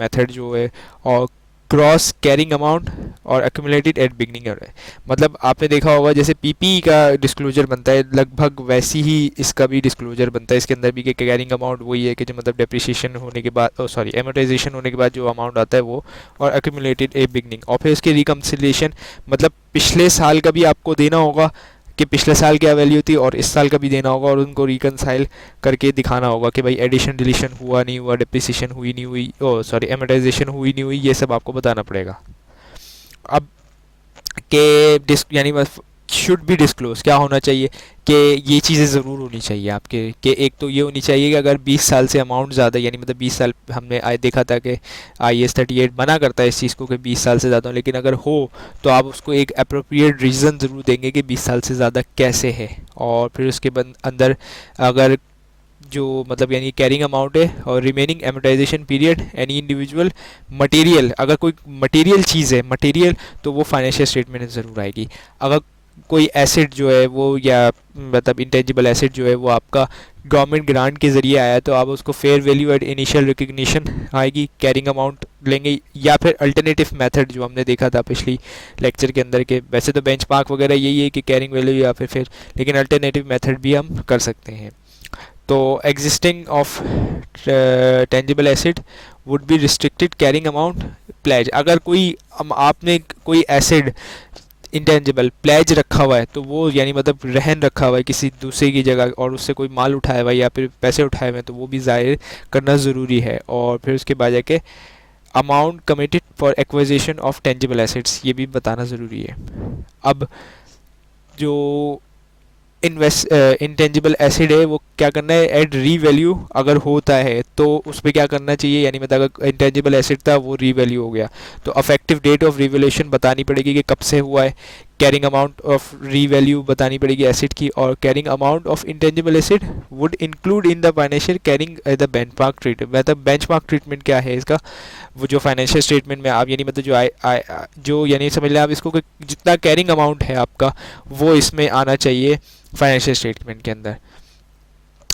मेथड जो है, और क्रॉस कैरिंग अमाउंट और एक्यूमुलेटेड एट बिगनिंग है। मतलब आपने देखा होगा जैसे पीपी का डिस्क्लोजर बनता है लगभग वैसी ही इसका भी डिस्क्लोजर बनता है। इसके अंदर भी कि कैरिंग अमाउंट वही है कि जो मतलब डेप्रिसिएशन होने के बाद एमोटाइजेशन होने के बाद जो अमाउंट आता है वो, और एक्यूमुलेटेड एट बिगनिंग, और फिर उसकी रिकन्सिलिएशन मतलब पिछले साल का भी आपको देना होगा कि पिछले साल क्या वैल्यू थी और इस साल का भी देना होगा, और उनको रिकनसाइल करके दिखाना होगा कि भाई एडिशन डिलीशन हुआ नहीं हुआ, डेप्रिसिएशन हुई नहीं हुई, एमोटाइजेशन हुई नहीं हुई, ये सब आपको बताना पड़ेगा। अब के यानी बस शुड बी डिस्क्लोज क्या होना चाहिए कि ये चीज़ें ज़रूर होनी चाहिए आपके, कि एक तो ये होनी चाहिए कि अगर 20 साल से अमाउंट ज़्यादा यानी मतलब 20 साल हमने देखा था कि IAS 38 मना करता है इस चीज़ को कि 20 साल से ज़्यादा हो, लेकिन अगर हो तो आप उसको एक अप्रोप्रिएट रीज़न ज़रूर देंगे कि 20 साल से ज़्यादा कैसे है। और फिर उसके अंदर अगर जो मतलब यानी कैरिंग अमाउंट है और remaining amortisation period any individual material, अगर कोई मटेरियल चीज़ है मटेरियल तो वो फाइनेंशियल स्टेटमेंट में ज़रूर आएगी। अगर कोई एसेट जो है वो या मतलब इंटेंजिबल एसेट जो है वो आपका गवर्नमेंट ग्रांट के ज़रिए आया तो आप उसको fair value at initial recognition आएगी, कैरिंग अमाउंट लेंगे, या फिर अल्टरनेटिव मेथड जो हमने देखा था पिछली लेक्चर के अंदर के, वैसे तो बेंचमार्क वगैरह यही है कि कैरिंग वैल्यू या फिर लेकिन अल्टरनेटिव मेथड भी हम कर सकते हैं। तो existing of tangible asset would be restricted carrying amount pledge. अगर कोई आपने कोई एसेट इंटेंजिबल प्लेज रखा हुआ है तो वो यानी मतलब रहन रखा हुआ है किसी दूसरे की जगह और उससे कोई माल उठाया हुआ है या फिर पैसे उठाए हुए हैं तो वो भी ज़ाहिर करना ज़रूरी है। और फिर उसके बाद जाके amount committed for acquisition of tangible assets ये भी बताना ज़रूरी है। अब जो इंटेंजिबल एसिड है वो क्या करना है, एड री वैल्यू अगर होता है तो उस पर क्या करना चाहिए, यानी मतलब अगर इंटेंजिबल एसिड था वो री वैल्यू हो गया तो अफेक्टिव डेट ऑफ रिवैल्यूएशन बतानी पड़ेगी कि कब से हुआ है, कैरिंग अमाउंट ऑफ री वैल्यू बतानी पड़ेगी एसिड की, और carrying amount of intangible acid would include in the financial carrying the benchmark treatment. मतलब बेंचमार्क ट्रीटमेंट क्या है इसका, वो जो फाइनेंशियल स्टेटमेंट में आप यानी मतलब जो यानी समझ लें आप इसको कि जितना कैरिंग अमाउंट है आपका वो इसमें आना चाहिए फाइनेंशियल स्टेटमेंट के अंदर।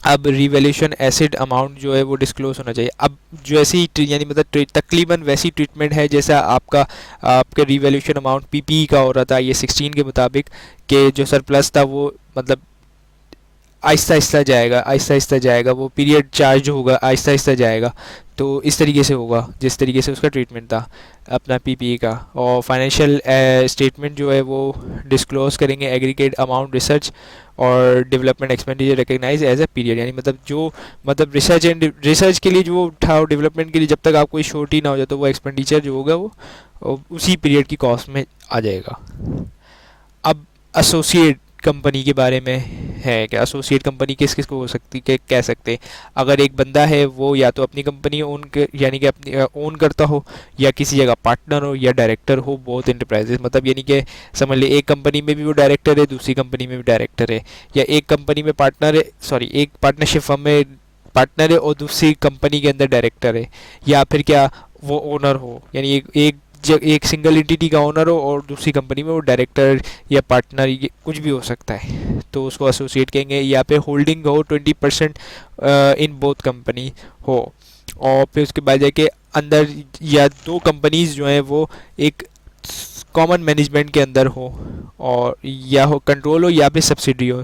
अब रिवैल्यूएशन एसिड अमाउंट जो है वो डिस्क्लोज होना चाहिए। अब जैसी यानी मतलब तकरीबन वैसी ट्रीटमेंट है जैसा आपका रिवैल्यूएशन अमाउंट पीपीई का हो रहा था ये 16 के मुताबिक, कि जो सरप्लस था वो मतलब आहिस्ता आहिस्ता जाएगा, वो पीरियड चार्ज होगा, आहिस्ता आहिस्ता जाएगा। तो इस तरीके से होगा जिस तरीके से उसका ट्रीटमेंट था अपना पीपीई का। और फाइनेंशियल स्टेटमेंट जो है वो डिस्क्लोज करेंगे एग्रीगेट अमाउंट रिसर्च और development expenditure recognise as a period, यानी मतलब जो मतलब रिसर्च के लिए जो था और डेवलपमेंट के लिए जब तक आप कोई शॉर्ट ना हो जाए तो वो एक्सपेंडिचर जो होगा वो उसी पीरियड की कॉस्ट में आ जाएगा। अब एसोसिएट कंपनी के बारे में है कि एसोसिएट कंपनी किस किस को हो सकती है कह सकते हैं। अगर एक बंदा है वो या तो अपनी कंपनी ओन यानी कि अपनी ओन करता हो, या किसी जगह पार्टनर हो या डायरेक्टर हो बोथ इंटरप्राइजेस, मतलब यानी कि समझ ले एक कंपनी में भी वो डायरेक्टर है दूसरी कंपनी में भी डायरेक्टर है, या एक कंपनी में पार्टनर है एक पार्टनरशिप फर्म में पार्टनर है और दूसरी कंपनी के अंदर डायरेक्टर है, या फिर क्या वो ओनर हो, यानी एक सिंगल एंटिटी का ओनर हो और दूसरी कंपनी में वो डायरेक्टर या पार्टनर ये कुछ भी हो सकता है, तो उसको एसोसिएट कहेंगे। या फिर होल्डिंग हो 20% इन बोथ कंपनी हो, और फिर उसके बाद जाके अंदर या दो कंपनीज जो हैं वो एक कॉमन मैनेजमेंट के अंदर हो, और या हो कंट्रोल हो या फिर सब्सिडी हो,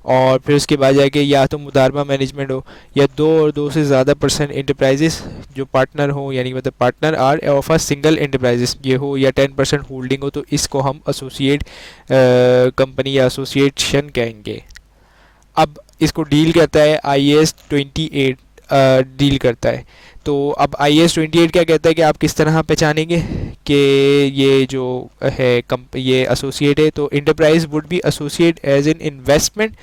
और फिर उसके बाद जाके या तो मुदारबा मैनेजमेंट हो, या दो और दो से ज़्यादा पर्सन इंटरप्राइजेस जो पार्टनर हो, यानी मतलब partner are of a single enterprises ये हो, या 10% होल्डिंग हो, तो इसको हम एसोसिएट कंपनी या एसोसिएशन कहेंगे। अब इसको डील करता है IAS 28, डील करता है। तो अब IAS 28 क्या कहता है कि आप किस तरह पहचानेंगे कि ये जो है ये एसोसिएट है। तो enterprise would be associate as an investment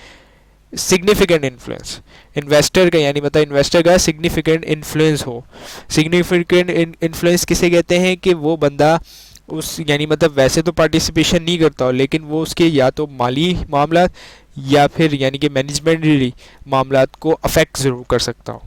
significant influence, investor का यानी मतलब इन्वेस्टर का सिग्निफिकेंट इन्फ्लुएंस हो। सिग्निफिकेंट इन्फ्लुएंस किसे कहते हैं कि वो बंदा उस यानी मतलब वैसे तो पार्टिसिपेशन नहीं करता हो लेकिन वो उसके या तो माली मामला या फिर यानी कि मैनेजमेंटली मामलात को अफेक्ट ज़रूर कर सकता हो।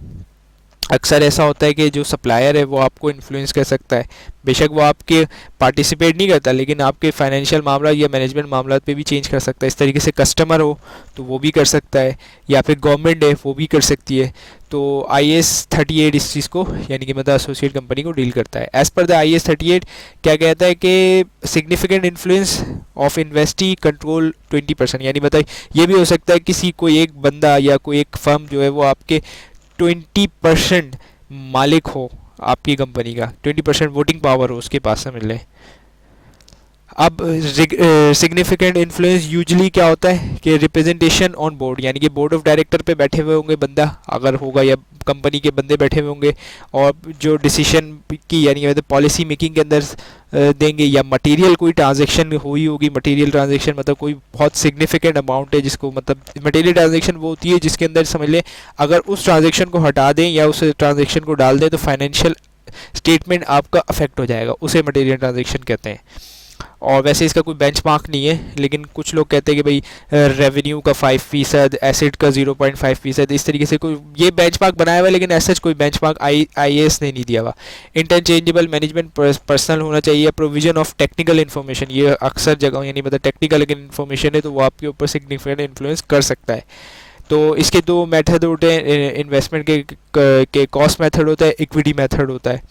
अक्सर ऐसा होता है कि जो सप्लायर है वो आपको इन्फ्लुएंस कर सकता है, बेशक वो आपके पार्टिसिपेट नहीं करता लेकिन आपके फाइनेंशियल मामला या मैनेजमेंट मामला पे भी चेंज कर सकता है। इस तरीके से कस्टमर हो तो वो भी कर सकता है, या फिर गवर्नमेंट है वो भी कर सकती है। तो IAS 38 इस चीज़ को यानी कि मतलब एसोसिएट कंपनी को डील करता है। एज़ पर द IAS 38 क्या कहता है कि significant influence of investee control 20%, यानी बताइए ये भी हो सकता है किसी कोई एक बंदा या कोई एक फर्म जो है वो आपके 20% मालिक हो, आपकी कंपनी का 20% वोटिंग पावर हो उसके पास से मिले। अब सिग्निफिकेंट इन्फ्लुएंस यूजली क्या होता है कि रिप्रेजेंटेशन ऑन बोर्ड, यानी कि बोर्ड ऑफ डायरेक्टर पे बैठे हुए होंगे बंदा अगर होगा, या कंपनी के बंदे बैठे हुए होंगे और जो डिसीजन की यानी कि पॉलिसी मेकिंग के अंदर देंगे, या मटेरियल कोई ट्रांजैक्शन हुई होगी। मटेरियल ट्रांजैक्शन मतलब कोई बहुत सिग्निफिकेंट अमाउंट है जिसको मतलब मटेरियल ट्रांजैक्शन वो होती है जिसके अंदर समझ लें अगर उस ट्रांजैक्शन को हटा दें या उस ट्रांजैक्शन को डाल दें तो फाइनेंशियल स्टेटमेंट आपका अफेक्ट हो जाएगा, उसे मटेरियल ट्रांजैक्शन कहते हैं। और वैसे इसका कोई बेंचमार्क नहीं है लेकिन कुछ लोग कहते हैं कि भाई रेवेन्यू का 5%, एसेट का 0.5%, इस तरीके से कोई ये बेंचमार्क बनाया हुआ है लेकिन ऐसा कोई बेंचमार्क IAS ने नहीं दिया हुआ। इंटरचेंजेबल मैनेजमेंट पर्सनल होना चाहिए। प्रोविजन ऑफ टेक्निकल इन्फॉर्मेशन, ये अक्सर जगह यानी मतलब टेक्निकल अगर इन्फॉर्मेशन है तो वो आपके ऊपर सिग्निफिकेंट इन्फ्लुएंस कर सकता है। तो इसके दो मेथड होते हैं इन्वेस्टमेंट के कॉस्ट मेथड होता है, इक्विटी मेथड होता है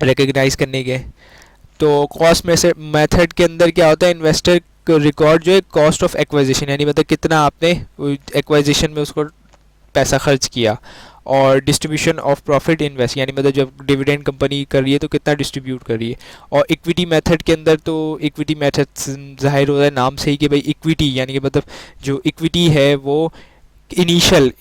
रिकग्नाइज करने के। तो कॉस्ट मेथड के अंदर क्या होता है इन्वेस्टर रिकॉर्ड जो है कॉस्ट ऑफ एक्वाजिशन, यानी मतलब कितना आपने एक्वाजिशन में उसको पैसा खर्च किया, और डिस्ट्रीब्यूशन ऑफ प्रॉफिट इन्वेस्ट यानी मतलब जब डिविडेंड कंपनी कर रही है तो कितना डिस्ट्रीब्यूट कर रही है। और इक्विटी मेथड के अंदर तो इक्विटी मेथड जाहिर होता है नाम से ही कि भाई इक्विटी यानी कि मतलब जो इक्विटी है वो इनिशियल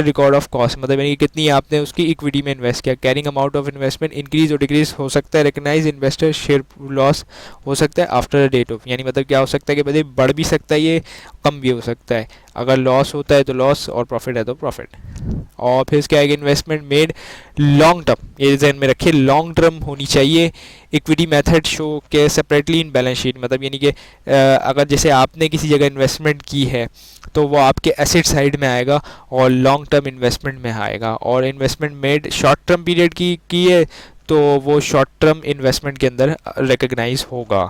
रिकॉर्ड ऑफ कॉस्ट, मतलब यानी कितनी आपने उसकी इक्विटी में इन्वेस्ट किया। Carrying amount of investment increase और डिक्रीज हो सकता है। रिकग्नाइज इन्वेस्टर शेयर लॉस हो सकता है आफ्टर द डेट ऑफ, यानी मतलब क्या हो सकता है कि भाई बढ़ भी सकता है ये कम भी हो सकता है। अगर लॉस होता है तो लॉस और प्रॉफिट है तो प्रॉफिट। और फिर क्या है इन्वेस्टमेंट मेड लॉन्ग टर्म, ये ध्यान में रखिए लॉन्ग टर्म होनी चाहिए। इक्विटी मेथड शो के सेपरेटली इन बैलेंस शीट, मतलब यानी कि अगर जैसे आपने किसी जगह इन्वेस्टमेंट की है तो वो आपके एसेट साइड में आएगा और लॉन्ग टर्म इन्वेस्टमेंट में आएगा। और investment made short term period की है तो वो शॉर्ट टर्म इन्वेस्टमेंट के अंदर रिकग्नाइज होगा।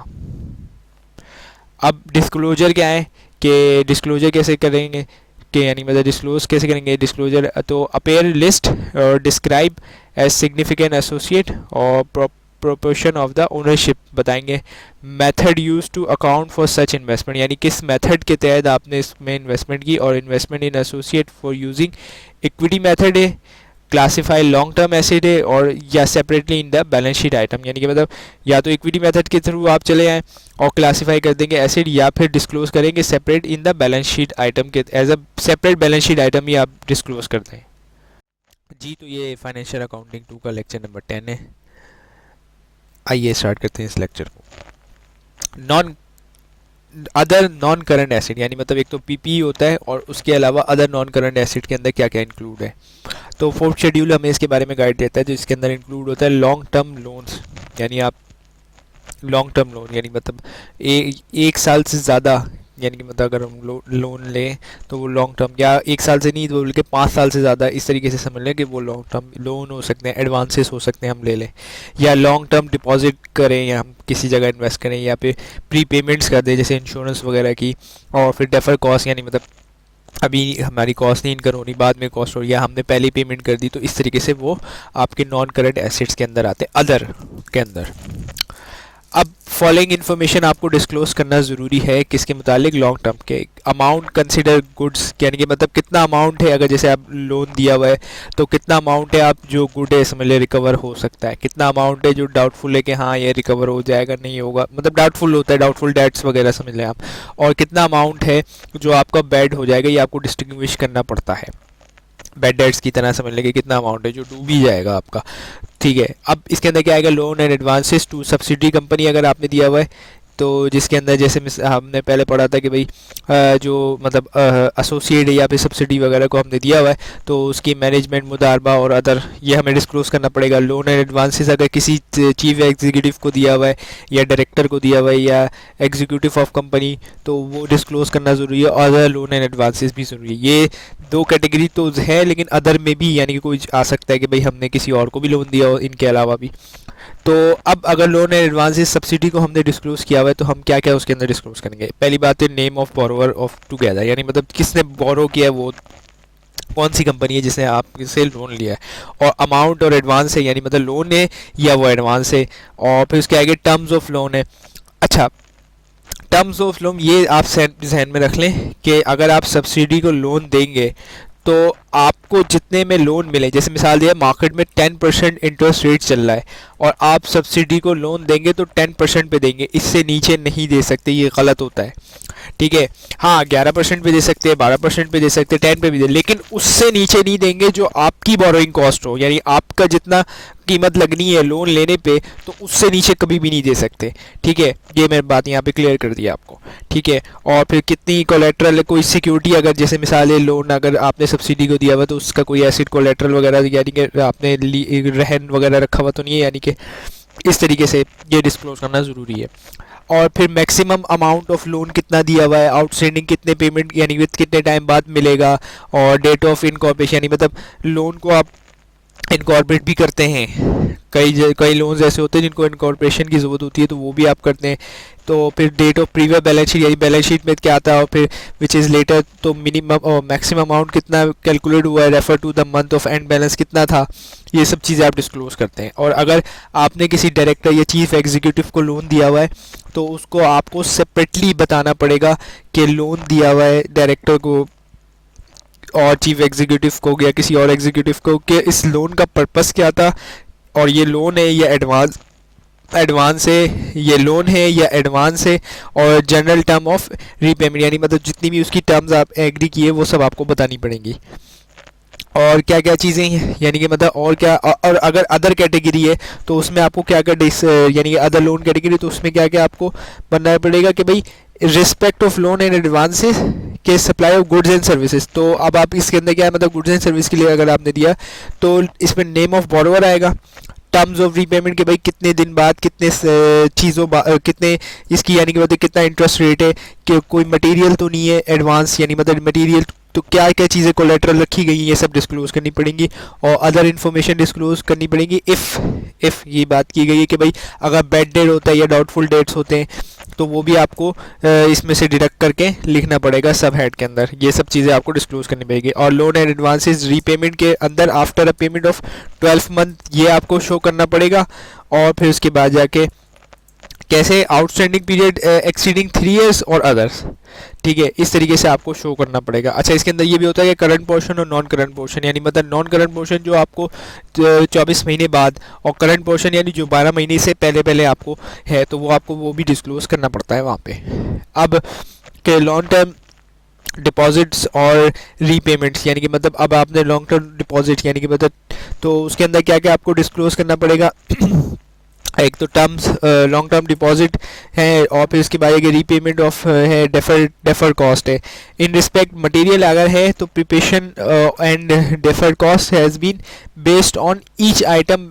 अब डिस्क्लोजर क्या है कि डिस्क्लोजर कैसे करेंगे के यानी मतलब डिस्क्लोज कैसे करेंगे, डिस्क्लोजर तो अपेयर लिस्ट और डिस्क्राइब एज सिग्निफिकेंट एसोसिएट और प्रोपोर्शन ऑफ द ओनरशिप बताएंगे। Method use to account for such investment यानी किस मेथड के तहत आपने इसमें इन्वेस्टमेंट की, और investment in associate for using equity method है, क्लासिफाई लॉन्ग टर्म एसेट है, और या separately in the balance sheet item यानी कि मतलब या तो इक्विटी मेथड के थ्रू आप चले आएँ और क्लासिफाई कर देंगे एसेट, या फिर डिस्क्लोज करेंगे separate in the balance sheet item के as a separate balance sheet item ही आप डिस्क्लोज करते हैं जी। तो ये फाइनेंशियल अकाउंटिंग 2 का लेक्चर नंबर 10 है। आइए स्टार्ट करते हैं इस लेक्चर को। अदर नॉन करंट एसेट यानी मतलब एक तो पीपी होता है और उसके अलावा अदर नॉन करंट एसेट के अंदर क्या क्या इंक्लूड है। तो फोर्थ शेड्यूल हमें इसके बारे में गाइड देता है, जो इसके अंदर इंक्लूड होता है लॉन्ग टर्म लोन्स यानी आप लॉन्ग टर्म लोन यानी मतलब एक साल से ज़्यादा यानी कि मतलब अगर हम लोन लें तो वो लॉन्ग टर्म, या एक साल से नहीं तो बल्कि 5 साल से ज़्यादा, इस तरीके से समझ लें कि वो लॉन्ग टर्म लोन हो सकते हैं, एडवांसेस हो सकते हैं हम ले लें, या लॉन्ग टर्म डिपॉजिट करें या हम किसी जगह इन्वेस्ट करें, या फिर प्री पेमेंट्स कर दें जैसे इंश्योरेंस वगैरह की, और फिर डेफर कॉस्ट यानी मतलब अभी हमारी कॉस्ट नहीं इनकर होनी, बाद में कॉस्ट हो, या हमने पहले पेमेंट कर दी, तो इस तरीके से वो आपके नॉन करंट एसेट्स के अंदर आते हैं अदर के अंदर। अब फॉलोइंग इन्फॉर्मेशन आपको डिस्क्लोज करना ज़रूरी है किसके मुतालिक, लॉन्ग टर्म के। अमाउंट कंसिडर गुड्स यानी कि मतलब कितना अमाउंट है, अगर जैसे आप लोन दिया हुआ है तो कितना अमाउंट है आप जो गुड है समझ ले रिकवर हो सकता है, कितना अमाउंट है जो डाउटफुल है कि हाँ ये रिकवर हो जाएगा नहीं होगा, मतलब डाउटफुल होता है, डाउटफुल डेट्स वगैरह समझ लें आप, और कितना अमाउंट है जो आपका बैड हो जाएगा, ये आपको डिस्टिंग्विश करना पड़ता है। बैड डेट्स की तरह समझ लेंगे कितना अमाउंट है जो डूब ही जाएगा आपका, ठीक है। अब इसके अंदर क्या आएगा, loan and advances to subsidy company अगर आपने दिया हुआ है तो जिसके अंदर जैसे हमने पहले पढ़ा था कि भाई जो मतलब एसोसिएट या फिर सब्सिडी वगैरह को हमने दिया हुआ है तो उसकी मैनेजमेंट मुदारबा और अदर ये हमें डिस्क्लोज करना पड़ेगा। लोन एंड एडवांसेस अगर किसी चीफ एग्जीक्यूटिव को दिया हुआ है या डायरेक्टर को दिया हुआ है या एग्जीक्यूटिव ऑफ कंपनी तो वो डिस्क्लोज करना ज़रूरी है, और अदर लोन एंड एडवांसेस भी ज़रूरी है। ये 2 कैटेगरी तो है, लेकिन अदर में भी यानी कि कोई आ सकता है कि भाई हमने किसी और को भी लोन दिया हो इनके अलावा भी। तो अब अगर लोन एंड एडवांसेस सब्सिडी को हमने डिस्क्लोज किया हुआ है तो हम क्या क्या उसके अंदर डिस्क्लोज करेंगे। पहली बात है name of borrower of together यानी मतलब किसने बोरो किया है, वो कौन सी कंपनी है जिसने आपसे लोन लिया है, और अमाउंट और एडवांस है यानी मतलब लोन है या वो एडवांस है, और फिर उसके आगे टर्म्स ऑफ लोन है। अच्छा, टर्म्स ऑफ लोन ये आप जहन में रख लें कि अगर आप सब्सिडी को लोन देंगे तो आपको जितने में लोन मिले, जैसे मिसाल दिया मार्केट में 10% इंटरेस्ट रेट चल रहा है और आप सब्सिडी को लोन देंगे तो 10% पे देंगे, इससे नीचे नहीं दे सकते, ये गलत होता है, ठीक है। हाँ 11% पे दे सकते हैं, 12% पे दे सकते हैं, 10 पे भी दे, लेकिन उससे नीचे नहीं देंगे जो आपकी बोरोइंग कॉस्ट हो, यानी आपका जितना कीमत लगनी है लोन लेने पे तो उससे नीचे कभी भी नहीं दे सकते, ठीक है। ये मैं बात यहाँ पे क्लियर कर दिया आपको, ठीक है। और फिर कितनी कोलेट्रल है, कोई सिक्योरिटी अगर जैसे मिसाल है लोन अगर आपने सब्सिडी को दिया हुआ तो उसका कोई एसिड कोलेट्रल वगैरह यानी कि आपने रहन वगैरह रखा हुआ तो नहीं है, यानी कि इस तरीके से ये डिस्क्लोज करना ज़रूरी है। और फिर मैक्सिमम अमाउंट ऑफ लोन कितना दिया हुआ है, आउटस्टैंडिंग कितने पेमेंट यानी कि कितने टाइम बाद मिलेगा, और डेट ऑफ इनकॉर्पोरेशन यानी मतलब लोन को आप इनकॉर्पोरेट भी करते हैं, कई लोन्स ऐसे होते हैं जिनको इनकॉर्पोरेशन की ज़रूरत होती है तो वो भी आप करते हैं। तो फिर date of previous balance sheet यानी बैलेंस शीट में क्या आता है, और फिर विच इज़ लेटर तो मिनिमम और मैक्सिमम अमाउंट कितना कैलकुलेट हुआ है, refer to the month of end balance कितना था, ये सब चीज़ें आप डिस्क्लोज करते हैं। और अगर आपने किसी डायरेक्टर या चीफ एग्जीक्यूटिव को लोन दिया हुआ है तो उसको आपको सेपरेटली बताना पड़ेगा कि लोन दिया हुआ है डायरेक्टर को और चीफ एग्जीक्यूटिव को या किसी और एग्जीक्यूटिव को कि इस लोन का पर्पस क्या था, और ये लोन है या एडवांस है, ये लोन है या एडवांस है, और जनरल टर्म ऑफ रीपेमेंट यानी मतलब जितनी भी उसकी टर्म्स आप एग्री किए वो सब आपको बतानी पड़ेंगी। और क्या क्या चीज़ें हैं यानी कि मतलब और क्या, और अगर अदर कैटेगरी है तो उसमें आपको क्या क्या यानी कि अदर लोन कैटेगरी तो उसमें क्या क्या आपको बनना पड़ेगा कि भाई respect of loan and advances के supply of goods and services. तो अब आप इसके अंदर क्या है मतलब गुड्स एंड सर्विस के लिए अगर आपने दिया तो इसमें नेम ऑफ बोरोवर आएगा, टर्म्स ऑफ रीपेमेंट के भाई कितने दिन बाद कितने चीज़ों कितने इसकी यानी कि मतलब कितना इंटरेस्ट रेट है, कि कोई मटेरियल तो नहीं है एडवांस यानी मतलब मटेरियल तो क्या क्या चीज़ें कोलेट्रल रखी गई ये सब डिस्क्लोज करनी पड़ेंगी, और अदर इन्फॉर्मेशन डिस्क्लोज करनी पड़ेंगी इफ़ इफ़ ये बात की गई है कि भाई अगर बैड डेट होता है या डाउटफुल डेट्स होते हैं तो वो भी आपको इसमें से डिडक्ट करके लिखना पड़ेगा सब हेड के अंदर। ये सब चीज़ें आपको डिस्क्लोज करनी पड़ेगी। और लोन एंड एडवांसेस रीपेमेंट के अंदर after a payment of 12 month ये आपको शो करना पड़ेगा। और फिर उसके बाद जाके कैसे आउटस्टैंडिंग पीरियड एक्सीडिंग 3 इयर्स और अदर्स, ठीक है, इस तरीके से आपको शो करना पड़ेगा। अच्छा, इसके अंदर ये भी होता है कि करंट पोर्शन और नॉन करंट पोर्शन, यानी मतलब नॉन करंट पोर्शन जो आपको 24 महीने बाद, और करंट पोर्शन यानी जो 12 महीने से पहले पहले आपको है, तो वो आपको वो भी डिस्क्लोज करना पड़ता है वहाँ पे। अब के लॉन्ग टर्म डिपॉजिट्स और रीपेमेंट्स, यानी कि मतलब अब आपने लॉन्ग टर्म डिपॉजिट यानी कि मतलब तो उसके अंदर क्या क्या आपको डिस्क्लोज करना पड़ेगा। एक तो टर्म्स लॉन्ग टर्म डिपॉजिट है, और फिर उसके बाद ये रीपेमेंट ऑफ है डेफर कॉस्ट है। इन रिस्पेक्ट मटेरियल अगर है तो preparation and defer cost has been based on each item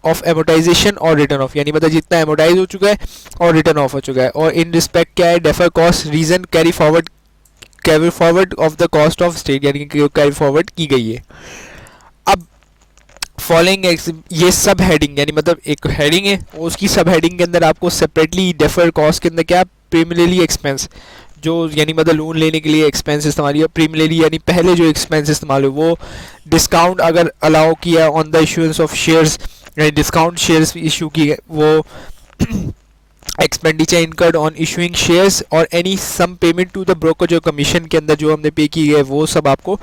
of amortisation और रिटर्न ऑफ, यानी मतलब जितना एमोटाइज हो चुका है और रिटर्न ऑफ हो चुका है। और इन रिस्पेक्ट क्या है, defer cost reason carry forward of the cost of state, यानी कि कैरी फॉरवर्ड की गई है। अब फॉलोइंग ये सब हेडिंग, यानी मतलब एक हेडिंग है और उसकी सब हेडिंग के अंदर आपको सेपरेटली डेफर्ड कॉस्ट के अंदर क्या प्रीमियरली एक्सपेंस, जो यानी मतलब लोन लेने के लिए एक्सपेंस इस्तेमाल हुआ, प्रीमियरली यानी पहले जो एक्सपेंस इस्तेमाल हुआ, वो डिस्काउंट अगर अलाउ किया on the issuance of shares, यानी डिस्काउंट शेयर्स इशू की वो expenditure incurred on issuing shares और any sum payment to the broker, जो कमीशन के अंदर जो हमने पे की है वो सब आपको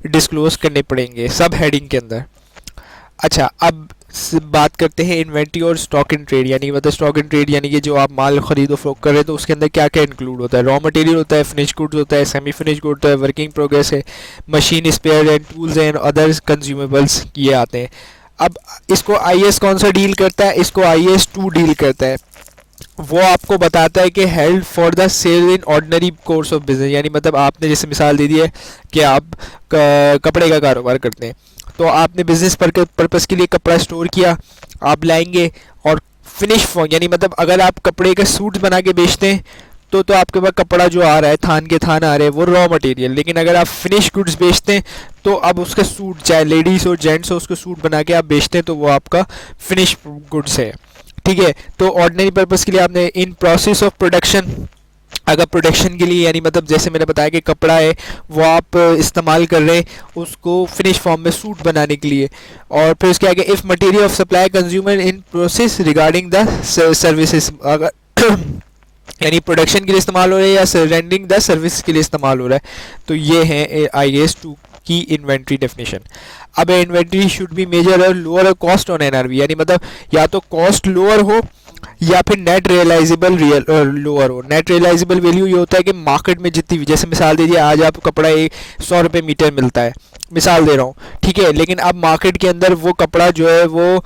डिस्क्लोज करने पड़ेंगे सब हेडिंग के अंदर। अच्छा, अब बात करते हैं इन्वेंट्री और स्टॉक इन ट्रेड, यानी मतलब स्टॉक इन ट्रेड यानी कि जो आप माल खरीदो फरोख्त कर रहे हैं तो उसके अंदर क्या क्या इंक्लूड होता है। रॉ मटेरियल होता है, फिनिश गुड्स होता है, सेमी फिनिश गुड होता है, वर्किंग प्रोग्रेस है, machine spare and tools and other consumables ये आते हैं। अब इसको IAS कौन सा डील करता है, इसको IAS 2 डील करता है। वो आपको बताता है कि held for the sale in ordinary course of business, यानी मतलब आपने जैसे मिसाल दे दी है कि आप कपड़े का कारोबार करते हैं, तो आपने बिजनेस पर्पस के लिए कपड़ा स्टोर किया, आप लाएंगे और फिनिश फॉर्म, यानी मतलब अगर आप कपड़े के सूट बना के बेचते हैं तो आपके पास कपड़ा जो आ रहा है थान के थान आ रहे हैं वो रॉ मटेरियल। लेकिन अगर आप फिनिश गुड्स बेचते हैं तो अब उसका सूट, चाहे लेडीज़ हो जेंट्स हो, उसको सूट बना के आप बेचते हैं तो वो आपका फिनिश गुड्स है, ठीक है। तो ऑर्डिनरी पर्पस के लिए आपने इन प्रोसेस ऑफ प्रोडक्शन, अगर प्रोडक्शन के लिए यानी मतलब जैसे मैंने बताया कि कपड़ा है वो आप इस्तेमाल कर रहे हैं उसको फिनिश फॉर्म में सूट बनाने के लिए। और फिर उसके आगे if material of supply consumer in process regarding the services, अगर यानी प्रोडक्शन के लिए इस्तेमाल हो रहा है या रेंडरिंग द सर्विस के लिए इस्तेमाल हो रहा है। तो ये है IAS 2 की इन्वेंट्री डेफिनेशन। अब इन्वेंट्री शुड बी मेजर और लोअर कॉस्ट ऑन NRV, यानी मतलब या तो कॉस्ट लोअर हो या फिर नेट रियलाइजेबल लोअर हो। नेट रियलाइजेबल वैल्यू ये होता है कि मार्केट में जितनी, जैसे मिसाल दीजिए आज आप कपड़ा 100 रुपये मीटर मिलता है, मिसाल दे रहा हूँ, ठीक है, लेकिन अब मार्केट के अंदर वो कपड़ा जो है वो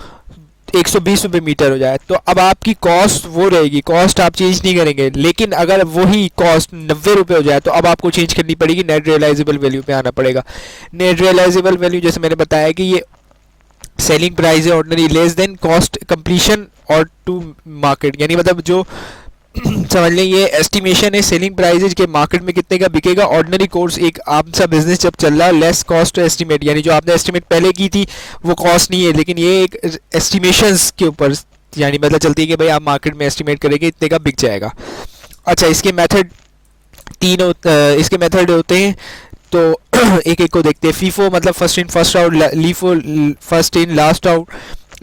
120 रुपये मीटर हो जाए, तो अब आपकी कॉस्ट वो रहेगी, कॉस्ट आप चेंज नहीं करेंगे। लेकिन अगर वही कॉस्ट 90 रुपये हो जाए तो अब आपको चेंज करनी पड़ेगी, नेट रियलाइजेबल वैल्यू पे आना पड़ेगा। नेट रियलाइजेबल वैल्यू जैसे मैंने बताया कि ये सेलिंग प्राइस है ordinary less than cost completion और टू मार्केट, यानी मतलब जो समझ लें ये एस्टिमेशन है सेलिंग प्राइसेज के मार्केट में कितने का बिकेगा। ऑर्डिनरी कोर्स एक आम सा बिजनेस जब चल रहा है, लेस कॉस्ट एस्टिमेट, यानी जो आपने एस्टिमेट पहले की थी वो कॉस्ट नहीं है, लेकिन ये एक एस्टिमेशंस के ऊपर यानी मतलब चलती है कि भाई आप मार्केट में एस्टिमेट करेंगे इतने का बिक जाएगा। अच्छा, इसके मेथड इसके मेथड होते हैं, तो एक एक को देखते हैं। फीफो मतलब first in first out, LIFO first in last out,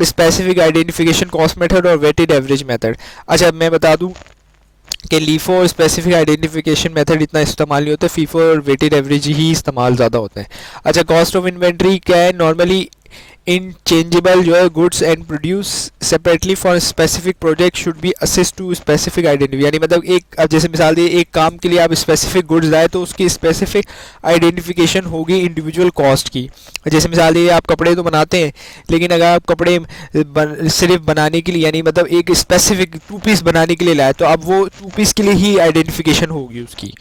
specific identification cost method और वेटेड एवरेज मेथड। अच्छा, मैं बता दूं कि लीफो और स्पेसिफिक आइडेंटिफिकेशन मेथड इतना इस्तेमाल नहीं होता, फीफो और वेटेड एवरेज ही इस्तेमाल ज़्यादा होते हैं। अच्छा, कॉस्ट ऑफ इन्वेंट्री क्या है, नॉर्मली इंचेंजेबल जो है goods and produce separately for specific project should be assist to specific identity, यानी मतलब एक, अब जैसे मिसाल दी एक काम के लिए आप स्पेसिफिक गुड्स लाए तो उसकी स्पेसिफिक आइडेंटिफिकेशन होगी इंडिविजुअल कॉस्ट की। जैसे मिसाल दी आप कपड़े तो बनाते हैं, लेकिन अगर आप कपड़े सिर्फ बनाने के लिए यानी मतलब एक स्पेसिफिक 2 पीस बनाने के लिए लाए तो अब वो 2 पीस के लिए ही आइडेंटिफिकेशन होगी उसकी।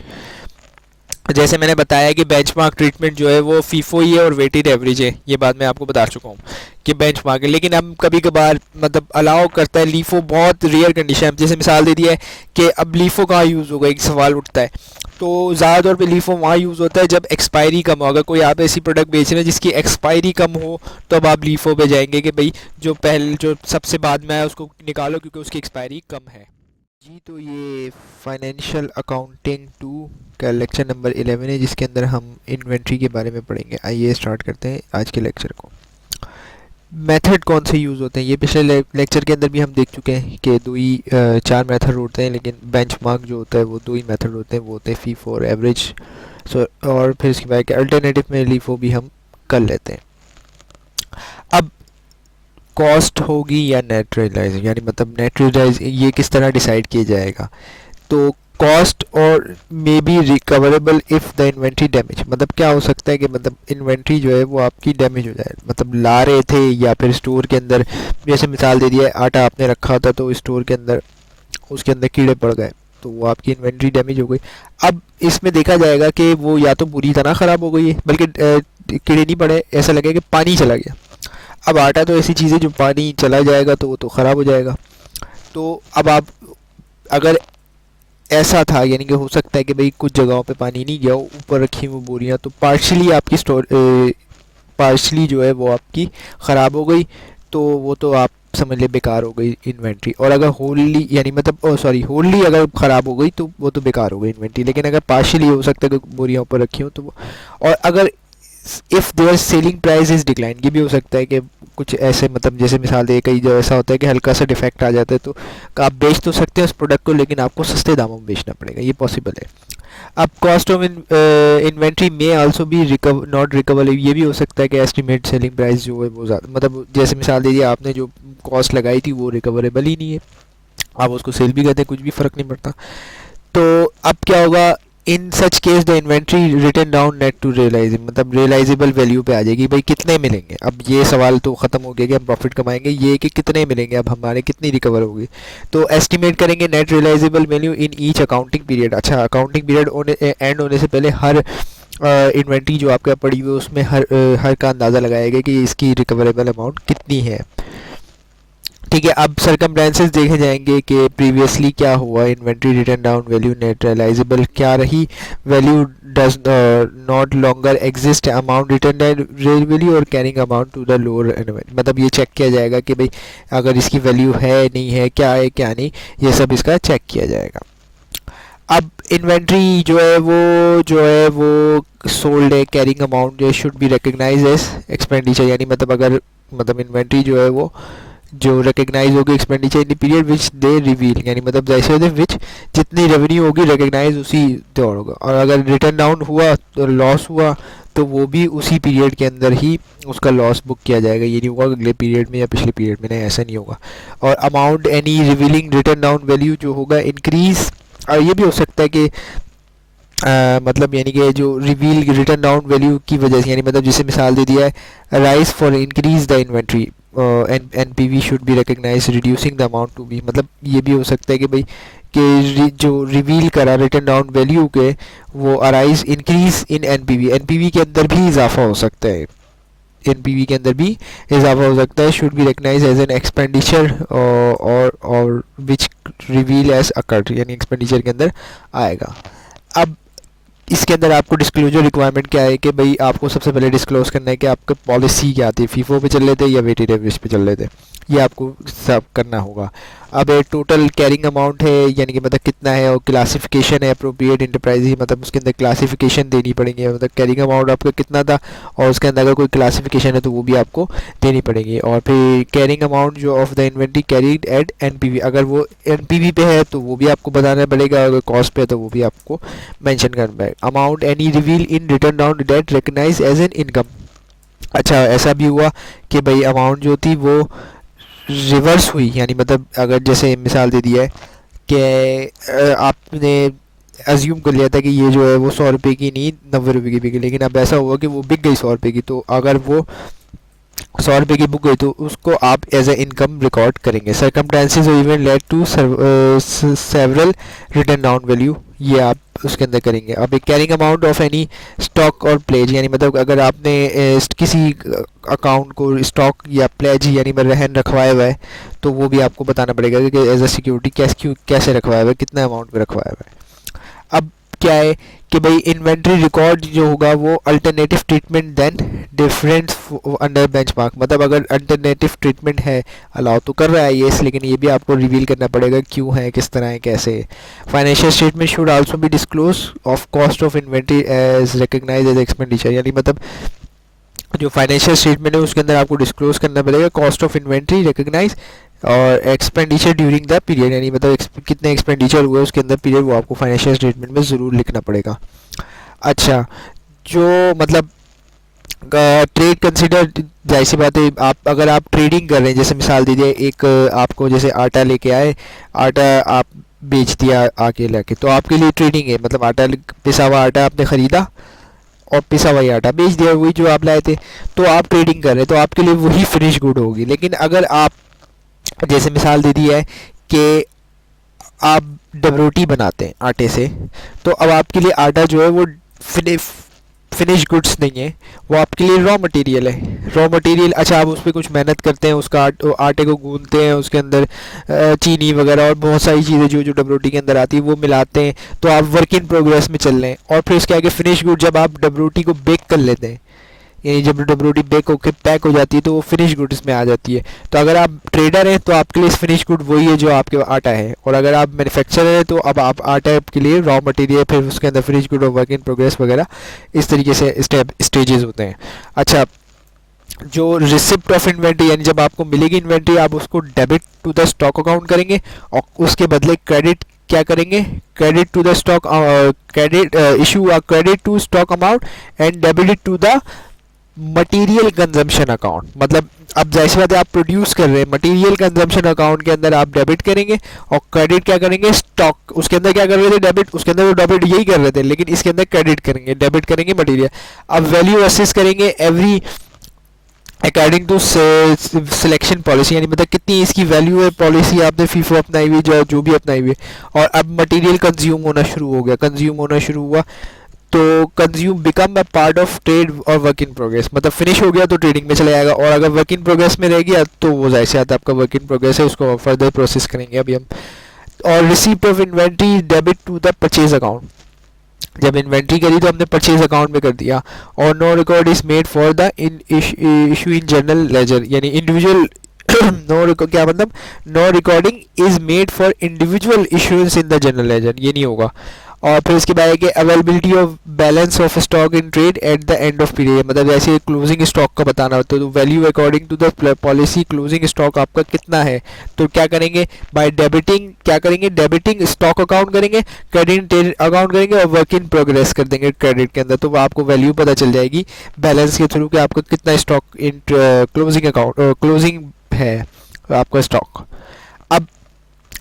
जैसे मैंने बताया कि बेंचमार्क ट्रीटमेंट जो है वो फीफो ही है और वेटेड एवरेज है, ये बात मैं आपको बता चुका हूँ कि बेंचमार्क है। लेकिन अब कभी कभार मतलब अलाउ करता है लीफो, बहुत रेयर कंडीशन, जैसे मिसाल दे दी है कि अब लीफो कहाँ यूज़ होगा, एक सवाल उठता है। तो ज़्यादातर पे लीफो वहाँ यूज़ होता है जब एक्सपायरी कम हो। अगर कोई आप ऐसी प्रोडक्ट बेच रहे हैं जिसकी एक्सपायरी कम हो, तो अब आप लीफो पे जाएंगे कि भाई जो सबसे बाद में है उसको निकालो क्योंकि उसकी एक्सपायरी कम है। जी, तो ये फाइनेंशियल अकाउंटिंग 2 का लेक्चर नंबर 11 है, जिसके अंदर हम इन्वेंट्री के बारे में पढ़ेंगे। आइए स्टार्ट करते हैं आज के लेक्चर को। मेथड कौन से यूज़ होते हैं, ये पिछले लेक्चर के अंदर भी हम देख चुके हैं कि चार मेथड होते हैं, लेकिन बेंचमार्क जो होता है वो दो ही मेथड होते हैं, वो होते हैं फीफो और एवरेज। और फिर इसके बाद अल्टरनेटिव में लीफो भी हम कर लेते हैं। अब कॉस्ट होगी या नेट रियलाइज, यानी मतलब नेट रियलाइज ये किस तरह डिसाइड किया जाएगा। तो कॉस्ट और may be recoverable if the inventory damage, मतलब क्या हो सकता है कि मतलब इन्वेंट्री जो है वो आपकी डैमेज हो जाए, मतलब ला रहे थे या फिर स्टोर के अंदर, जैसे मिसाल दे दिया है, आटा आपने रखा था तो स्टोर के अंदर उसके अंदर कीड़े पड़ गए तो वो आपकी इन्वेंट्री डैमेज हो गई। अब इसमें देखा जाएगा कि वो या तो पूरी तरह ख़राब हो गई है, बल्कि कीड़े नहीं पड़े, ऐसा लगेगा कि पानी चला गया। अब आटा तो ऐसी चीज़ है जो पानी चला जाएगा तो वो तो ख़राब हो जाएगा। तो अब आप अगर ऐसा था, यानी कि हो सकता है कि भाई कुछ जगहों पे पानी नहीं गया, ऊपर रखी हुई बोरियां, तो पार्शली आपकी पार्शली जो है वो आपकी ख़राब हो गई, तो वो तो आप समझ ले बेकार हो गई इन्वेंट्री। और अगर होलली, यानी मतलब होलली अगर ख़राब हो गई तो वो तो बेकार हो गई इन्वेंट्री, लेकिन अगर पार्शली हो सकता है कि बोरियां ऊपर रखी हो तो वो। और अगर if their selling price is decline, ये भी हो सकता है कि कुछ ऐसे, मतलब जैसे मिसाल दे, कई जो ऐसा होता है कि हल्का सा डिफेक्ट आ जाता है तो आप बेच तो सकते हैं उस प्रोडक्ट को, लेकिन आपको सस्ते दामों में बेचना पड़ेगा, ये पॉसिबल है। अब कॉस्ट ऑफ इन्वेंट्री में आल्सो भी नॉट रिकवरेबल, ये भी हो सकता है कि एस्टिमेट सेलिंग प्राइस जो है वो ज़्यादा, मतलब जैसे मिसाल दीजिए आपने जो कॉस्ट लगाई थी वो रिकवरेबल ही नहीं है, आप उसको सेल भी करते हैं कुछ भी फ़र्क नहीं पड़ता। तो अब क्या होगा, in such case the inventory return down net to realise, मतलब रियलाइजेबल वैल्यू पे आ जाएगी, भाई कितने मिलेंगे। अब ये सवाल तो ख़त्म हो गया कि हम प्रॉफिट कमाएंगे, ये कि कितने मिलेंगे, अब हमारे कितनी रिकवर होगी। तो एस्टिमेट करेंगे net realisable value in each accounting period. अच्छा, अकाउंटिंग पीरियड एंड होने से पहले हर इन्वेंट्री जो आपके पड़ी हुई है उसमें हर का अंदाज़ा लगाएगा कि इसकी रिकवरेबल अमाउंट कितनी है। ठीक है, अब सर्कमस्टेंसेस देखे जाएंगे कि प्रीवियसली क्या हुआ, inventory return down value net realisable क्या रही, value does not longer exist, amount return value और carrying amount to the lower, मतलब ये चेक किया जाएगा कि भाई अगर इसकी वैल्यू है नहीं है, क्या नहीं, ये सब इसका चेक किया जाएगा। अब इन्वेंट्री जो है वो सोल्ड है, कैरिंग अमाउंट जो should be recognise as expenditure, यानी मतलब अगर मतलब इन्वेंट्री जो है वो जो रिकग्नाइज होगी expenditure in the period which they reveal, यानी मतलब जैसे विच जितनी रेवेन्यू होगी रिकग्नाइज उसी दौड़ होगा। और अगर रिटर्न डाउन हुआ तो लॉस हुआ तो वो भी उसी पीरियड के अंदर ही उसका लॉस बुक किया जाएगा, ये नहीं होगा अगले पीरियड में या पिछले पीरियड में, नहीं ऐसा नहीं होगा। और amount any revealing return down value जो होगा इंक्रीज, और ये भी हो सकता है कि मतलब यानी कि जो रिवील रिटर्न डाउन वैल्यू की वजह से, यानी मतलब जैसे मिसाल दे दिया है rise for increase the inventory N P V should be recognise reducing the amount to be, मतलब ये भी हो सकता है कि भाई कि जो रिवील करा रिटर्न डाउन वैल्यू के वो arise increase in an P we के अंदर भी इजाफा हो सकता है, एन पी वी के अंदर भी इजाफा हो सकता है, should be recognise as an expenditure और विच रिवील एज अकर्ड, यानी एक्सपेंडिचर के अंदर आएगा। अब इसके अंदर आपको डिस्क्लोजर रिक्वायरमेंट क्या है कि भाई आपको सबसे पहले डिस्क्लोज करना है कि आपका पॉलिसी क्या थी, फीफो पे चल रहे थे या वेटेड एवरेज पे चल रहे थे, ये आपको सब करना होगा। अब टोटल कैरिंग अमाउंट है, यानी कि मतलब कितना है, और क्लासिफिकेशन है अप्रोप्रिएट इंटरप्राइज, मतलब उसके अंदर क्लासिफिकेशन देनी पड़ेगी, मतलब कैरिंग अमाउंट आपका कितना था और उसके अंदर अगर कोई क्लासिफिकेशन है तो वो भी आपको देनी पड़ेगी। और फिर कैरिंग अमाउंट जो of the inventory carried at N P V, अगर वो एन पी वी पे है तो वो भी आपको बताना पड़ेगा, अगर कॉस्ट पे है तो वो भी आपको मेंशन करना पड़ेगा। Amount any reveal in return down date recognise as an income. अच्छा, ऐसा भी हुआ कि भाई अमाउंट जो थी वो रिवर्स हुई, यानी मतलब अगर जैसे मिसाल दे दिया है कि आपने अज्यूम कर लिया था कि ये जो है वो 100 रुपये की नहीं 90 रुपये की बिकी, लेकिन अब ऐसा हुआ कि वो बिक गई 100 रुपये की, तो अगर वो 100 रुपये की बुक गई तो उसको आप एज ए इनकम रिकॉर्ड करेंगे। सर्कमस्टेंसेस और event led to several return down value, ये आप उसके अंदर करेंगे। अब एक carrying amount of any stock और प्लेज, यानी मतलब अगर आपने किसी अकाउंट को स्टॉक या प्लेज यानी रहन रखवाया हुआ है तो वो भी आपको बताना पड़ेगा कि एज अ सिक्योरिटी कैसे रखवाया हुआ है, कितना अमाउंट में रखवाया हुआ है। अब क्या है कि भाई इन्वेंट्री रिकॉर्ड जो होगा वो alternative treatment then different under benchmark, मतलब अगर अल्टरनेटिव ट्रीटमेंट है अलाउ तो कर रहा है ये, लेकिन ये भी आपको रिवील करना पड़ेगा क्यों है, किस तरह है, कैसे। Financial statement should also be disclose of cost of inventory as recognise as expenditure, यानी मतलब जो फाइनेंशियल स्टेटमेंट है उसके अंदर आपको डिस्क्लोज करना पड़ेगा कॉस्ट ऑफ इन्वेंट्री रिकग्नाइज और एक्सपेंडिचर ड्यूरिंग द पीरियड, यानी मतलब कितने एक्सपेंडिचर हुए उसके अंदर पीरियड, वो आपको फाइनेंशियल स्टेटमेंट में ज़रूर लिखना पड़ेगा। अच्छा, जो मतलब ट्रेड कंसिडर, जाहिर सी बात है आप अगर आप ट्रेडिंग कर रहे हैं, जैसे मिसाल दीजिए एक आपको जैसे आटा लेके आए, आटा आप बेच दिया आके लेके, तो आपके लिए ट्रेडिंग है, मतलब आटा पिसा हुआ आटा आपने ख़रीदा और पिसा हुआ आटा बेच दिया, वही जो आप लाए थे, तो आप ट्रेडिंग कर रहे हैं, तो आपके लिए वही फिनिश गुड होगी। लेकिन अगर आप जैसे मिसाल दे दी है कि आप डबरोटी बनाते हैं आटे से, तो अब आपके लिए आटा जो है वो फिनिश गुड्स नहीं है, वो आपके लिए रॉ मटेरियल है, रॉ मटेरियल। अच्छा, आप उस पर कुछ मेहनत करते हैं, उसका आटे को गूंदते हैं, उसके अंदर चीनी वगैरह और बहुत सारी चीज़ें जो जो डबरोटी के अंदर आती है वो मिलाते हैं, तो आप वर्क इन प्रोग्रेस में चल रहे हैं। और फिर उसके आगे फिनिश गुड, जब आप डबरोटी को बेक कर लेते हैं, यानी जब डबरोटी बेक होकर पैक हो जाती है तो वो फिनिश गुड इसमें आ जाती है। तो अगर आप ट्रेडर हैं तो आपके लिए फिनिश गुड वही है जो आपके आटा है, और अगर आप मैन्युफैक्चरर हैं तो अब आप आटा के लिए रॉ मटेरियल, फिर उसके अंदर फिनिश गुड और वर्क इन प्रोग्रेस वगैरह, इस तरीके से स्टेजेस होते हैं। अच्छा, जो रिसिप्ट ऑफ इन्वेंट्री, यानी जब आपको मिलेगी इन्वेंट्री आप उसको debit to the stock account करेंगे और उसके बदले क्रेडिट क्या करेंगे, credit to the stock, credit issue credit to stock amount and debit to the material consumption account. मतलब अब जैसे बात है आप प्रोड्यूस कर रहे हैं, मटेरियल कंजम्पशन अकाउंट के अंदर आप डेबिट करेंगे और क्रेडिट क्या करेंगे, स्टॉक। उसके अंदर क्या कर रहे थे, डेबिट, उसके अंदर वो डेबिट यही कर रहे थे, लेकिन इसके अंदर क्रेडिट करेंगे, डेबिट करेंगे मटेरियल। अब वैल्यू असेस करेंगे every according to selection policy, यानी मतलब कितनी इसकी वैल्यू है, पॉलिसी आपने फीफो अपनाई हुई, जो भी अपनाई हुई है। और अब मटेरियल कंज्यूम होना शुरू हो गया, कंज्यूम होना शुरू हुआ तो consume become a part of trade और वर्क इन प्रोग्रेस, मतलब फिनिश हो गया तो ट्रेडिंग में चला जाएगा, और अगर वर्क इन प्रोग्रेस में रह गया तो वो जाहिर सी बात है आपका वर्क इन प्रोग्रेस है, उसको फर्दर प्रोसेस करेंगे अभी हम। और receipt of inventory debit to the purchase account, जब इन्वेंट्री करी तो हमने परचेज अकाउंट में कर दिया। और no record is made for the issue in general ledger, यानी इंडिविजुअल क्या मतलब, no recording is made for individual issuance in the general ledger, ये नहीं होगा। और फिर इसके बाद है कि availability of balance of stock in trade at the end of period, मतलब जैसे क्लोजिंग स्टॉक का बताना होता है, तो value according to the policy closing stock आपका कितना है, तो क्या करेंगे, बाय डेबिटिंग, क्या करेंगे, डेबिटिंग स्टॉक अकाउंट करेंगे, क्रेडिट अकाउंट करेंगे और वर्क इन प्रोग्रेस कर देंगे क्रेडिट के अंदर, तो आपको वैल्यू पता चल जाएगी बैलेंस के थ्रू कि आपका कितना stock in closing account closing है आपका स्टॉक। अब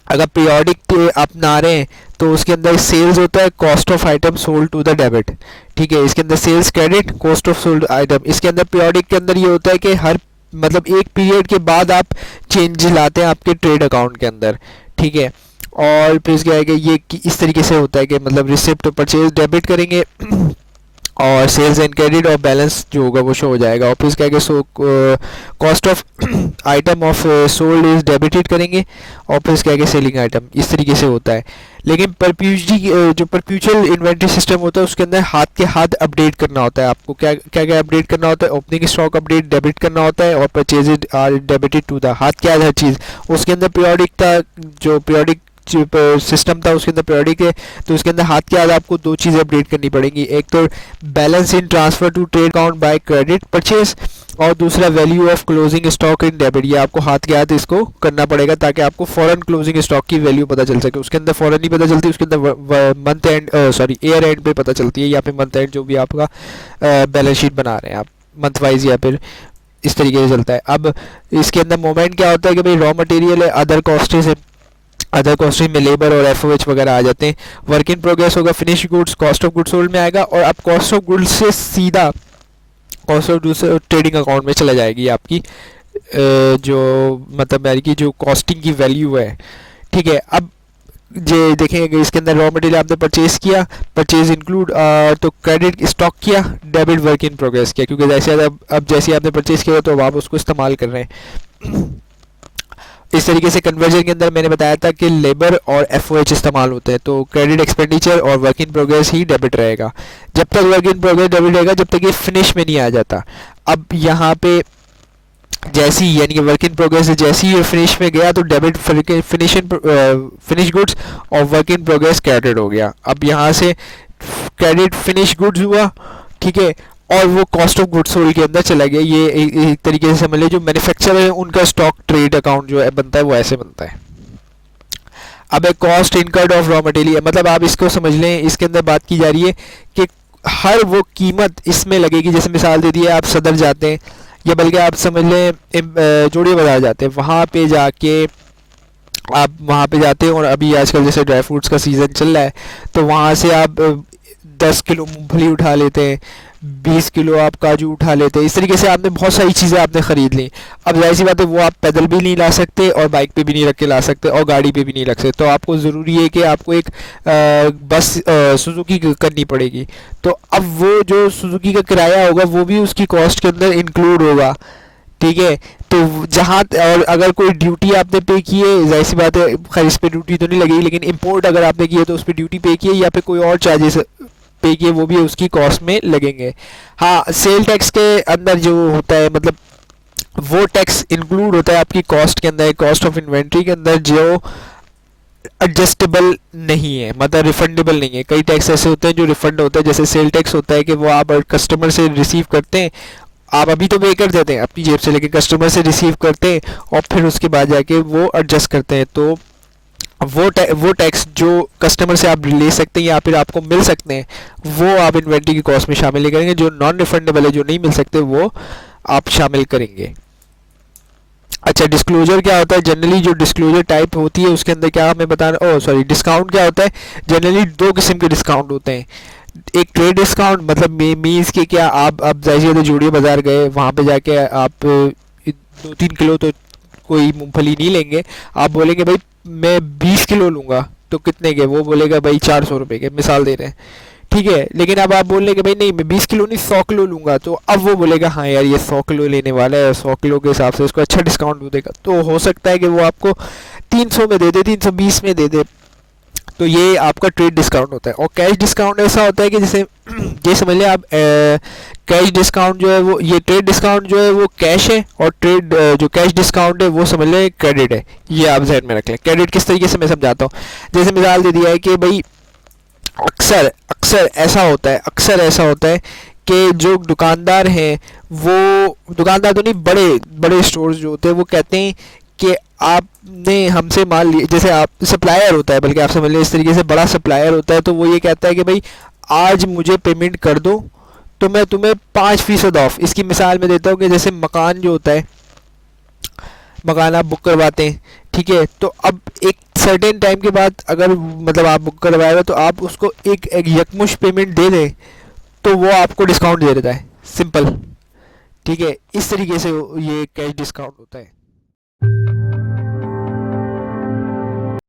अगर पीरियोडिक अपना रहे हैं तो उसके अंदर सेल्स होता है cost of item sold to the debit, ठीक है, इसके अंदर sales credit cost of sold item. इसके अंदर पीरियोडिक के अंदर ये होता है कि हर मतलब एक पीरियड के बाद आप चेंज लाते हैं आपके ट्रेड अकाउंट के अंदर, ठीक है। और फिर इसके आगे ये इस तरीके से होता है कि मतलब रिसिप्ट परचेज डेबिट करेंगे और सेल्स एंड क्रेडिट और बैलेंस जो होगा वो शो हो जाएगा। और फिर इसके आगे cost of item of sold is debited करेंगे और फिर इसके आगे सेलिंग आइटम, इस तरीके से होता है। लेकिन जो परपेचुअल इन्वेंट्री सिस्टम होता है उसके अंदर हाथ के हाथ अपडेट करना होता है आपको, क्या क्या क्या अपडेट करना होता है, ओपनिंग स्टॉक अपडेट डेबिट करना होता है और purchase are debited to the हाथ क्या है हर चीज़। उसके अंदर पीरियोडिक था, जो पीरियोडिक सिस्टम था उसके अंदर पीरियोडिक है, तो उसके अंदर हाथ के हाथ आपको दो चीज़ें अपडेट करनी पड़ेंगी, एक तो balance in transfer to trade account by credit purchase और दूसरा value of closing stock in debit. ये आपको हाथ के हाथ इसको करना पड़ेगा ताकि आपको फॉरन क्लोजिंग स्टॉक की वैल्यू पता चल सके। उसके अंदर फॉरन नहीं पता चलती, उसके अंदर मंथ एंड ईयर एंड पे पता चलती है, या फिर मंथ एंड जो भी आपका बैलेंस शीट बना रहे हैं आप मंथ वाइज, या फिर इस तरीके से चलता है। अब इसके अंदर मोमेंट क्या होता है कि भाई रॉ मटेरियल है, अदर कॉस्टेज है, अदर कॉस्टिंग में लेबर और एफओएच वगैरह आ जाते हैं। वर्क इन प्रोग्रेस होगा finish goods cost of goods sold में आएगा, और अब कॉस्ट ऑफ गुड्स से सीधा cost of goods trading account में चला जाएगी आपकी जो मतलब यानी कि जो कॉस्टिंग की वैल्यू है, ठीक है। अब ये देखेंगे इसके अंदर रॉ मटेरियल आपने परचेज किया, परचेज इंक्लूड तो क्रेडिट स्टॉक किया, डेबिट वर्क इन प्रोग्रेस किया, क्योंकि जैसे अब जैसे आपने परचेज किया तो अब आप उसको इस्तेमाल कर रहे हैं। जिस तरीके से कन्वर्जन के अंदर मैंने बताया था कि लेबर और एफओएच इस्तेमाल होते हैं, तो क्रेडिट एक्सपेंडिचर और work in progress he debit रहेगा। जब तक वर्क इन प्रोग्रेस डेबिट रहेगा जब तक ये फिनिश में नहीं आ जाता। अब यहाँ पे जैसी यानी कि वर्क इन प्रोग्रेस से जैसे ही ये फिनिश में गया तो डेबिट फिनिश गुड्स और वर्क इन प्रोग्रेस क्रेडिट हो गया। अब यहाँ से क्रेडिट फिनिश गुड्स हुआ, ठीक है, और वो कॉस्ट ऑफ गुड्स सोल्ड के अंदर चला गया। ये एक तरीके से समझ लीजिए जो मैन्युफैक्चरर है उनका स्टॉक ट्रेड अकाउंट जो है बनता है वो ऐसे बनता है। अब एक cost incurred of raw material, मतलब आप इसको समझ लें, इसके अंदर बात की जा रही है कि हर वो कीमत इसमें लगेगी। जैसे मिसाल दे दी है, आप सदर जाते हैं या बल्कि आप समझ लें जोड़िया बाज़ार जाते हैं, वहाँ पे जाके आप वहाँ पे जाते हैं और अभी आजकल जैसे ड्राई फ्रूट्स का सीज़न चल रहा है तो वहाँ से आप 10 किलो मूंगफली उठा लेते हैं, 20 किलो आप काजू उठा लेते हैं। इस तरीके से आपने बहुत सारी चीज़ें आपने ख़रीद ली। अब जाहिर सी बात है वो आप पैदल भी नहीं ला सकते और बाइक पे भी नहीं रख के ला सकते और गाड़ी पे भी नहीं रख सकते, तो आपको ज़रूरी है कि आपको एक बस सुजुकी करनी पड़ेगी। तो अब वो जो सुजुकी का किराया होगा वो भी उसकी कॉस्ट के अंदर इंक्लूड होगा, ठीक है। तो जहाँ और अगर कोई ड्यूटी आपने पे की है, जाहिर सी बात है खैर इस पे ड्यूटी तो नहीं लगेगी, लेकिन इंपोर्ट अगर आपने की है तो उस पर ड्यूटी पे की है या फिर कोई और चार्जेस पे किए वो भी उसकी कॉस्ट में लगेंगे। हाँ, सेल टैक्स के अंदर जो होता है मतलब वो टैक्स इंक्लूड होता है आपकी कॉस्ट के अंदर, कॉस्ट ऑफ इन्वेंट्री के अंदर, जो एडजस्टेबल नहीं है, मतलब रिफंडेबल नहीं है। कई टैक्स ऐसे होते हैं जो रिफंड होते हैं, जैसे सेल टैक्स होता है कि वो आप कस्टमर से रिसीव करते हैं, आप अभी तो पे कर देते हैं अपनी जेब से, लेकिन कस्टमर से रिसीव करते हैं और फिर उसके बाद जाके वो एडजस्ट करते हैं। तो वो टैक्स जो कस्टमर से आप ले सकते हैं या फिर आपको मिल सकते हैं वो आप इन्वेंट्री की कॉस्ट में शामिल नहीं करेंगे। जो नॉन रिफंडेबल है, जो नहीं मिल सकते, वो आप शामिल करेंगे। अच्छा, डिस्क्लोजर क्या होता है? जनरली जो डिस्क्लोजर टाइप होती है उसके अंदर क्या हमें बताना, सॉरी, डिस्काउंट क्या होता है? जनरली दो किस्म के डिस्काउंट होते हैं। एक ट्रेड डिस्काउंट, मतलब मीन्स कि क्या आप जाइए तो जोड़िया बाज़ार गए, वहाँ पे जाके आप 2-3 किलो तो कोई मूंगफली नहीं लेंगे, आप बोलेंगे भाई मैं 20 किलो लूँगा, तो कितने के? वो बोलेगा भाई 400 रुपये के, मिसाल दे रहे हैं, ठीक है। लेकिन अब आप बोल रहे कि भाई नहीं मैं 20 किलो नहीं 100 किलो लूँगा, तो अब वो बोलेगा हाँ यार ये 100 किलो लेने वाला है, 100 किलो के हिसाब से उसको अच्छा डिस्काउंट देगा, तो हो सकता है कि वो आपको 300 में दे दे, 320 में दे दे। तो ये आपका ट्रेड डिस्काउंट होता है। और कैश डिस्काउंट ऐसा होता है कि जैसे ये समझ लें आप, कैश डिस्काउंट जो है वो, ये ट्रेड डिस्काउंट जो है वो कैश है और ट्रेड जो कैश डिस्काउंट है वो समझ लें क्रेडिट है। ये आप जहन में रख लें। क्रेडिट किस तरीके से मैं समझाता हूँ, जैसे मिसाल दे दिया है कि भाई अक्सर अक्सर ऐसा होता है कि जो दुकानदार हैं, वो दुकानदार तो नहीं, बड़े बड़े स्टोर्स जो होते हैं वो कहते हैं कि आपने हमसे माल लिया, जैसे आप सप्लायर होता है, बल्कि आप समझ लें इस तरीके से बड़ा सप्लायर होता है, तो वो ये कहता है कि भाई आज मुझे पेमेंट कर दो तो मैं तुम्हें 5% ऑफ। इसकी मिसाल मैं देता हूँ कि जैसे मकान जो होता है, मकान आप बुक करवाते हैं, ठीक है, तो अब एक सर्टेन टाइम के बाद अगर मतलब आप बुक करवाए तो आप उसको एक यकमुश्त पेमेंट दे दें तो वो आपको डिस्काउंट दे देता है, सिंपल, ठीक है। इस तरीके से ये कैश डिस्काउंट होता है।